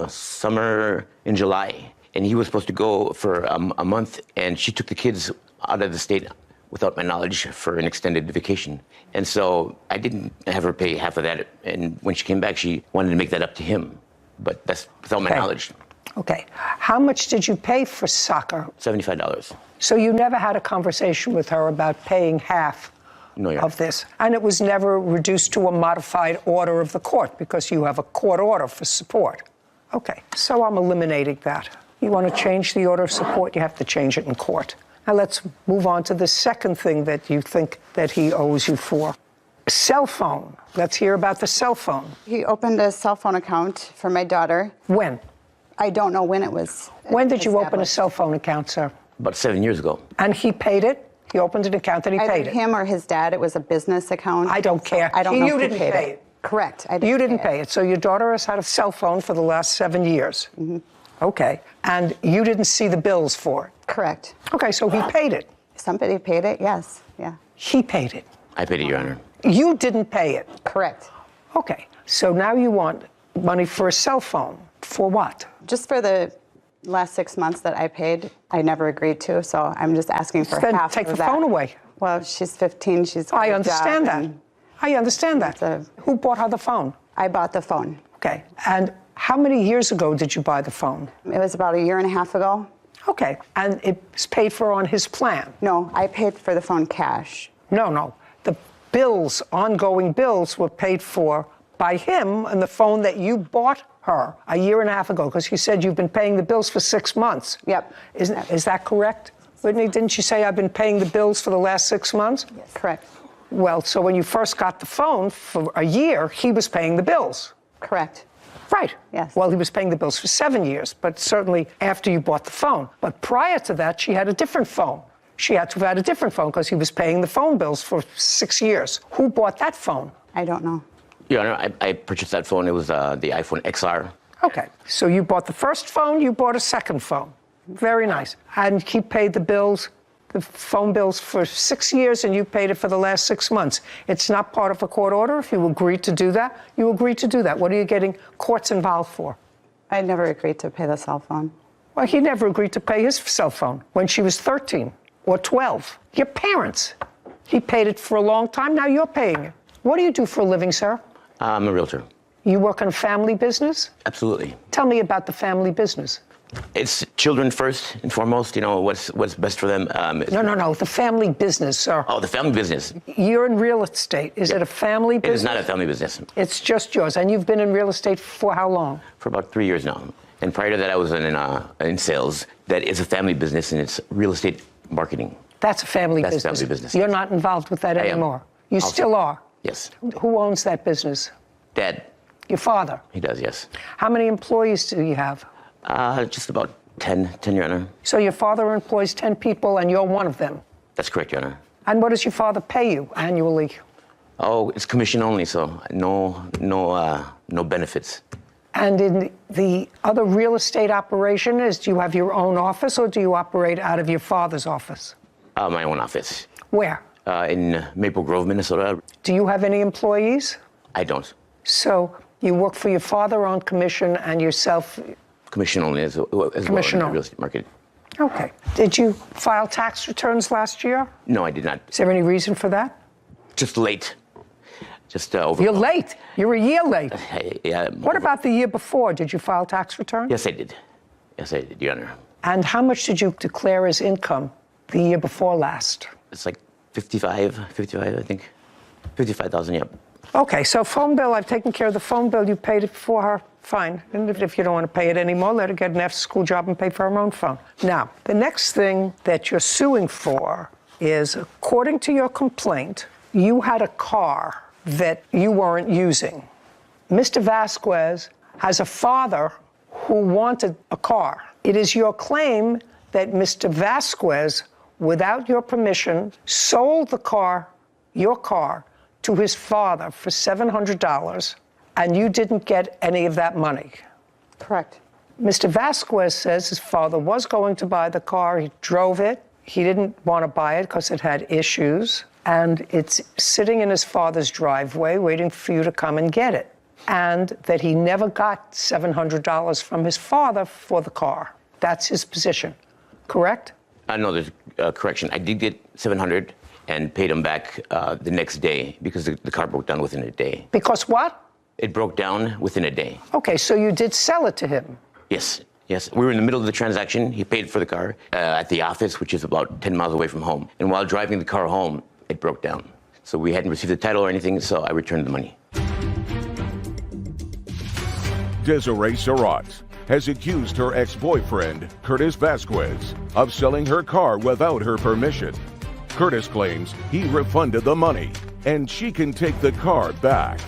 summer in July. And he was supposed to go for a month, and she took the kids out of the state without my knowledge for an extended vacation. And so I didn't have her pay half of that. And when she came back, she wanted to make that up to him. But that's without my knowledge. Okay. How much did you pay for soccer? $75. So you never had a conversation with her about paying half of this? And it was never reduced to a modified order of the court because you have a court order for support. Okay, so I'm eliminating that. You want to change the order of support, you have to change it in court. Now let's move on to the second thing that you think that he owes you for. Cell phone. Let's hear about the cell phone. He opened a cell phone account for my daughter. When? I don't know when it was. When did you open a cell phone account, sir? About 7 years ago. And he paid it? He opened an account and he Either paid it? him or his dad. It was a business account. I don't care. I don't know You if he didn't paid pay it. Correct. You didn't pay it. So your daughter has had a cell phone for the last 7 years. Mm-hmm. Okay. And you didn't see the bills for it? Correct. Okay, so he paid it. Somebody paid it, yes. Yeah. He paid it. I paid it, Your Honor. You didn't pay it? Correct. Okay. So now you want money for a cell phone. For what? Just for the last 6 months that I paid, I never agreed to, so I'm just asking for Then half take of the that. phone away. Well, she's 15, she's got I a understand job, that. I understand that. Who bought her the phone? I bought the phone. Okay. And how many years ago did you buy the phone? It was about 1.5 years ago. Okay. And it was paid for on his plan? No, I paid for the phone cash. No. The bills, ongoing bills, were paid for by him and the phone that you bought her 1.5 years ago, because you said you've been paying the bills for 6 months. Yep. Is that correct? Whitney, didn't you say I've been paying the bills for the last 6 months? Yes. Correct. Well, so when you first got the phone for a year, he was paying the bills. Correct. Right. Yes. Well, he was paying the bills for 7 years, but certainly after you bought the phone. But prior to that, she had a different phone. She had to have had a different phone because he was paying the phone bills for 6 years. Who bought that phone? I don't know. Your Honor, I purchased that phone. It was the iPhone XR. Okay. So you bought the first phone, you bought a second phone. Very nice. And he paid the bills, the phone bills for 6 years, and you paid it for the last 6 months. It's not part of a court order. If you agreed to do that, you agreed to do that. What are you getting courts involved for? I never agreed to pay the cell phone. Well, he never agreed to pay his cell phone when she was 13 or 12. Your parents. He paid it for a long time. Now you're paying it. What do you do for a living, sir? I'm a realtor. You work in a family business? Absolutely. Tell me about the family business. It's children first and foremost, what's best for them. No, the family business, sir. Oh, the family business. You're in real estate. Is it a family business? It is not a family business. It's just yours. And you've been in real estate for how long? For about 3 years now. And prior to that, I was in sales. That is a family business, and it's real estate marketing. That's a family business. That's a family business. You're not involved with that anymore. You still are? Yes. Who owns that business? Dad. Your father? He does, yes. How many employees do you have? Just about 10, Your Honor. So your father employs 10 people and you're one of them? That's correct, Your Honor. And what does your father pay you annually? Oh, it's commission only, so no benefits. And in the other real estate operation, do you have your own office or do you operate out of your father's office? My own office. Where? In Maple Grove, Minnesota. Do you have any employees? I don't. So you work for your father on commission and yourself? Commission only as well in the real estate market. Okay. Did you file tax returns last year? No, I did not. Is there any reason for that? Just late. Just over. You're late. You're a year late. Yeah. What about the year before? Did you file tax return? Yes, I did. Yes, I did, Your Honor. And how much did you declare as income the year before last? It's like 55, I think. 55,000, yep. Okay, so phone bill, I've taken care of the phone bill. You paid it for her, fine. And if you don't want to pay it anymore, let her get an after-school job and pay for her own phone. Now, the next thing that you're suing for is, according to your complaint, you had a car that you weren't using. Mr. Vasquez has a father who wanted a car. It is your claim that Mr. Vasquez, without your permission, sold the car, your car, to his father for $700, and you didn't get any of that money. Correct. Mr. Vasquez says his father was going to buy the car. He drove it. He didn't want to buy it because it had issues, and it's sitting in his father's driveway waiting for you to come and get it, and that he never got $700 from his father for the car. That's his position, correct? No, there's a correction. I did get $700 and paid him back the next day because the car broke down within a day. Because what? It broke down within a day. Okay, so you did sell it to him? Yes. We were in the middle of the transaction. He paid for the car at the office, which is about 10 miles away from home. And while driving the car home, it broke down. So we hadn't received the title or anything, so I returned the money. Desiree Surratt has accused her ex-boyfriend, Curtis Vasquez, of selling her car without her permission. Curtis claims he refunded the money, and she can take the car back.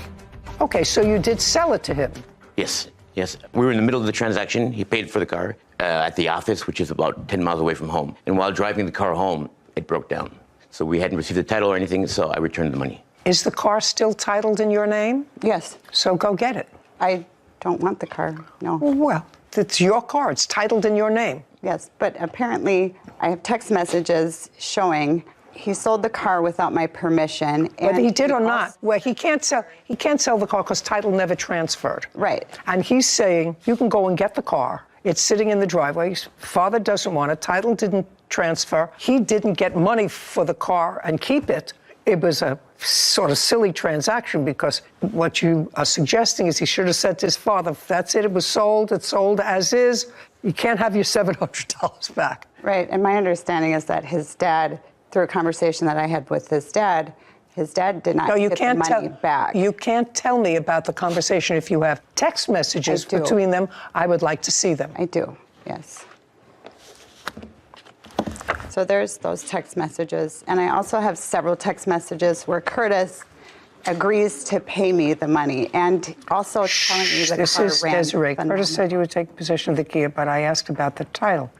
Okay, so you did sell it to him? Yes, yes. We were in the middle of the transaction. He paid for the car at the office, which is about 10 miles away from home. And while driving the car home, it broke down. So we hadn't received the title or anything, so I returned the money. Is the car still titled in your name? Yes. So go get it. I don't want the car, no. Well, it's your car. It's titled in your name. Yes, but apparently I have text messages showing he sold the car without my permission. Whether he did or not, well, he can't sell the car because title never transferred. Right. And he's saying you can go and get the car. It's sitting in the driveway. His father doesn't want it. Title didn't transfer. He didn't get money for the car and keep it. It was a sort of silly transaction because what you are suggesting is he should have said to his father, that's it, it was sold, it's sold as is. You can't have your $700 back. Right, and my understanding is that his dad, through a conversation that I had with his dad did not get the money back. You can't tell me about the conversation. If you have text messages between them, I would like to see them. I do, yes. So there's those text messages. And I also have several text messages where Curtis agrees to pay me the money and also telling me the This car is ran Desiree. Curtis said you would take possession of the Kia, but I asked about the title.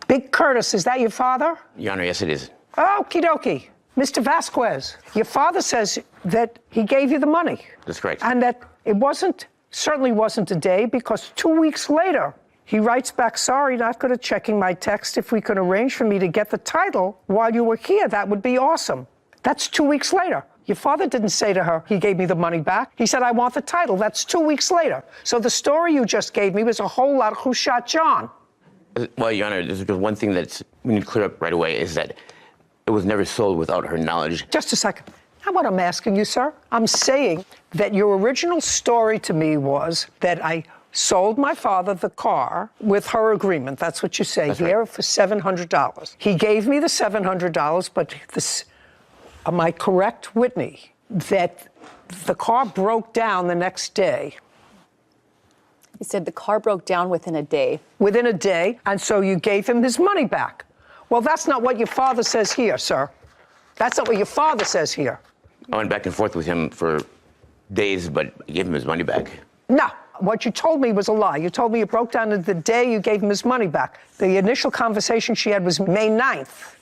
Big Curtis, is that your father? Your Honor, yes, it is. Okie dokie. Mr. Vasquez, your father says that he gave you the money. That's correct. And that it certainly wasn't a day, because 2 weeks later, he writes back, sorry, not good at checking my text. If we could arrange for me to get the title while you were here, that would be awesome. That's 2 weeks later. Your father didn't say to her, he gave me the money back. He said, I want the title. That's 2 weeks later. So the story you just gave me was a whole lot of who shot John. Well, Your Honor, there's just one thing that we need to clear up right away is that it was never sold without her knowledge. Just a second. Now what I'm asking you, sir, I'm saying that your original story to me was that I sold my father the car with her agreement. That's what you say here, for $700. He gave me the $700, but am I correct, Whitney, that the car broke down the next day? He said the car broke down within a day. Within a day, and so you gave him his money back. Well, that's not what your father says here, sir. That's not what your father says here. I went back and forth with him for days, but I gave him his money back. No, what you told me was a lie. You told me it broke down the day you gave him his money back. The initial conversation she had was May 9th.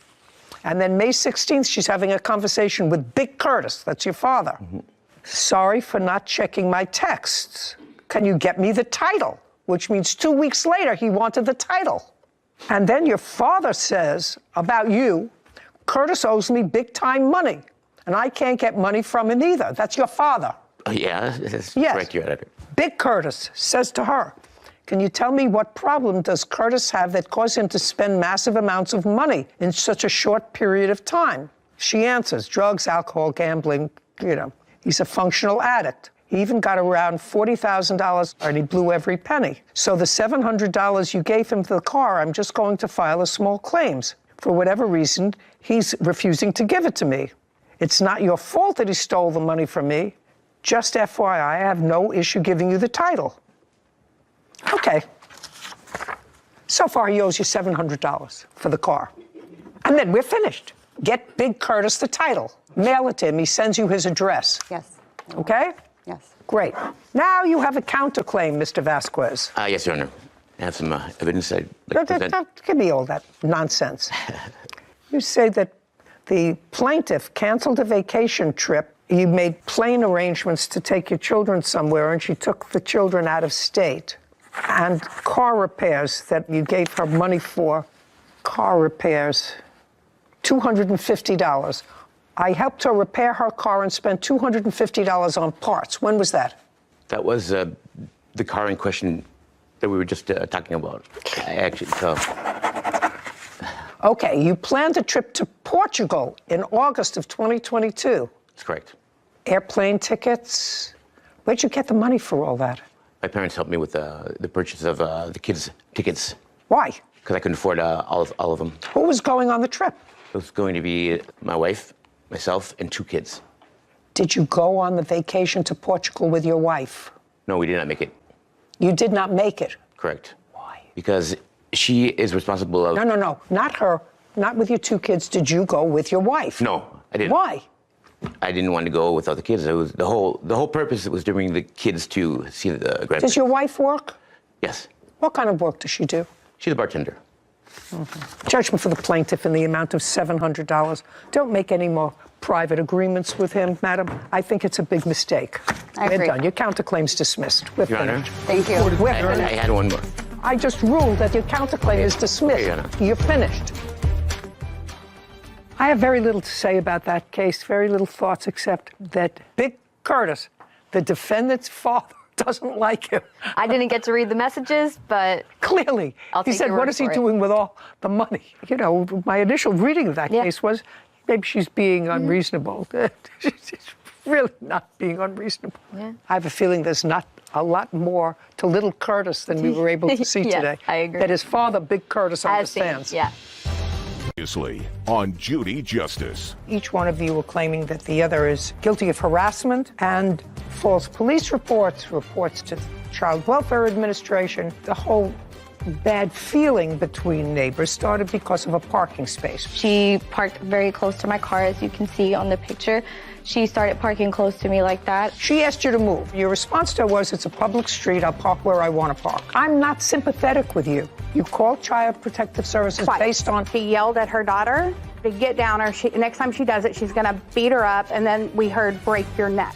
And then May 16th, she's having a conversation with Big Curtis. That's your father. Mm-hmm. Sorry for not checking my texts. Can you get me the title? Which means 2 weeks later, he wanted the title. And then your father says about you, Curtis owes me big time money, and I can't get money from him either. That's your father. Oh, yeah, that's yes. correct, Your Honor. Big Curtis says to her, can you tell me what problem does Curtis have that caused him to spend massive amounts of money in such a short period of time? She answers, drugs, alcohol, gambling, he's a functional addict. He even got around $40,000 and he blew every penny. So the $700 you gave him for the car, I'm just going to file a small claims. For whatever reason, he's refusing to give it to me. It's not your fault that he stole the money from me. Just FYI, I have no issue giving you the title. Okay. So far, he owes you $700 for the car. And then we're finished. Get Big Curtis the title. Mail it to him. He sends you his address. Yes. Okay? Yes. Great. Now you have a counterclaim, Mr. Vasquez. Yes, Your Honor. I have some evidence I'd like to present. Give me all that nonsense. You say that the plaintiff canceled a vacation trip. You made plane arrangements to take your children somewhere, and she took the children out of state. And car repairs that you gave her money for, car repairs, $250. I helped her repair her car and spent $250 on parts. When was that? That was the car in question that we were just talking about. Okay, you planned a trip to Portugal in August of 2022. That's correct. Airplane tickets. Where'd you get the money for all that? My parents helped me with the purchase of the kids' tickets. Why? Because I couldn't afford all of them. Who was going on the trip? It was going to be my wife, myself, and 2 kids. Did you go on the vacation to Portugal with your wife? No, we did not make it. You did not make it. Correct. Why? Because she is responsible of... No, not her. Not with your 2 kids. Did you go with your wife? No, I didn't. Why? I didn't want to go without the kids. It was the whole purpose was to bring the kids to see the grandparents. Does your wife work? Yes. What kind of work does she do? She's a bartender. Judgment for the plaintiff in the amount of $700. Don't make any more private agreements with him, madam. I think it's a big mistake. I agree. We're done. Your counterclaim's dismissed. We're Your Honor. finished. Thank you. We're I finished. had one more. I just ruled that your counterclaim is dismissed. Your Honor. You're finished. I have very little to say about that case, very little thoughts, except that Big Curtis, the defendant's father, doesn't like him. I didn't get to read the messages, but Clearly. I'll He take said, your what word is he for it." doing with all the money? You know, my initial reading of that case was, maybe she's being unreasonable. She's really not being unreasonable. Yeah. I have a feeling there's not a lot more to little Curtis than we were able to see Yes, today. I agree. That his father, Big Curtis, Has seen, understands. yeah. Previously on Judy Justice. Each one of you are claiming that the other is guilty of harassment and false police reports to the Child Welfare Administration. The whole bad feeling between neighbors started because of a parking space. She parked very close to my car, as you can see on the picture. She started parking close to me like that. She asked you to move. Your response to her was, it's a public street, I'll park where I want to park. I'm not sympathetic with you. You called Child Protective Services based on... She yelled at her daughter to get down, or next time she does it, she's going to beat her up, and then we heard break your neck.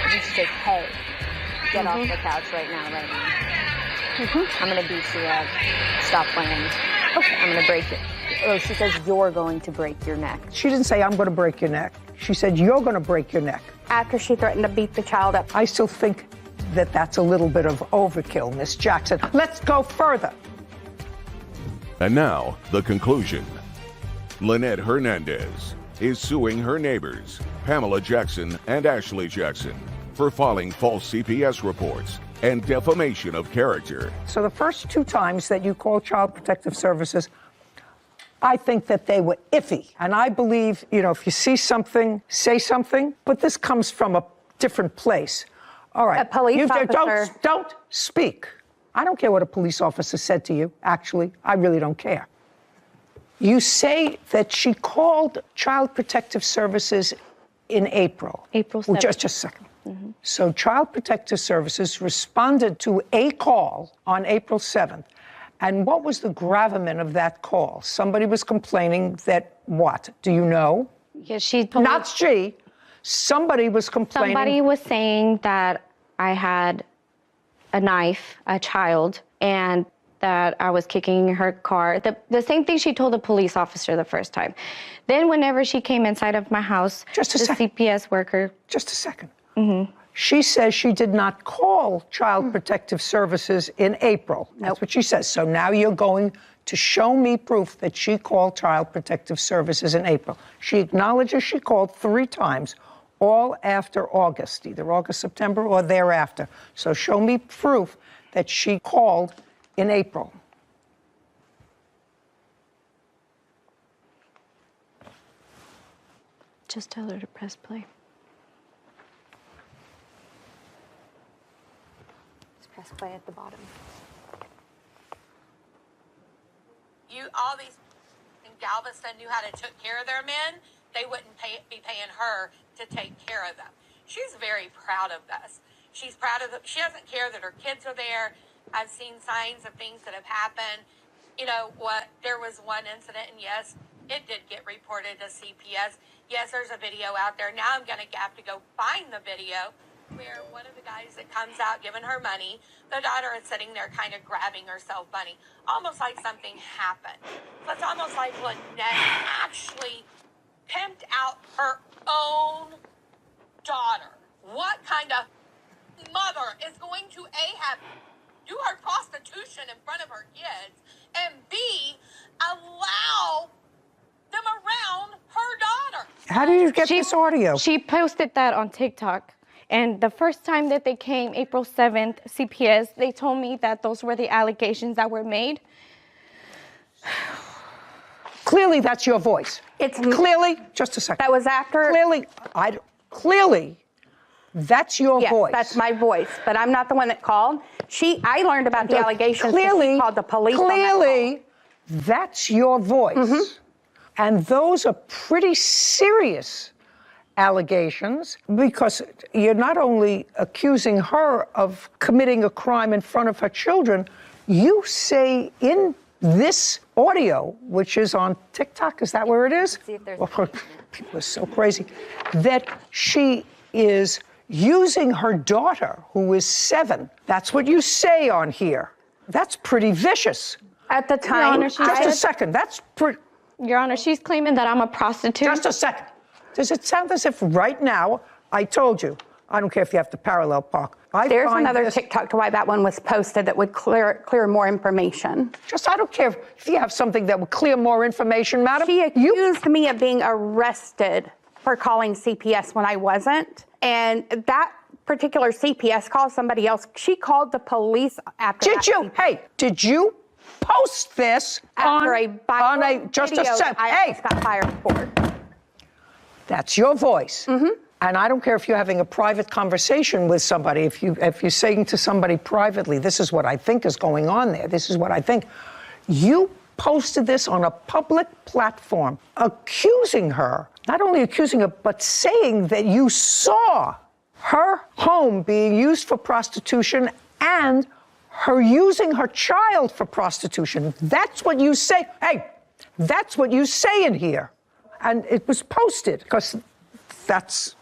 And she says, hey, get off the couch right now. I'm going to beat you up. Stop playing. Okay, I'm going to break it. Oh, she says, you're going to break your neck. She didn't say, I'm going to break your neck. She said, you're going to break your neck. After she threatened to beat the child up. I still think that that's a little bit of overkill, Miss Jackson. Let's go further. And now, the conclusion. Lynette Hernandez is suing her neighbors, Pamela Jackson and Ashley Jackson, for filing false CPS reports and defamation of character. So the first 2 times that you called Child Protective Services, I think that they were iffy. And I believe, you know, if you see something, say something. But this comes from a different place. All right. A police officer. Don't speak. I don't care what a police officer said to you, actually. I really don't care. You say that she called Child Protective Services in April. April 7th. Just a second. So Child Protective Services responded to a call on April 7th. And what was the gravamen of that call? Somebody was complaining that what? Do you know? Yeah, she told Not she. Somebody was complaining. Somebody was saying that I had a knife, a child, and that I was kicking her car. The same thing she told the police officer the first time. Then whenever she came inside of my house, the CPS worker... Just a second. She says she did not call Child Protective Services in April. That's what she says. So now you're going to show me proof that she called Child Protective Services in April. She acknowledges she called 3 times, all after August, either August, September, or thereafter. So show me proof that she called in April. Just tell her to press play. Press play at the bottom. All these in Galveston knew how to take care of their men, they wouldn't be paying her to take care of them. She's very proud of this. She's proud of she doesn't care that her kids are there. I've seen signs of things that have happened. You know what? There was one incident, and yes, it did get reported to CPS. Yes, there's a video out there. Now I'm going to have to go find the video where one of the guys that comes out giving her money, the daughter is sitting there kind of grabbing herself money, almost like something happened. So it's almost like Lynette actually pimped out her own daughter. What kind of mother is going to A, have do her prostitution in front of her kids, and B, allow them around her daughter? How did you get this audio? She posted that on TikTok. And the first time that they came, April 7th, CPS, they told me that those were the allegations that were made. Clearly, that's your voice. It's clearly, just a second. That was after. Clearly, That's your voice. Yes, that's my voice, but I'm not the one that called. I learned about the allegations. Clearly, she called the police. Clearly, that's your voice. And those are pretty serious allegations, because you're not only accusing her of committing a crime in front of her children, you say in this audio, which is on TikTok, is that where it is? See if there's people are so crazy, that she is using her daughter, who is 7. That's what you say on here. That's pretty vicious. At the time, just a second. That's pretty. Your Honor, she's claiming that I'm a prostitute. Just a second. Does it sound as if right now, I told you, I don't care if you have to parallel park. There's another TikTok to why that one was posted that would clear more information. I don't care if you have something that would clear more information, madam. She accused me of being arrested for calling CPS when I wasn't. And that particular CPS call, somebody else, she called the police after Did you post this after on a just a second? I got fired for. That's your voice. And I don't care if you're having a private conversation with somebody, if you're saying to somebody privately, this is what I think is going on there, this is what I think. You posted this on a public platform, accusing her, not only accusing her, but saying that you saw her home being used for prostitution and her using her child for prostitution. That's what you say. Hey, that's what you say in here. And it was posted, because that's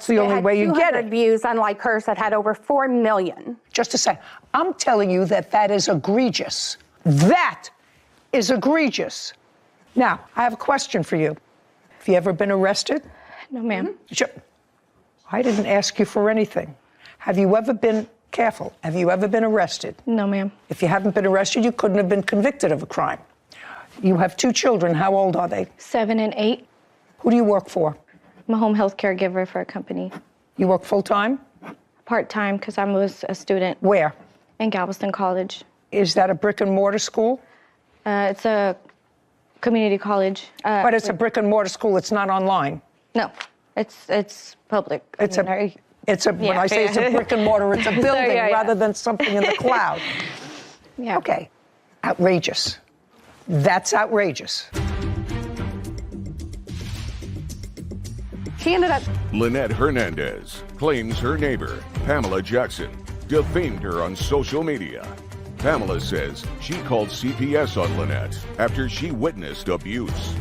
the only way you get it. Views, unlike hers, that had over 4 million. Just a second. I'm telling you that is egregious. That is egregious. Now, I have a question for you. Have you ever been arrested? No, ma'am. I didn't ask you for anything. Have you ever been careful? Have you ever been arrested? No, ma'am. If you haven't been arrested, you couldn't have been convicted of a crime. You have 2 children. How old are they? 7 and 8. Who do you work for? I'm a home health caregiver for a company. You work full-time? Part-time, because I was a student. Where? In Galveston College. Is that a brick-and-mortar school? It's a community college. But it's a brick-and-mortar school. It's not online. No, it's public. When I say it's a brick-and-mortar, it's a building rather than something in the cloud. Yeah. Okay. Outrageous. That's outrageous. She ended up... Lynette Hernandez claims her neighbor, Pamela Jackson, defamed her on social media. Pamela says she called CPS on Lynette after she witnessed abuse.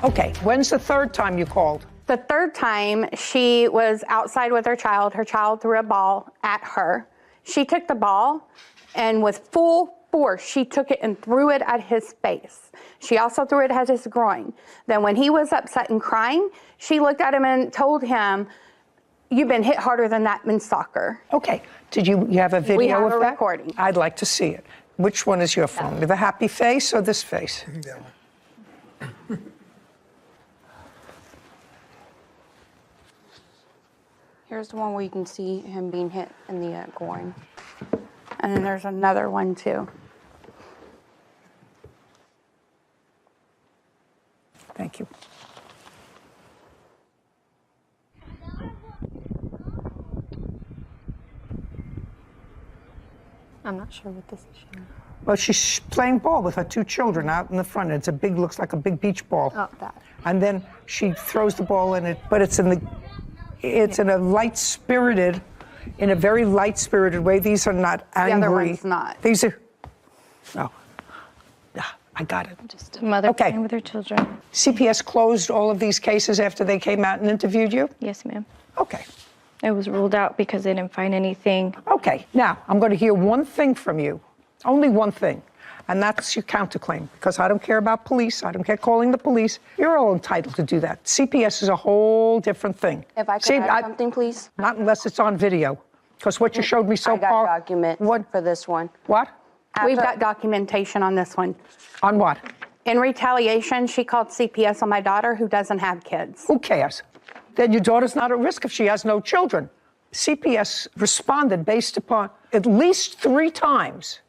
Okay, when's the 3rd time you called? The 3rd time, she was outside with her child. Her child threw a ball at her. She took the ball, and with full force, she took it and threw it at his face. She also threw it at his groin. Then when he was upset and crying, she looked at him and told him, "You've been hit harder than that in soccer." Okay. Did you have a video we have of a that? recording. I'd like to see it. Which one is your phone? The happy face or this face? Here's the one where you can see him being hit in the groin. And then there's another one, too. Thank you. I'm not sure what this is showing. Well, she's playing ball with her 2 children out in the front. Looks like a big beach ball. Oh, that. And then she throws the ball in it, but it's in a in a very light-spirited way. These are not angry. The other one's not. These are, oh, I got it. Just a mother playing with her children. CPS closed all of these cases after they came out and interviewed you? Yes, ma'am. Okay. It was ruled out because they didn't find anything. Okay, now I'm going to hear one thing from you, only one thing, and that's your counterclaim, because I don't care about police, I don't care calling the police. You're all entitled to do that. CPS is a whole different thing. If I could add something, please? Not unless it's on video, because what you showed me so far... I got document for this one. What? We've got documentation on this one. On what? In retaliation, she called CPS on my daughter, who doesn't have kids. Who cares? Then your daughter's not at risk if she has no children. CPS responded based upon at least 3 times,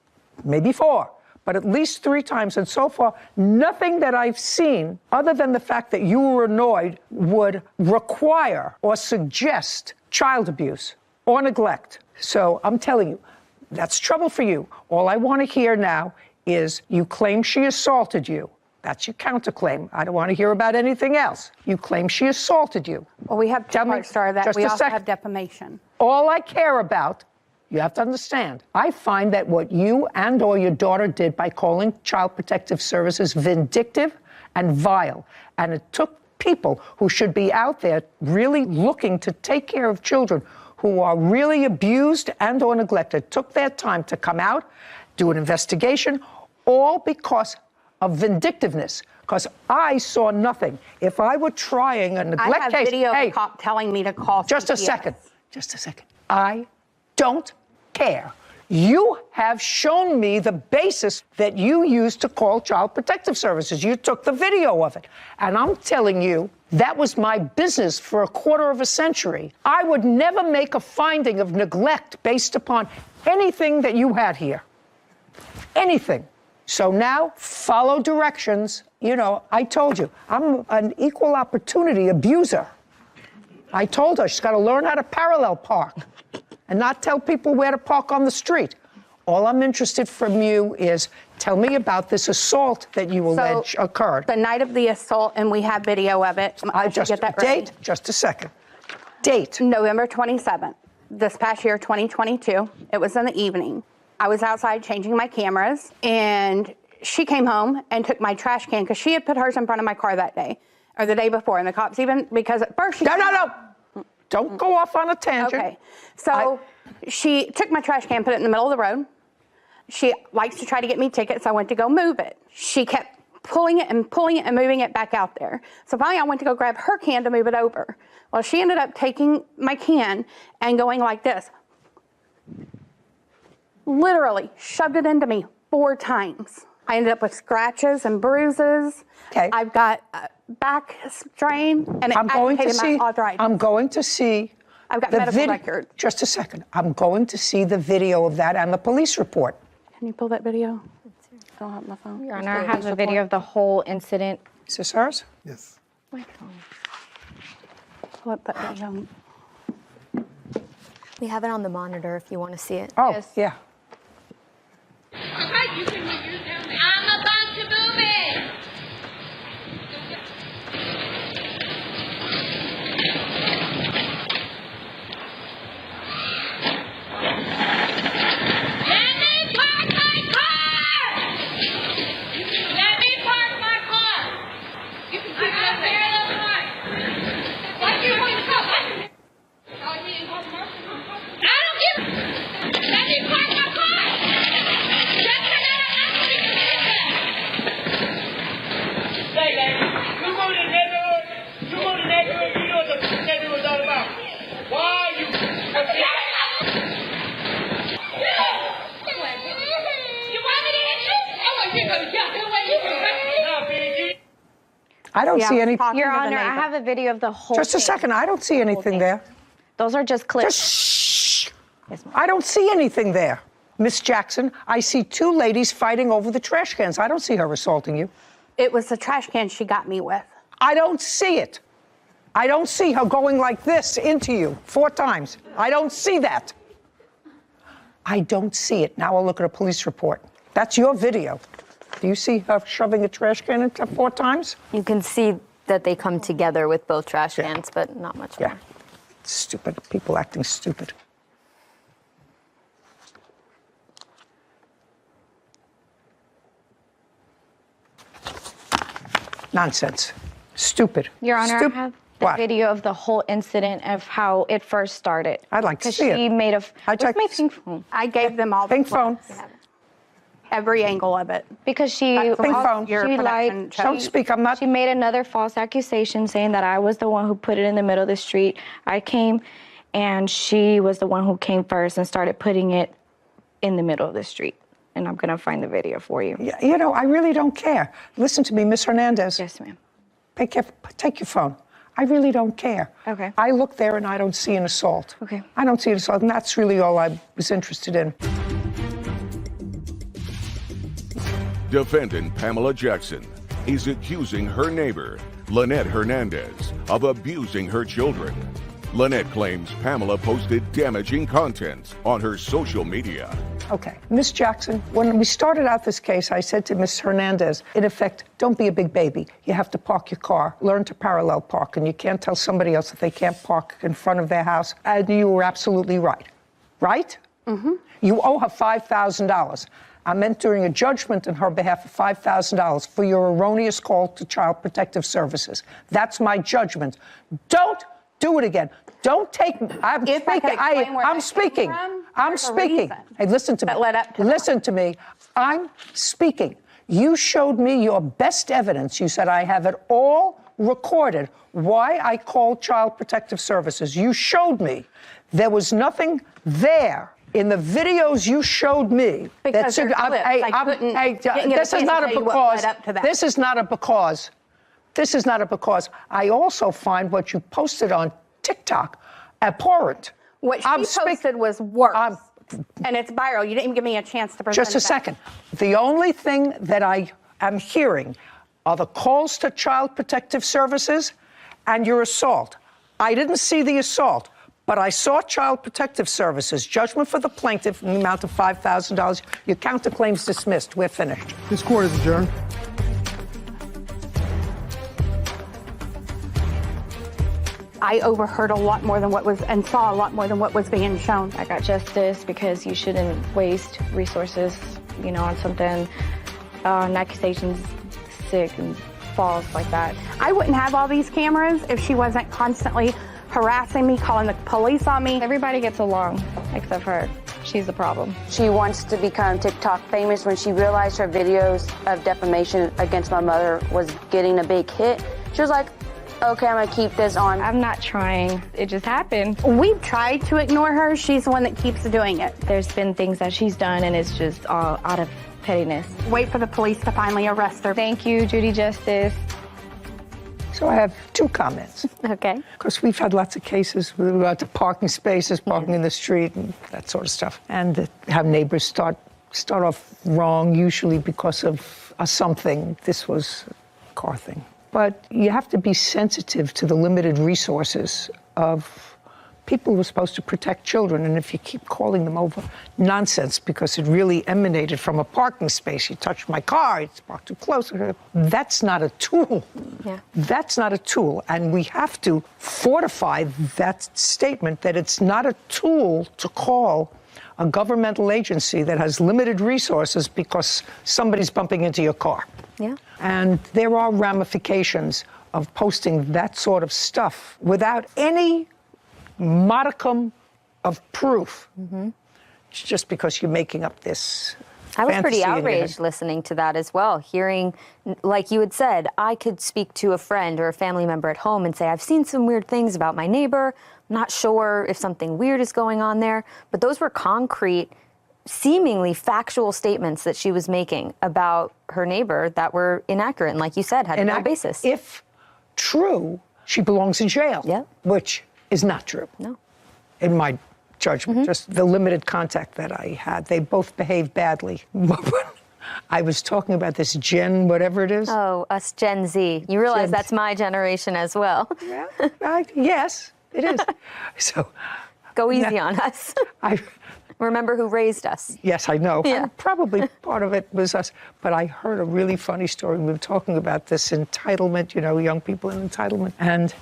maybe 4, but at least 3 times. And so far, nothing that I've seen, other than the fact that you were annoyed, would require or suggest child abuse. or neglect. So I'm telling you, that's trouble for you. All I want to hear now is you claim she assaulted you. That's your counterclaim. I don't want to hear about anything else. You claim she assaulted you. Well, we have two parts to that. Just We a also second. have defamation. All I care about, you have to understand, I find that what you and or your daughter did by calling Child Protective Services vindictive and vile. And it took people who should be out there really looking to take care of children who are really abused and or neglected, took their time to come out, do an investigation, all because of vindictiveness. Because I saw nothing. If I were trying a neglect I have case, video of hey, the cop telling me to call just a CPS. second. Just a second. I don't care. You have shown me the basis that you used to call Child Protective Services. You took the video of it. And I'm telling you, that was my business for a quarter of a century. I would never make a finding of neglect based upon anything that you had here. Anything. So now, follow directions. You know, I told you, I'm an equal opportunity abuser. I told her she's got to learn how to parallel park and not tell people where to park on the street. All I'm interested from you is tell me about this assault that you allege occurred. The night of the assault, and we have video of it. I just get that ready. date, just a second. Date. November 27th, this past year, 2022. It was in the evening. I was outside changing my cameras, and she came home and took my trash can because she had put hers in front of my car that day, or the day before. And the cops even, because at first she... No. Don't go off on a tangent. Okay. So she took my trash can, put it in the middle of the road. She likes to try to get me tickets, so I went to go move it. She kept pulling it and moving it back out there. So finally I went to go grab her can to move it over. Well, she ended up taking my can and going like this. Literally shoved it into me 4 times. I ended up with scratches and bruises. Okay. I've got a back strain and it agitated my arthritis. I'm going to see. I've got the medical record. Just a second. I'm going to see the video of that and the police report. Can you pull that video? I don't have my phone. Your Honor, I have the video of the whole incident. Is this ours? Yes. My phone. Pull up that video. We have it on the monitor if you want to see it. Oh, yeah. I'm about to move it. Let me park my car. Let me park my car. You can keep that parallel park. Why do you want to go? I don't give. Let me park my car. That's another accident. Say, lady, you go to the neighborhood. You go to the neighborhood. You know what the neighborhood's all about. Why are you? You want me to hit you? I want you to go to jail. I don't see any. Your Honor, I have a video of the whole Just a second. I don't see anything there. Those are just clips. Shh. I don't see anything there. Miss Jackson, I see 2 ladies fighting over the trash cans. I don't see her assaulting you. It was the trash can she got me with. I don't see it. I don't see her going like this into you 4 times. I don't see that. I don't see it. Now I'll look at a police report. That's your video. Do you see her shoving a trash can into 4 times? You can see that they come together with both trash cans, but not much more. Stupid. People acting stupid. Nonsense. Stupid. Your Honor, I have the video of the whole incident of how it first started. I'd like to see it. She made a. Where's my pink phone? I gave them all Pink phone. Every angle of it. Because she Pink phone. she lied. Don't speak. I'm not. She made another false accusation saying that I was the one who put it in the middle of the street. I came, and she was the one who came first and started putting it in the middle of the street. And I'm gonna find the video for you. Yeah, you know, I really don't care. Listen to me, Miss Hernandez. Yes, ma'am. Take your phone. I really don't care. Okay. I look there and I don't see an assault. Okay. I don't see an assault, and that's really all I was interested in. Defendant Pamela Jackson is accusing her neighbor, Lynette Hernandez, of abusing her children. Lynette claims Pamela posted damaging content on her social media. Okay, Miss Jackson, when we started out this case, I said to Miss Hernandez, in effect, don't be a big baby. You have to park your car, learn to parallel park, and you can't tell somebody else that they can't park in front of their house. And you were absolutely right. Right? Mm-hmm. You owe her $5,000. I'm entering a judgment on her behalf of $5,000 for your erroneous call to Child Protective Services. That's my judgment. Don't do it again. Don't take. I'm speaking. I'm speaking. I'm speaking. Hey, listen to me. Listen to me. I'm speaking. You showed me your best evidence. You said I have it all recorded. Why I called Child Protective Services. You showed me. There was nothing there. In the videos you showed me, because this is not a because. This is not a because. This is not a because. I also find what you posted on TikTok abhorrent. What she posted was worse, and it's viral. You didn't even give me a chance to present Just a second. The only thing that I am hearing are the calls to Child Protective Services and your assault. I didn't see the assault. But I saw Child Protective Services, judgment for the plaintiff in the amount of $5,000. Your counterclaims dismissed. We're finished. This court is adjourned. I overheard a lot more than what was, and saw a lot more than what was being shown. I got justice because you shouldn't waste resources, on something, on accusations, sick and false like that. I wouldn't have all these cameras if she wasn't constantly harassing me, calling the police on me. Everybody gets along except her. She's the problem. She wants to become TikTok famous. When she realized her videos of defamation against my mother was getting a big hit, she was like, okay, I'm gonna keep this on. I'm not trying. It just happened. We've tried to ignore her. She's the one that keeps doing it. There's been things that she's done and it's just all out of pettiness. Wait for the police to finally arrest her. Thank you, Judy Justice. So I have two comments. Okay. Because we've had lots of cases with regard to parking spaces, parking in the street, and that sort of stuff. And how neighbors start off wrong, usually because of something. This was a car thing. But you have to be sensitive to the limited resources of people who are supposed to protect children. And if you keep calling them over nonsense because it really emanated from a parking space, you touched my car, it's parked too close, that's not a tool. Yeah. That's not a tool. And we have to fortify that statement that it's not a tool to call a governmental agency that has limited resources because somebody's bumping into your car. Yeah. And there are ramifications of posting that sort of stuff without any modicum of proof, just because you're making up this. I was pretty outraged listening to that as well, hearing, like you had said, I could speak to a friend or a family member at home and say, I've seen some weird things about my neighbor, I'm not sure if something weird is going on there, but those were concrete, seemingly factual statements that she was making about her neighbor that were inaccurate and, like you said, had no basis. If true, she belongs in jail, which is not true. No. In my judgment, just the limited contact that I had. They both behaved badly. I was talking about this Gen, whatever it is. Oh, us Gen Z. You realize that's my generation as well. Yeah, yes, it is. So, go easy on us. Remember who raised us. Yes, I know. Yeah. Probably part of it was us. But I heard a really funny story. We were talking about this entitlement, young people in entitlement. And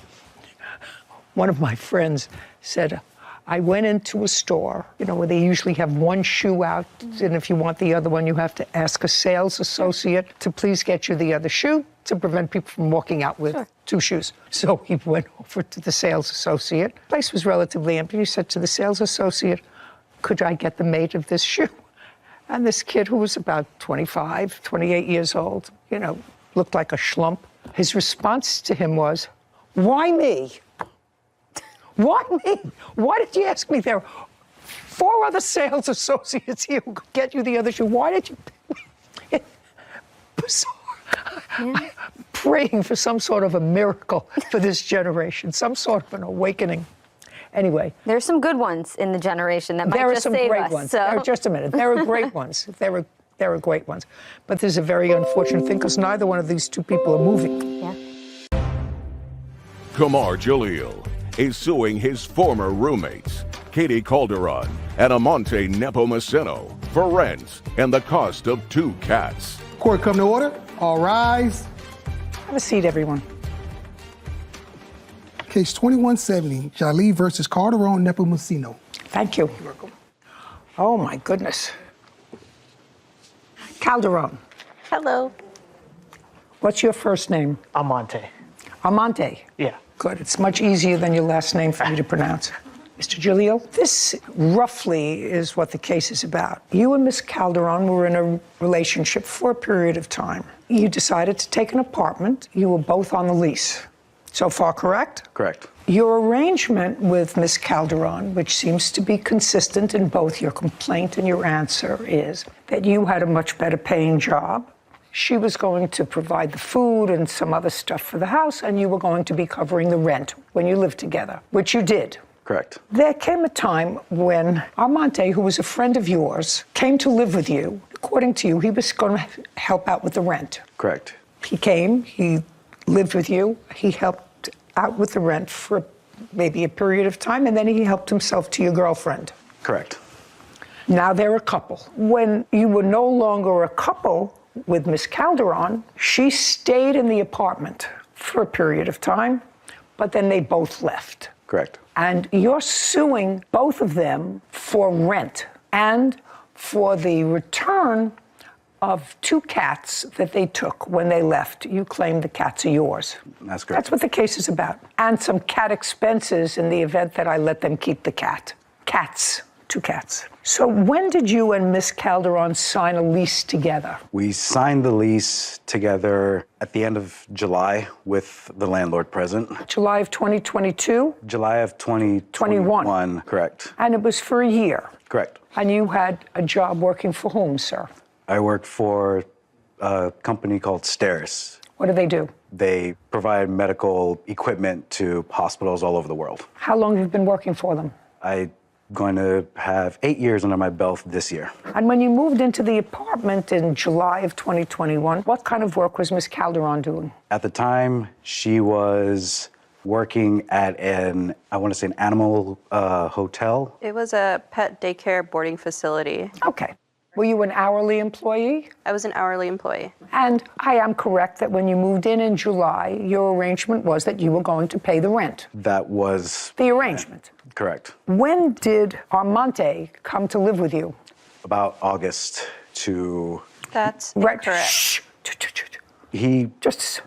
one of my friends said, I went into a store, where they usually have one shoe out, and if you want the other one, you have to ask a sales associate to please get you the other shoe to prevent people from walking out with two shoes. So he went over to the sales associate. The place was relatively empty. He said to the sales associate, could I get the mate of this shoe? And this kid, who was about 25, 28 years old, looked like a schlump. His response to him was, why me? Why me? Why did you ask me? There are 4 other sales associates here who could get you the other shoe. Why did you pick me? Bizarre. I'm praying for some sort of a miracle for this generation, some sort of an awakening. Anyway. There's some good ones in the generation that might just save us. There are some great ones. So. Just a minute. There are great ones. There are great ones. But there's a very unfortunate thing because neither one of these two people are moving. Yeah. Kamar Jalil is suing his former roommates, Katie Calderon and Amante Nepomuceno, for rent and the cost of 2 cats. Court come to order. All rise. Have a seat, everyone. Case 2170, Jolie versus Calderon Nepomuceno. Thank you. You're welcome. Oh, my goodness. Calderon. Hello. What's your first name? Amante. Amante. Yeah. Good. It's much easier than your last name for me to pronounce. Mr. Giulio, this roughly is what the case is about. You and Miss Calderon were in a relationship for a period of time. You decided to take an apartment. You were both on the lease. So far, correct? Correct. Your arrangement with Miss Calderon, which seems to be consistent in both your complaint and your answer, is that you had a much better paying job. She was going to provide the food and some other stuff for the house, and you were going to be covering the rent when you lived together, which you did. Correct. There came a time when Armante, who was a friend of yours, came to live with you. According to you, he was going to help out with the rent. Correct. He came, he lived with you, he helped out with the rent for maybe a period of time, and then he helped himself to your girlfriend. Correct. Now they're a couple. When you were no longer a couple with Miss Calderon, she stayed in the apartment for a period of time, but then they both left. Correct. And you're suing both of them for rent and for the return of 2 cats that they took when they left. You claim the cats are yours. That's correct. That's what the case is about. And some cat expenses in the event that I let them keep the cat. Cats. 2 cats. So when did you and Miss Calderon sign a lease together? We signed the lease together at the end of July with the landlord present. July of 2022? July of 2021. Correct. And it was for a year? Correct. And you had a job working for whom, sir? I worked for a company called Steris. What do they do? They provide medical equipment to hospitals all over the world. How long have you been working for them? I'm going to have 8 years under my belt this year. And when you moved into the apartment in July of 2021, what kind of work was Miss Calderon doing? At the time, she was working at an animal hotel. It was a pet daycare boarding facility. Okay. Were you an hourly employee? I was an hourly employee. And I am correct that when you moved in July, your arrangement was that you were going to pay the rent. That was the arrangement. Correct. When did Armante come to live with you? About August to... That's right. Correct. Shh. He... Just...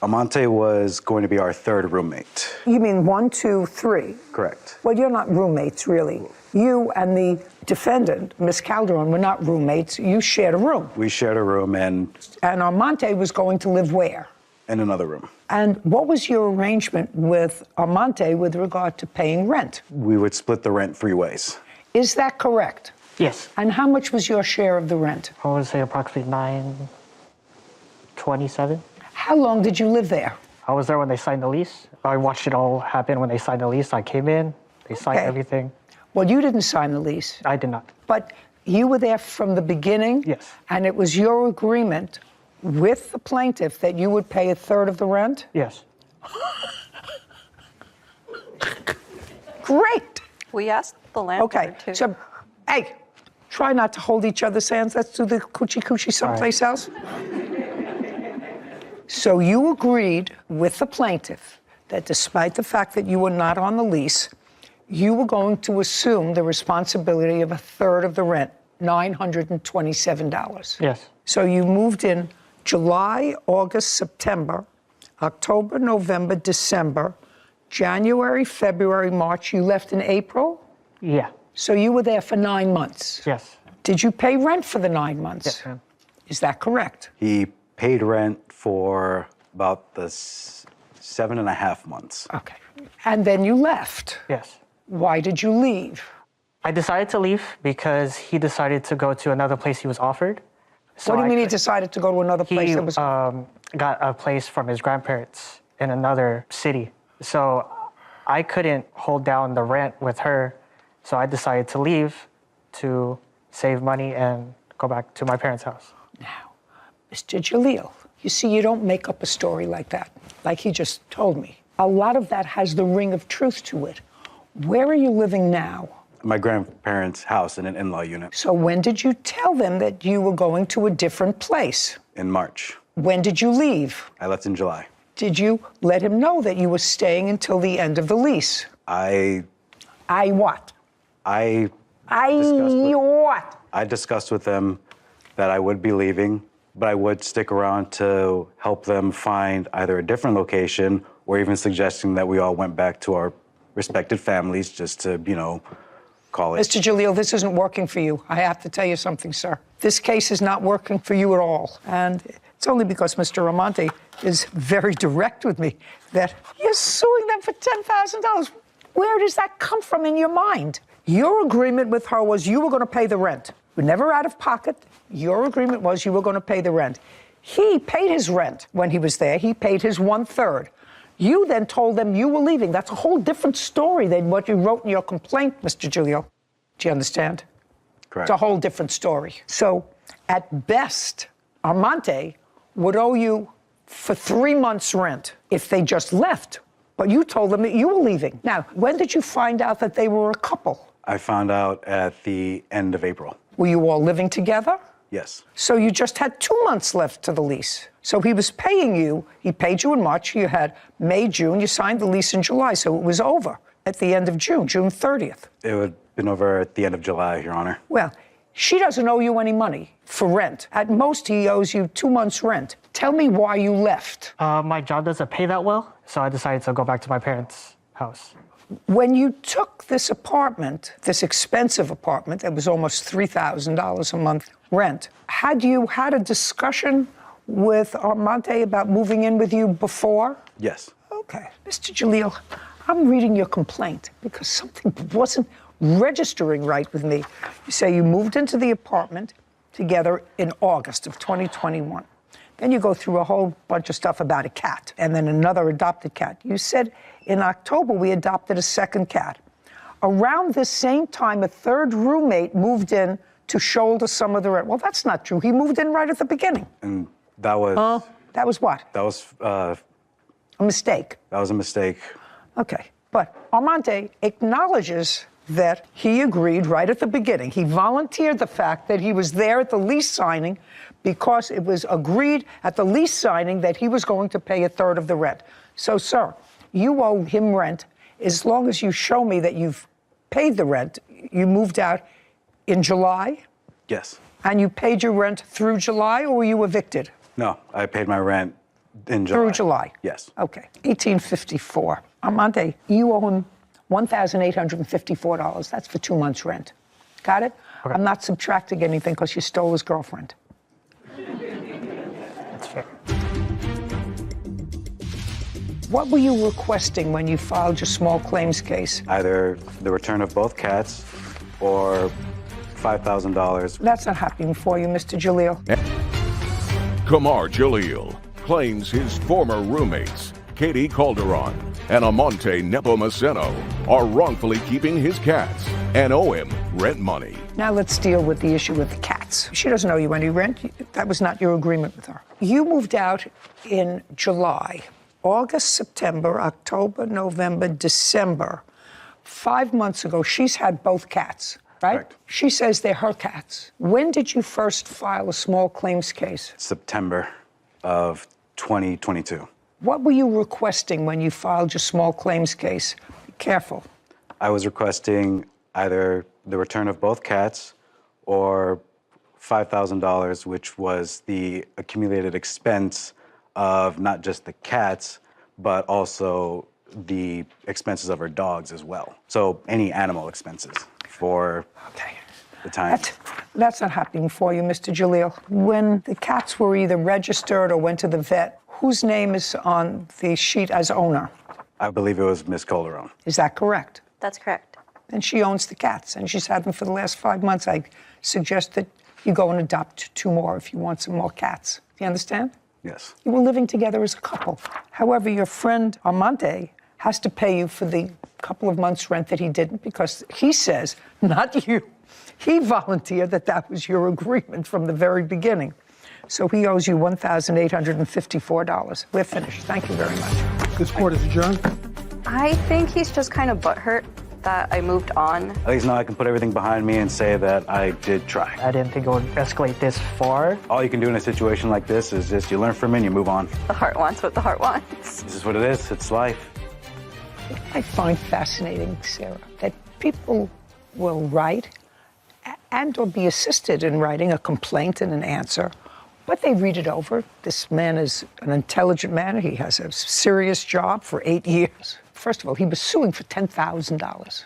Amante was going to be our 3rd roommate. You mean 1, 2, 3? Correct. Well, you're not roommates, really. You and the defendant, Miss Calderon, were not roommates. You shared a room. We shared a room and... And Armante was going to live where? In another room. And what was your arrangement with Armante with regard to paying rent? We would split the rent 3 ways. Is that correct? Yes. And how much was your share of the rent? I would say approximately $927. How long did you live there? I was there when they signed the lease. I watched it all happen when they signed the lease. I came in, they signed everything. Well, you didn't sign the lease. I did not. But you were there from the beginning? Yes. And it was your agreement with the plaintiff that you would pay 1/3 of the rent? Yes. Great. We asked the landlord Okay, so, hey, try not to hold each other's hands. Let's do the coochie someplace else. So you agreed with the plaintiff that despite the fact that you were not on the lease, you were going to assume the responsibility of 1/3 of the rent, $927. Yes. So you moved in July, August, September, October, November, December, January, February, March. You left in April? Yeah. So you were there for 9 months? Yes. Did you pay rent for the 9 months? Yes, ma'am. Is that correct? He paid rent for about the 7.5 months. Okay. And then you left? Yes. Why did you leave? I decided to leave because he decided to go to another place he was offered. So what do you mean he decided to go to another place? He got a place from his grandparents in another city. So I couldn't hold down the rent with her. So I decided to leave to save money and go back to my parents' house. Now, Mr. Jalil, you see, you don't make up a story like that, like he just told me. a lot of that has the ring of truth to it. Where are you living now? My grandparents' house in an in-law unit. So when did you tell them that you were going to a different place? In March. When did you leave? I left in July. Did you let him know that you were staying until the end of the lease? I what? I discussed with them that I would be leaving, but I would stick around to help them find either a different location or even suggesting that we all went back to our respective families just to, call it. Mr. Giglio, this isn't working for you. I have to tell you something, sir. This case is not working for you at all. And it's only because Mr. Amante is very direct with me that you're suing them for $10,000. Where does that come from in your mind? Your agreement with her was you were going to pay the rent. You were never out of pocket. Your agreement was you were going to pay the rent. He paid his rent when he was there. He paid his 1/3. You then told them you were leaving. That's a whole different story than what you wrote in your complaint, Mr. Giglio. Do you understand? Correct. It's a whole different story. So, at best, Armante would owe you for 3 months' rent if they just left. But you told them that you were leaving. Now, when did you find out that they were a couple? I found out at the end of April. Were you all living together? Yes. So you just had 2 months left to the lease. So he was paying you. He paid you in March. You had May, June. You signed the lease in July. So it was over at the end of June, June 30th. It would have been over at the end of July, Your Honor. Well, she doesn't owe you any money for rent. At most, he owes you 2 months' rent. Tell me why you left. My job doesn't pay that well, so I decided to go back to my parents' house. When you took this apartment, this expensive apartment that was almost $3,000 a month rent, had you had a discussion with Armante about moving in with you before? Yes. Okay. Mr. Giglio, I'm reading your complaint because something wasn't registering right with me. You say you moved into the apartment together in August of 2021. Then you go through a whole bunch of stuff about a cat and then another adopted cat. You said in October we adopted a second cat. Around this same time, a third roommate moved in to shoulder some of the rent. Well, that's not true. He moved in right at the beginning. And that was... that was what? That was... a mistake. That was a mistake. Okay. But Armante acknowledges that he agreed right at the beginning. He volunteered the fact that he was there at the lease signing because it was agreed at the lease signing that he was going to pay a third of the rent. So, sir, you owe him rent as long as you show me that you've paid the rent. You moved out in July? Yes. And you paid your rent through July, or were you evicted? No, I paid my rent in July. Through July? Yes. Okay. 1854. Armante, you owe him $1,854. That's for 2 months' rent. Got it? Okay. I'm not subtracting anything because you stole his girlfriend. That's fair. What were you requesting when you filed your small claims case? Either the return of both cats or $5,000. That's not happening for you, Mr. Giglio. Kamar Jalil claims his former roommates, Katie Calderon and Amante Nepomuceno, are wrongfully keeping his cats and owe him rent money. Now let's deal with the issue with the cats. She doesn't owe you any rent. That was not your agreement with her. You moved out in July. August, September, October, November, December. 5 months ago, she's had both cats, right? Correct. She says they're her cats. When did you first file a small claims case? September of 2022. What were you requesting when you filed your small claims case? Be careful. I was requesting either the return of both cats or $5,000, which was the accumulated expense of not just the cats, but also the expenses of her dogs as well. So any animal expenses for the time. That's not happening for you, Mr. Giglio. When the cats were either registered or went to the vet, whose name is on the sheet as owner? I believe it was Miss Calderon. Is that correct? That's correct. And she owns the cats, and she's had them for the last 5 months. I suggest that you go and adopt 2 more if you want some more cats. Do you understand? Yes. You were living together as a couple. However, your friend Armante has to pay you for the couple of months' rent that he didn't because he says, not you, he volunteered that was your agreement from the very beginning. So he owes you $1,854. We're finished. Thank you very much. This court is adjourned. I think he's just kind of butthurt that I moved on. At least now I can put everything behind me and say that I did try. I didn't think it would escalate this far. All you can do in a situation like this is just you learn from it and you move on. The heart wants what the heart wants. This is what it is. It's life. I find fascinating, Sarah, that people will write and or be assisted in writing a complaint and an answer, but they read it over. This man is an intelligent man. He has a serious job for 8 years. First of all, he was suing for $10,000.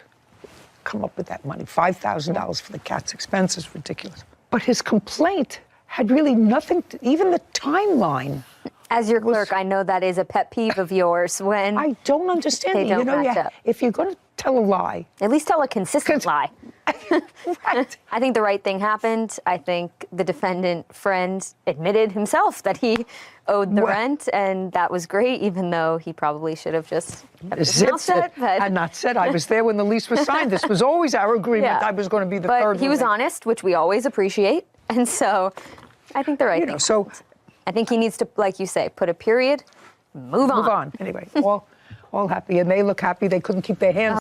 Come up with that money. $5,000 for the cat's expenses, ridiculous. But his complaint had really nothing to, even the timeline. As your clerk, I know that is a pet peeve of yours when I don't understand. they don't match up. If you're going to tell a lie, at least tell a consistent lie. Right. I think the right thing happened. I think the defendant friend admitted himself that he owed the rent, and that was great, even though he probably should have just kept his mouth shut. Had not said, I was there when the lease was signed. This was always our agreement. Yeah. I was going to be the but third. He was honest, which we always appreciate, and so I think the right thing. So I think he needs to, like you say, put a period, move on. Move on. Anyway, all happy, and they look happy. They couldn't keep their hands.